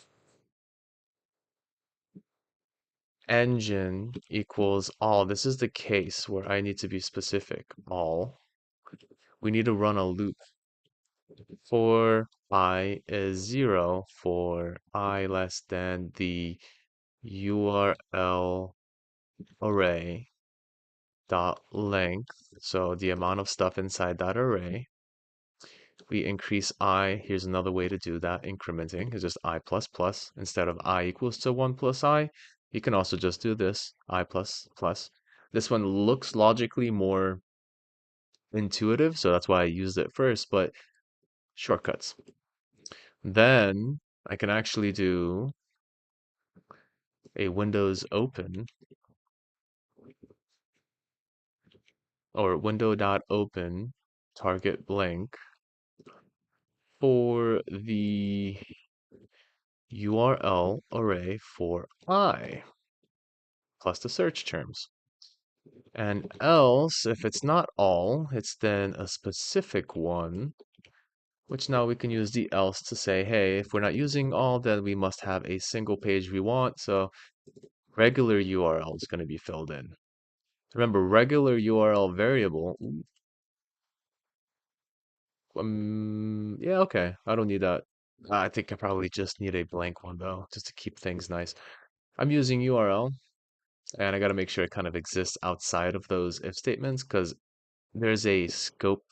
engine equals all, this is the case where I need to be specific. All, we need to run a loop for I is 0 for I less than the URL array dot length, so the amount of stuff inside that array. We increase I. Here's another way to do that, incrementing is just I plus plus. Instead of I equals to 1 plus I, you can also just do this, I plus plus. This one looks logically more intuitive, so that's why I used it first, but shortcuts. Then I can actually do a Windows open or window.open target blank for the URL array for I plus the search terms. And else, if it's not all, it's then a specific one, which now we can use the else to say, hey, if we're not using all, then we must have a single page we want. So regular URL is going to be filled in. Remember, regular URL variable. Yeah, okay. I don't need that. I think I probably just need a blank one though, just to keep things nice. I'm using URL, and I got to make sure it kind of exists outside of those if statements because there's a scope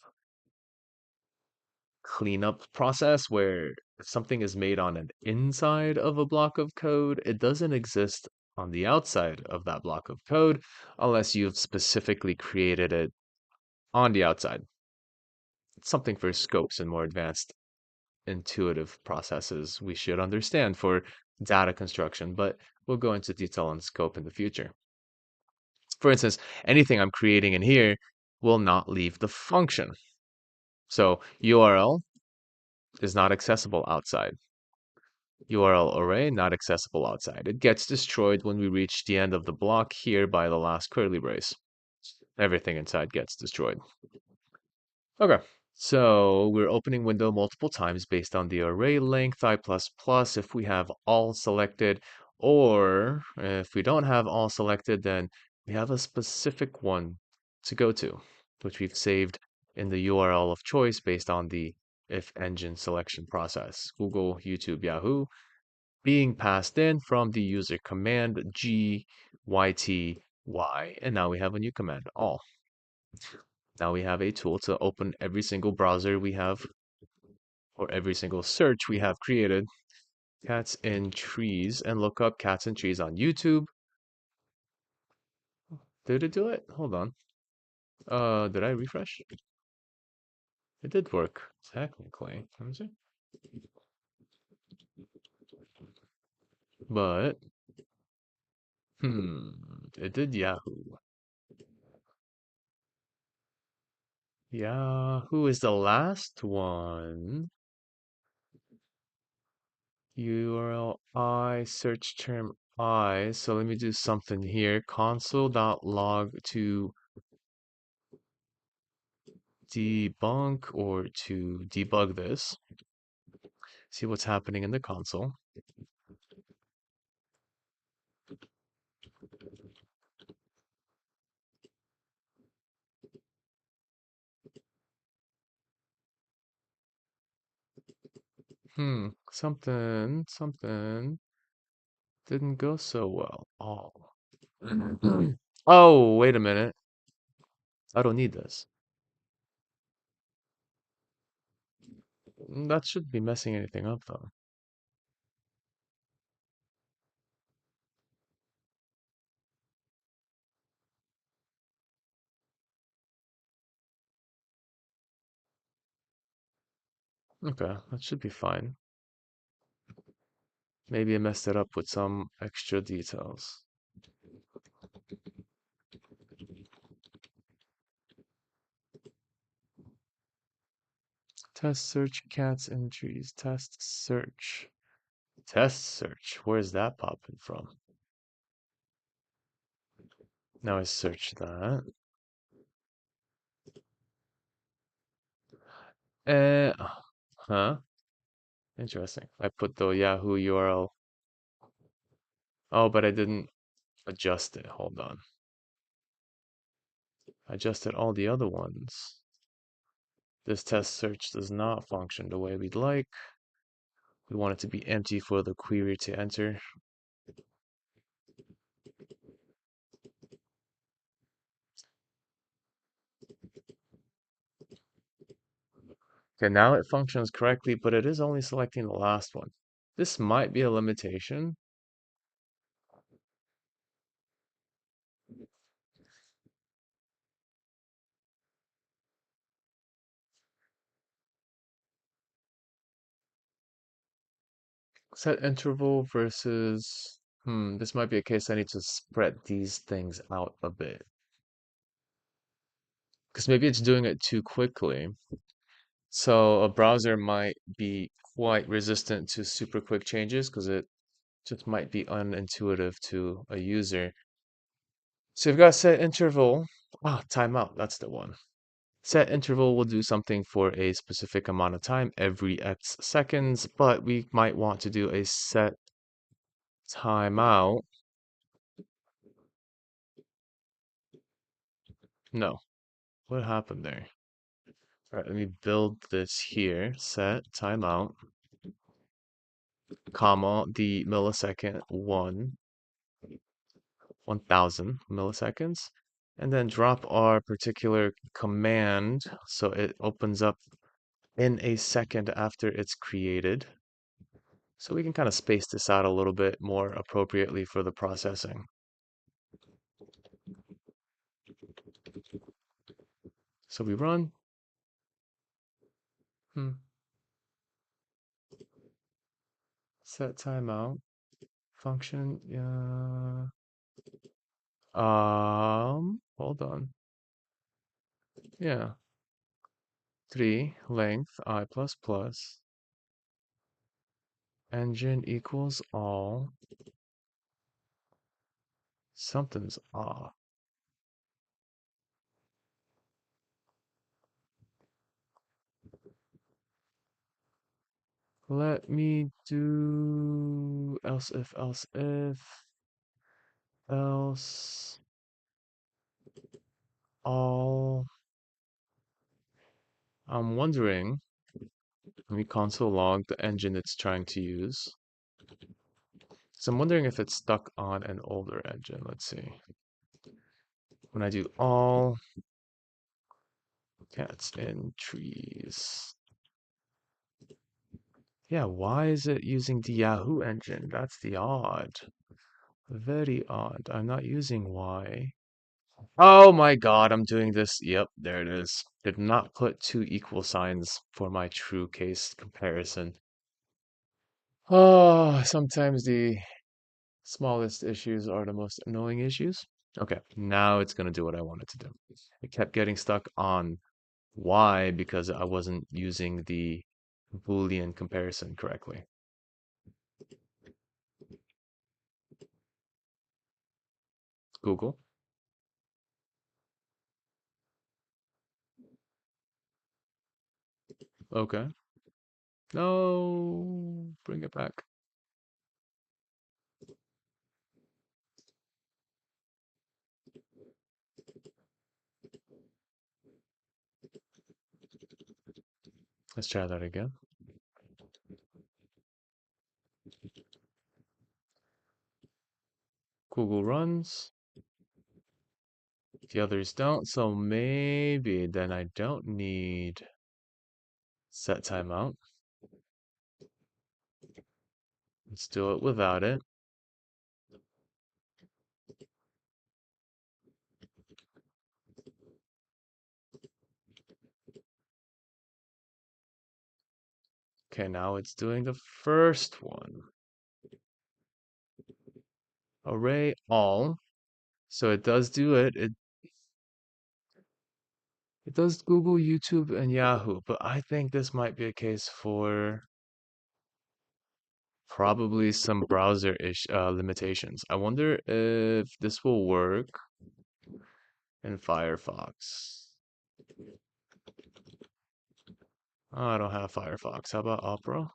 cleanup process where if something is made on an inside of a block of code, it doesn't exist on the outside of that block of code unless you've specifically created it on the outside. It's something for scopes and more advanced intuitive processes we should understand for data construction, but we'll go into detail on scope in the future. For instance, anything I'm creating in here will not leave the function. So URL is not accessible outside. URL array not accessible outside. It gets destroyed when we reach the end of the block here by the last curly brace. Everything inside gets destroyed. Okay. So we're opening window multiple times based on the array length I++ if we have all selected, or if we don't have all selected, then we have a specific one to go to, which we've saved in the URL of choice based on the if engine selection process. Google, YouTube, Yahoo, being passed in from the user command G, YT, Y, and now we have a new command, all. Now we have a tool to open every single browser we have, or every single search we have created, cats in trees, and look up cats and trees on YouTube. Did it do it? Hold on. Did I refresh? It did work, technically. Let me see. But, it did Yahoo. Yahoo is the last one. URL I, search term I. So let me do something here. Console.log to debunk or to debug this. See what's happening in the console. Something didn't go so well. Oh. Oh, wait a minute. I don't need this. That shouldn't be messing anything up though. Okay, that should be fine. Maybe I messed it up with some extra details. Test search cats and trees. Test search. Test search. Where's that popping from? Now I search that. Uh, huh? Interesting. I put the Yahoo URL. Oh, but I didn't adjust it. Hold on. I adjusted all the other ones. This test search does not function the way we'd like. We want it to be empty for the query to enter. Okay, now it functions correctly, but it is only selecting the last one. This might be a limitation. Set interval versus, this might be a case I need to spread these things out a bit. Because maybe it's doing it too quickly. So a browser might be quite resistant to super quick changes because it just might be unintuitive to a user. So you've got set interval. Ah, timeout, that's the one. Set interval will do something for a specific amount of time every X seconds, but we might want to do a set timeout. No, what happened there? All right, let me build this here. Set timeout, comma, the millisecond 1000 milliseconds, and then drop our particular command so it opens up in a second after it's created. So we can kind of space this out a little bit more appropriately for the processing. So we run. Hmm. Set timeout. Function. Yeah. Hold on. Yeah. 3 length I plus plus engine equals all. Something's off. Let me do else if else all. I'm wondering, let me console log the engine it's trying to use. So I'm wondering if it's stuck on an older engine. Let's see. When I do all cats in trees. Yeah, why is it using the Yahoo engine? That's the odd. Very odd. I'm not using Y. Oh my God, I'm doing this. Yep, there it is. Did not put two equal signs for my true case comparison. Oh, sometimes the smallest issues are the most annoying issues. Okay, now it's gonna do what I want it to do. It kept getting stuck on Y because I wasn't using the Boolean comparison correctly. Google. Okay. No, bring it back. Let's try that again. Google runs. The others don't, so maybe then I don't need set timeout. Let's do it without it. Okay, now it's doing the first one. Array all. So it does do it. It does Google, YouTube, and Yahoo, but I think this might be a case for probably some browser limitations. I wonder if this will work in Firefox. Oh, I don't have Firefox. How about Opera?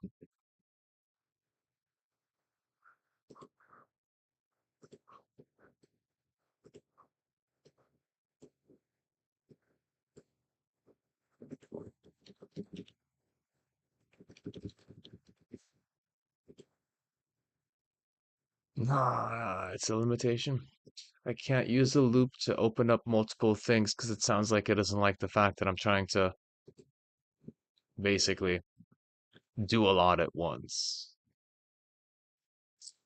Nah, it's a limitation. I can't use a loop to open up multiple things because it sounds like it doesn't like the fact that I'm trying to basically do a lot at once.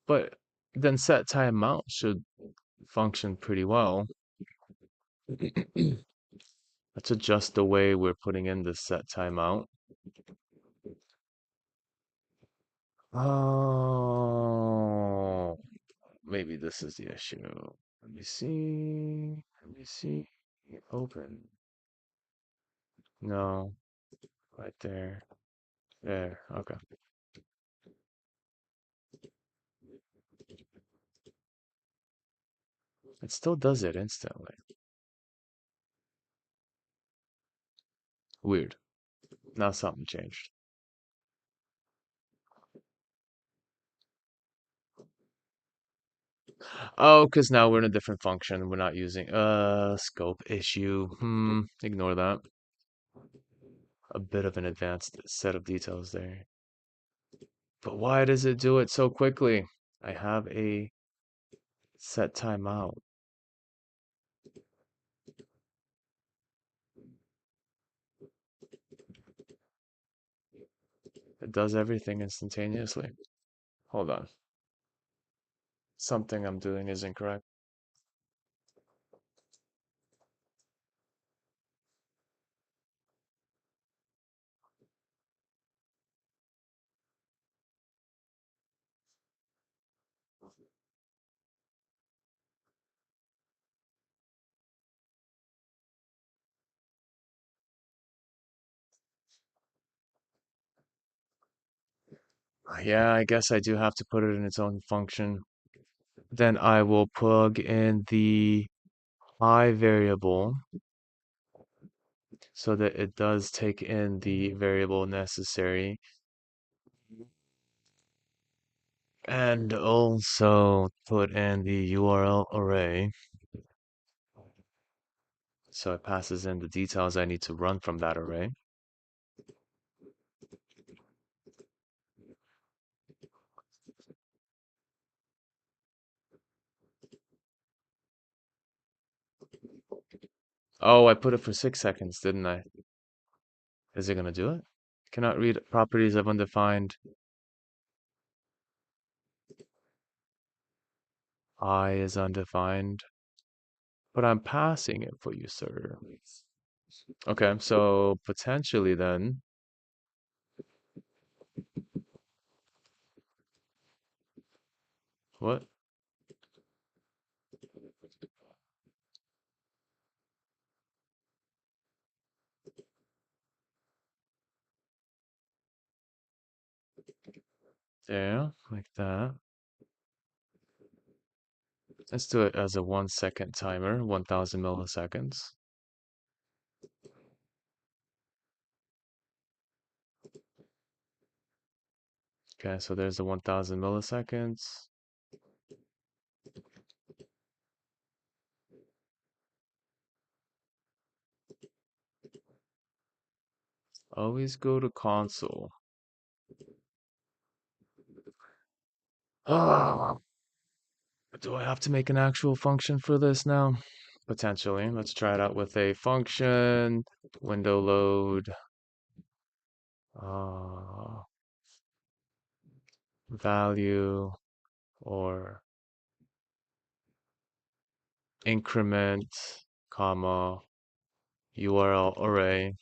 But then set timeout should function pretty well. Let's adjust the way we're putting in the set timeout. Oh, maybe this is the issue. Let me see. Let me see. Open. No, right there. There. Okay. It still does it instantly. Weird. Now something changed. Oh, because now we're in a different function. We're not using scope issue. Ignore that. A bit of an advanced set of details there. But why does it do it so quickly? I have a set timeout. It does everything instantaneously. Hold on. Something I'm doing is incorrect. Yeah, I guess I do have to put it in its own function. Then I will plug in the I variable so that it does take in the variable necessary. And also put in the URL array so it passes in the details I need to run from that array. Oh, I put it for 6 seconds, didn't I? Is it gonna do it? Cannot read properties of undefined. I is undefined, but I'm passing it for you, sir. Okay, so potentially then, what? There, like that. Let's do it as a 1 second timer, 1000 milliseconds. Okay, so there's the 1000 milliseconds. Always go to console. Ah, do I have to make an actual function for this now? Potentially. Let's try it out with a function, window load, uh, value, or increment, comma, URL array.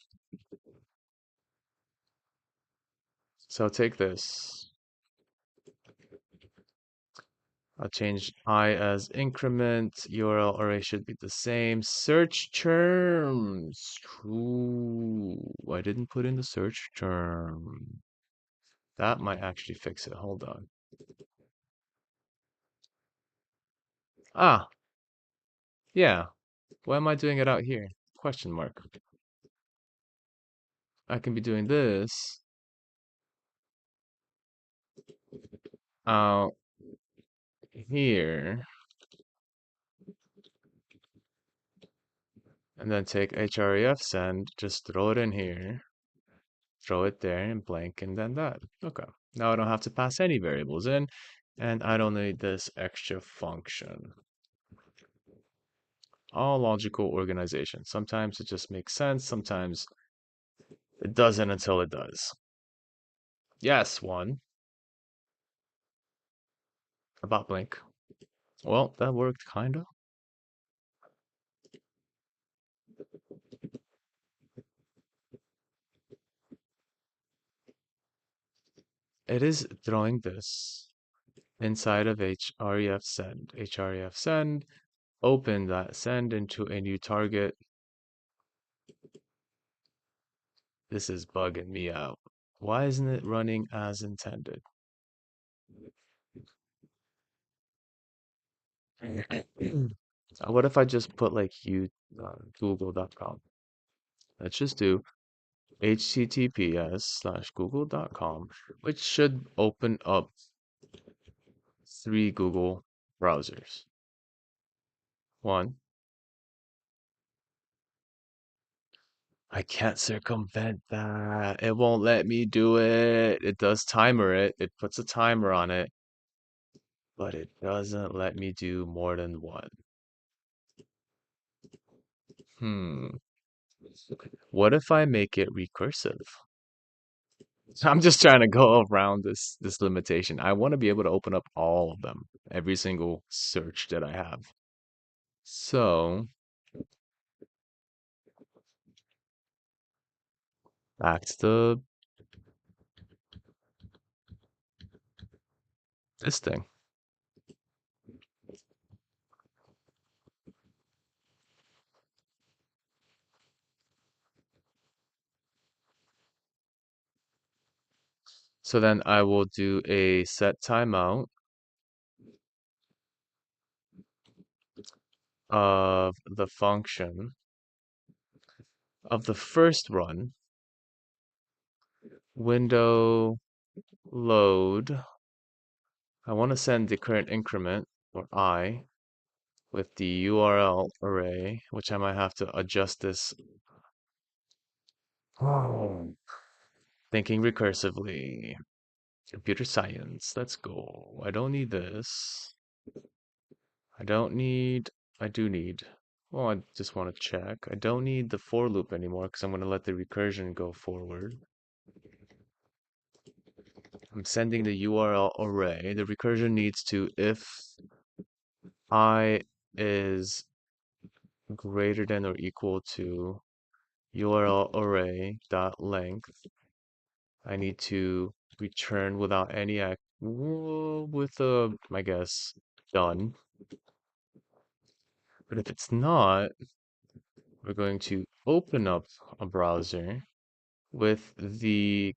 So take this. I'll change I as increment. URL array should be the same. Search terms. Ooh, I didn't put in the search term. That might actually fix it. Hold on. Ah, yeah. Why am I doing it out here? Question mark. I can be doing this out here and then take href send, just throw it in here, throw it there and blank and then that. Okay. Now I don't have to pass any variables in and I don't need this extra function. All logical organization. Sometimes it just makes sense. Sometimes it doesn't until it does. Yes, one. About blink. Well, that worked kinda. It is throwing this inside of href send. Href send, open that send into a new target. This is bugging me out. Why isn't it running as intended? What if I just put like google.com? Let's just do https:/google.com, which should open up 3 Google browsers. One, I can't circumvent that. It won't let me do it. It does timer it. It puts a timer on it, but it doesn't let me do more than one. Hmm. What if I make it recursive? I'm just trying to go around this limitation. I want to be able to open up all of them, every single search that I have. So, back to this thing. So then I will do a set timeout of the function of the first run, window load. I want to send the current increment, or I, with the URL array, which I might have to adjust this. Oh. Thinking recursively. Computer science. Let's go. I don't need this. I don't need. I do need. Well, I just want to check. I don't need the for loop anymore because I'm going to let the recursion go forward. I'm sending the URL array. The recursion needs to, if I is greater than or equal to URL array dot length, I need to return without any act with a, I guess, done. But if it's not, we're going to open up a browser with the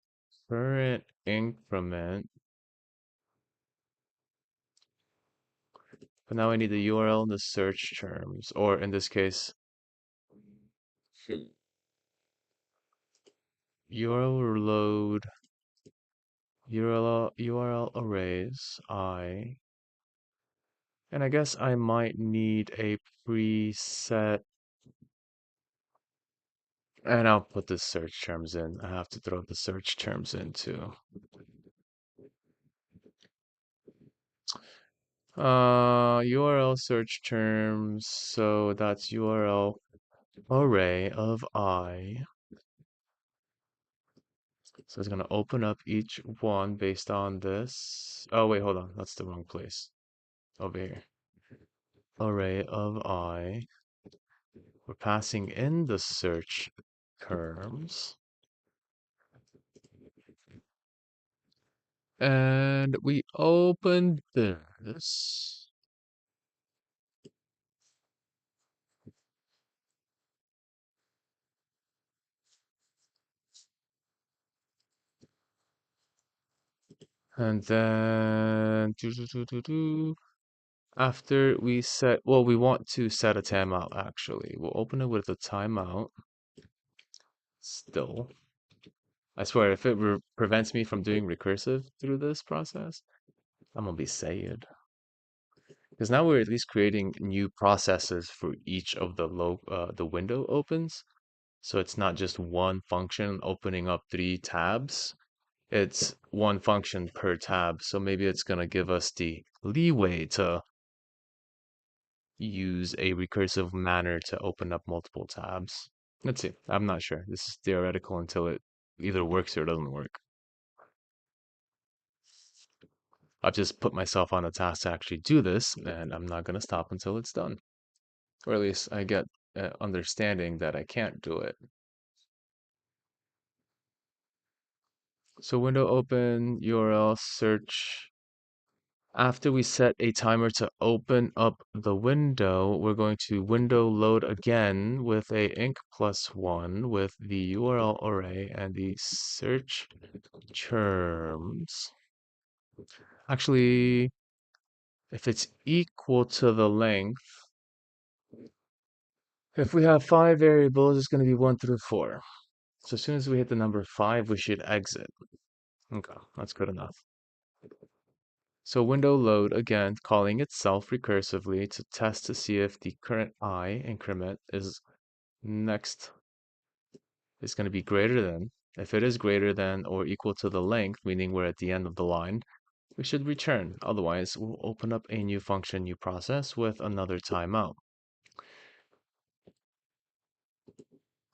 current increment. But now I need the URL in the search terms, or in this case, URL load, URL arrays, and I guess I might need a preset, and I'll put the search terms in. I have to throw the search terms in too. URL search terms, so that's URL array of I. So it's going to open up each one based on this. Oh, wait, hold on. That's the wrong place. Over here. Array of I. We're passing in the search terms. And we open this. And then after we set, well, we want to set a timeout actually. We'll open it with a timeout still. I swear, if it prevents me from doing recursive through this process, I'm gonna be sad. Because now we're at least creating new processes for each of the window opens. So it's not just one function opening up 3 tabs. It's one function per tab. So maybe it's gonna give us the leeway to use a recursive manner to open up multiple tabs. Let's see. I'm not sure. This is theoretical until it either works or doesn't work. I've just put myself on a task to actually do this, and I'm not going to stop until it's done. Or at least I get understanding that I can't do it. So window open, URL search. After we set a timer to open up the window, we're going to window load again with a inc+1 with the URL array and the search terms. Actually, if it's equal to the length, If we have five variables, it's going to be 1 through 4. So as soon as we hit the number 5, we should exit. Okay, that's good enough. So window load, again, calling itself recursively to test to see if the current I increment is next is going to be greater than. If it is greater than or equal to the length, meaning we're at the end of the line, we should return. Otherwise, we'll open up a new function, new process with another timeout.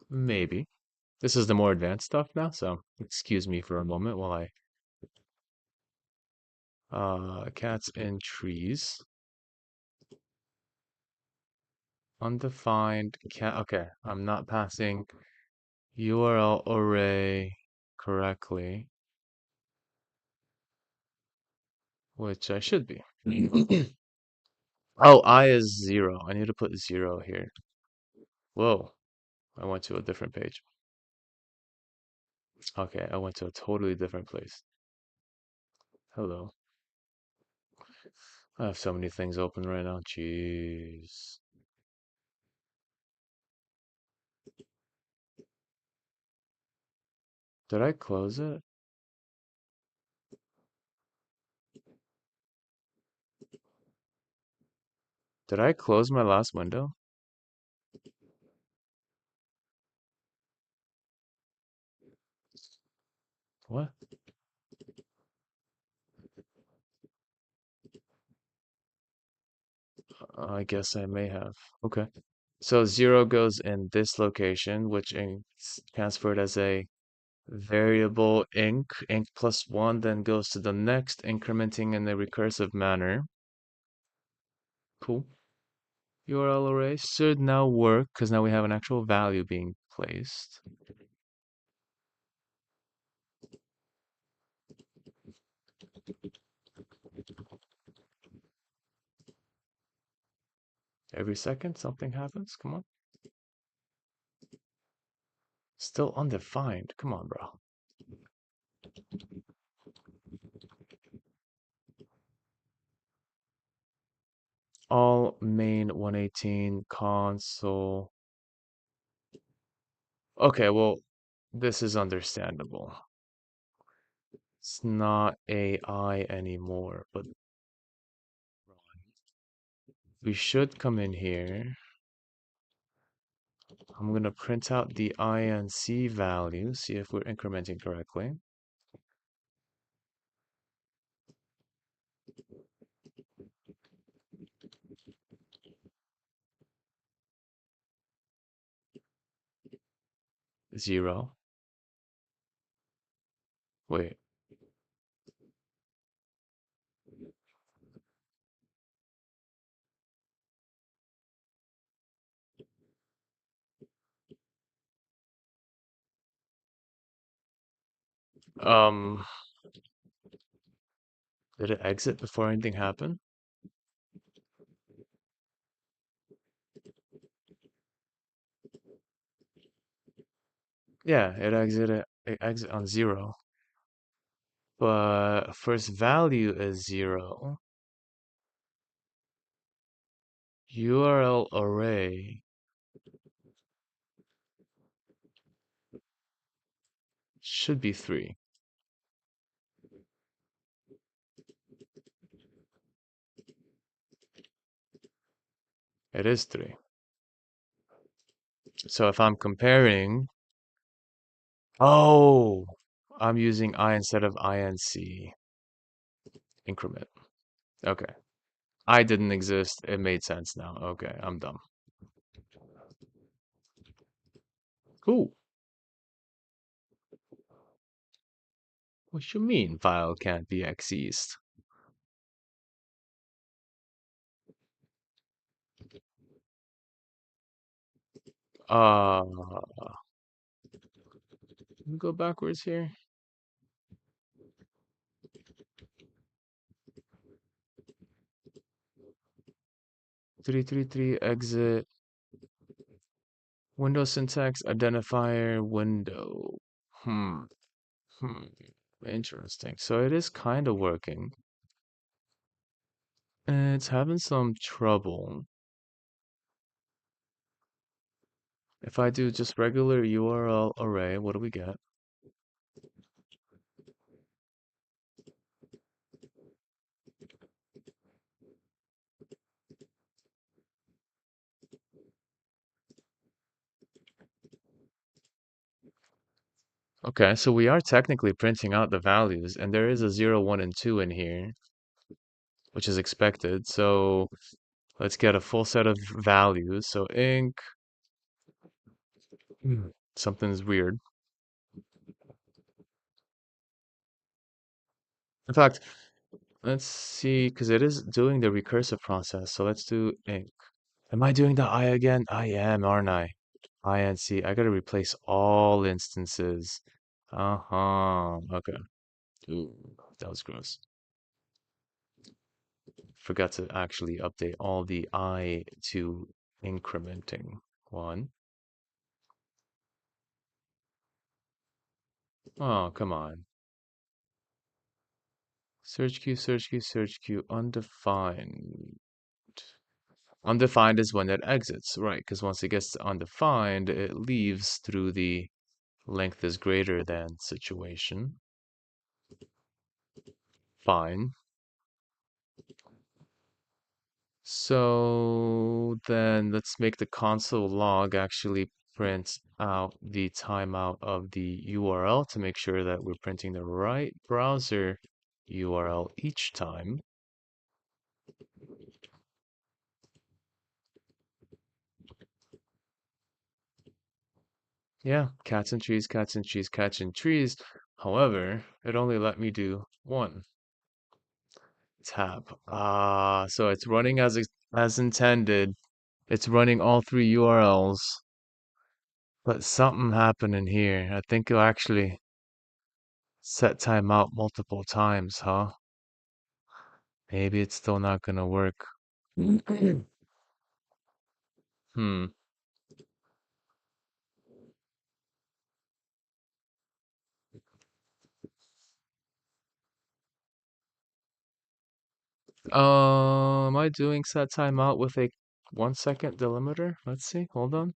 Maybe. This is the more advanced stuff now, so excuse me for a moment while cats in trees. Undefined cat. Okay, I'm not passing URL array correctly, which I should be. Oh, I is 0. I need to put 0 here. Whoa, I went to a different page. Okay, I went to a totally different place. Hello. I have so many things open right now. Jeez. Did I close it? Did I close my last window? What? I guess I may have. Okay. So 0 goes in this location, which is transferred as a variable inc plus 1, then goes to the next, incrementing in a recursive manner. Cool. URL array should now work because now we have an actual value being placed. Every second something happens. Come on. Still undefined. Come on, bro. All main 118 console. Okay, well, this is understandable. It's not AI anymore, but we should come in here. I'm going to print out the INC value, see if we're incrementing correctly. Zero. Wait. Um, did it exit before anything happened? Yeah, it exit on 0. But first value is 0. URL array should be 3. It is 3. So if I'm comparing, oh, I'm using I instead of INC increment. Okay. I didn't exist. It made sense now. Okay, I'm dumb. Cool. What you mean file can't be accessed? Uh, let me go backwards here. 333 exit. Window syntax identifier window. Hmm. Hmm. Interesting. So it is kind of working. It's having some trouble. If I do just regular URL array, what do we get? Okay, so we are technically printing out the values, and there is a 0, 1, and 2 in here, which is expected. So let's get a full set of values. So ink, something's weird. In fact, let's see, because it is doing the recursive process. So let's do ink. Am I doing the I again? I am, aren't I? INC. I gotta replace all instances. Uh-huh. Okay. Ooh, that was gross. Forgot to actually update all the I to incrementing one. Oh, come on. Search queue, search queue, search queue, undefined. Undefined is when it exits, right? Because once it gets to undefined, it leaves through the length is greater than situation. Fine. So then let's make the console log actually print out the timeout of the URL to make sure that we're printing the right browser URL each time. Yeah, cats and trees, cats and trees, cats and trees. However, it only let me do one tab. So it's running as intended. It's running all three URLs, but something happened in here. I think it'll actually set timeout multiple times, huh? Maybe it's still not gonna work. Hmm. Am I doing set timeout with a 1 second delimiter? Let's see. Hold on.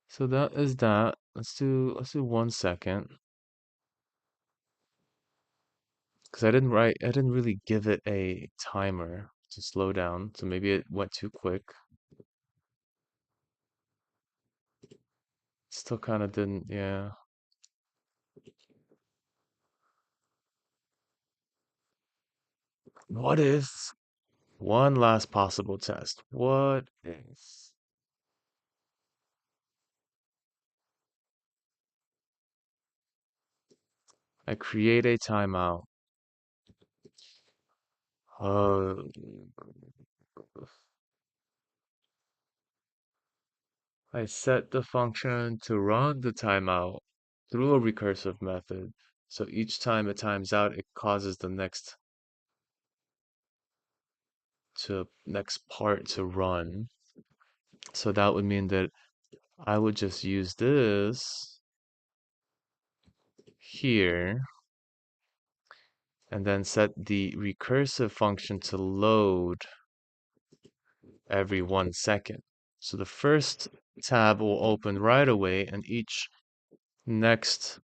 So that is that. Let's do 1 second. Because I didn't really give it a timer to slow down, so maybe it went too quick. Still kind of didn't, yeah. What if one last possible test? What if I create a timeout? Uh, I set the function to run the timeout through a recursive method. So each time it times out, it causes the next part to run. So that would mean that I would just use this here and then set the recursive function to load every 1 second. So the first tab will open right away, and each next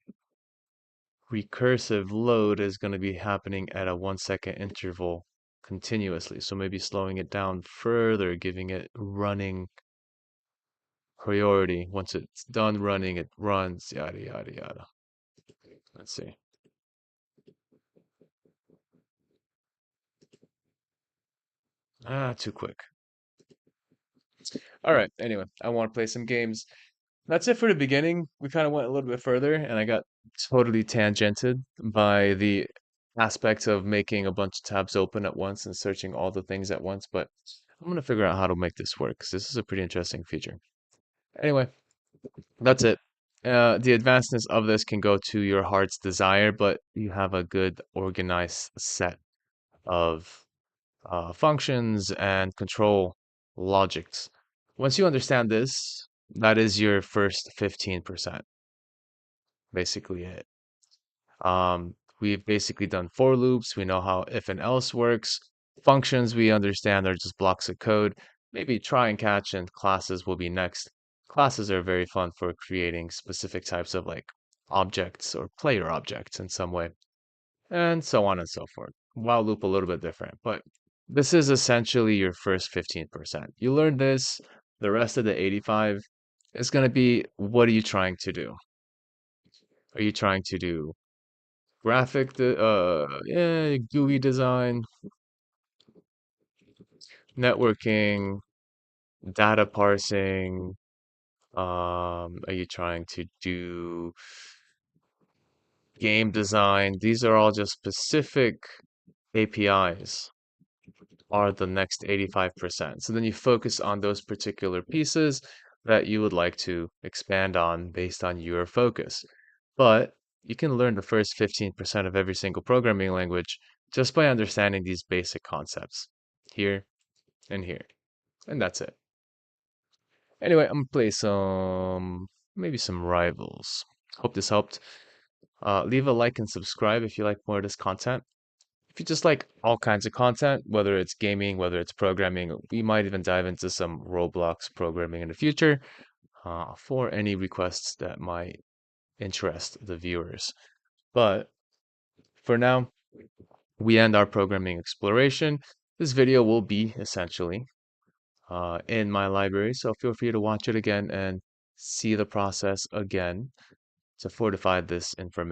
recursive load is going to be happening at a 1 second interval continuously. So maybe slowing it down further, giving it running priority. Once it's done running, it runs, yada, yada, yada. Let's see. Ah, too quick. All right. Anyway, I want to play some games. That's it for the beginning. We kind of went a little bit further, and I got totally tangented by the aspect of making a bunch of tabs open at once and searching all the things at once. But I'm gonna figure out how to make this work because this is a pretty interesting feature. Anyway, that's it. The advancedness of this can go to your heart's desire, but you have a good organized set of functions and control logics. Once you understand this, that is your first 15%, basically it. We've basically done for loops. We know how if and else works. Functions we understand are just blocks of code. Maybe try and catch and classes will be next. Classes are very fun for creating specific types of like objects or player objects in some way, and so on and so forth. While loop a little bit different, but this is essentially your first 15%. You learn this, the rest of the 85 is going to be what are you trying to do? Are you trying to do GUI design, networking, data parsing? Are you trying to do game design? These are all just specific APIs are the next 85%. So then you focus on those particular pieces that you would like to expand on based on your focus. But you can learn the first 15% of every single programming language just by understanding these basic concepts here and here. And that's it. Anyway, I'm gonna play maybe some rivals. Hope this helped. Leave a like and subscribe if you like more of this content. If you just like all kinds of content, whether it's gaming, whether it's programming, we might even dive into some Roblox programming in the future for any requests that might interest the viewers. But for now, we end our programming exploration. This video will be essentially in my library, so feel free to watch it again and see the process again to fortify this information.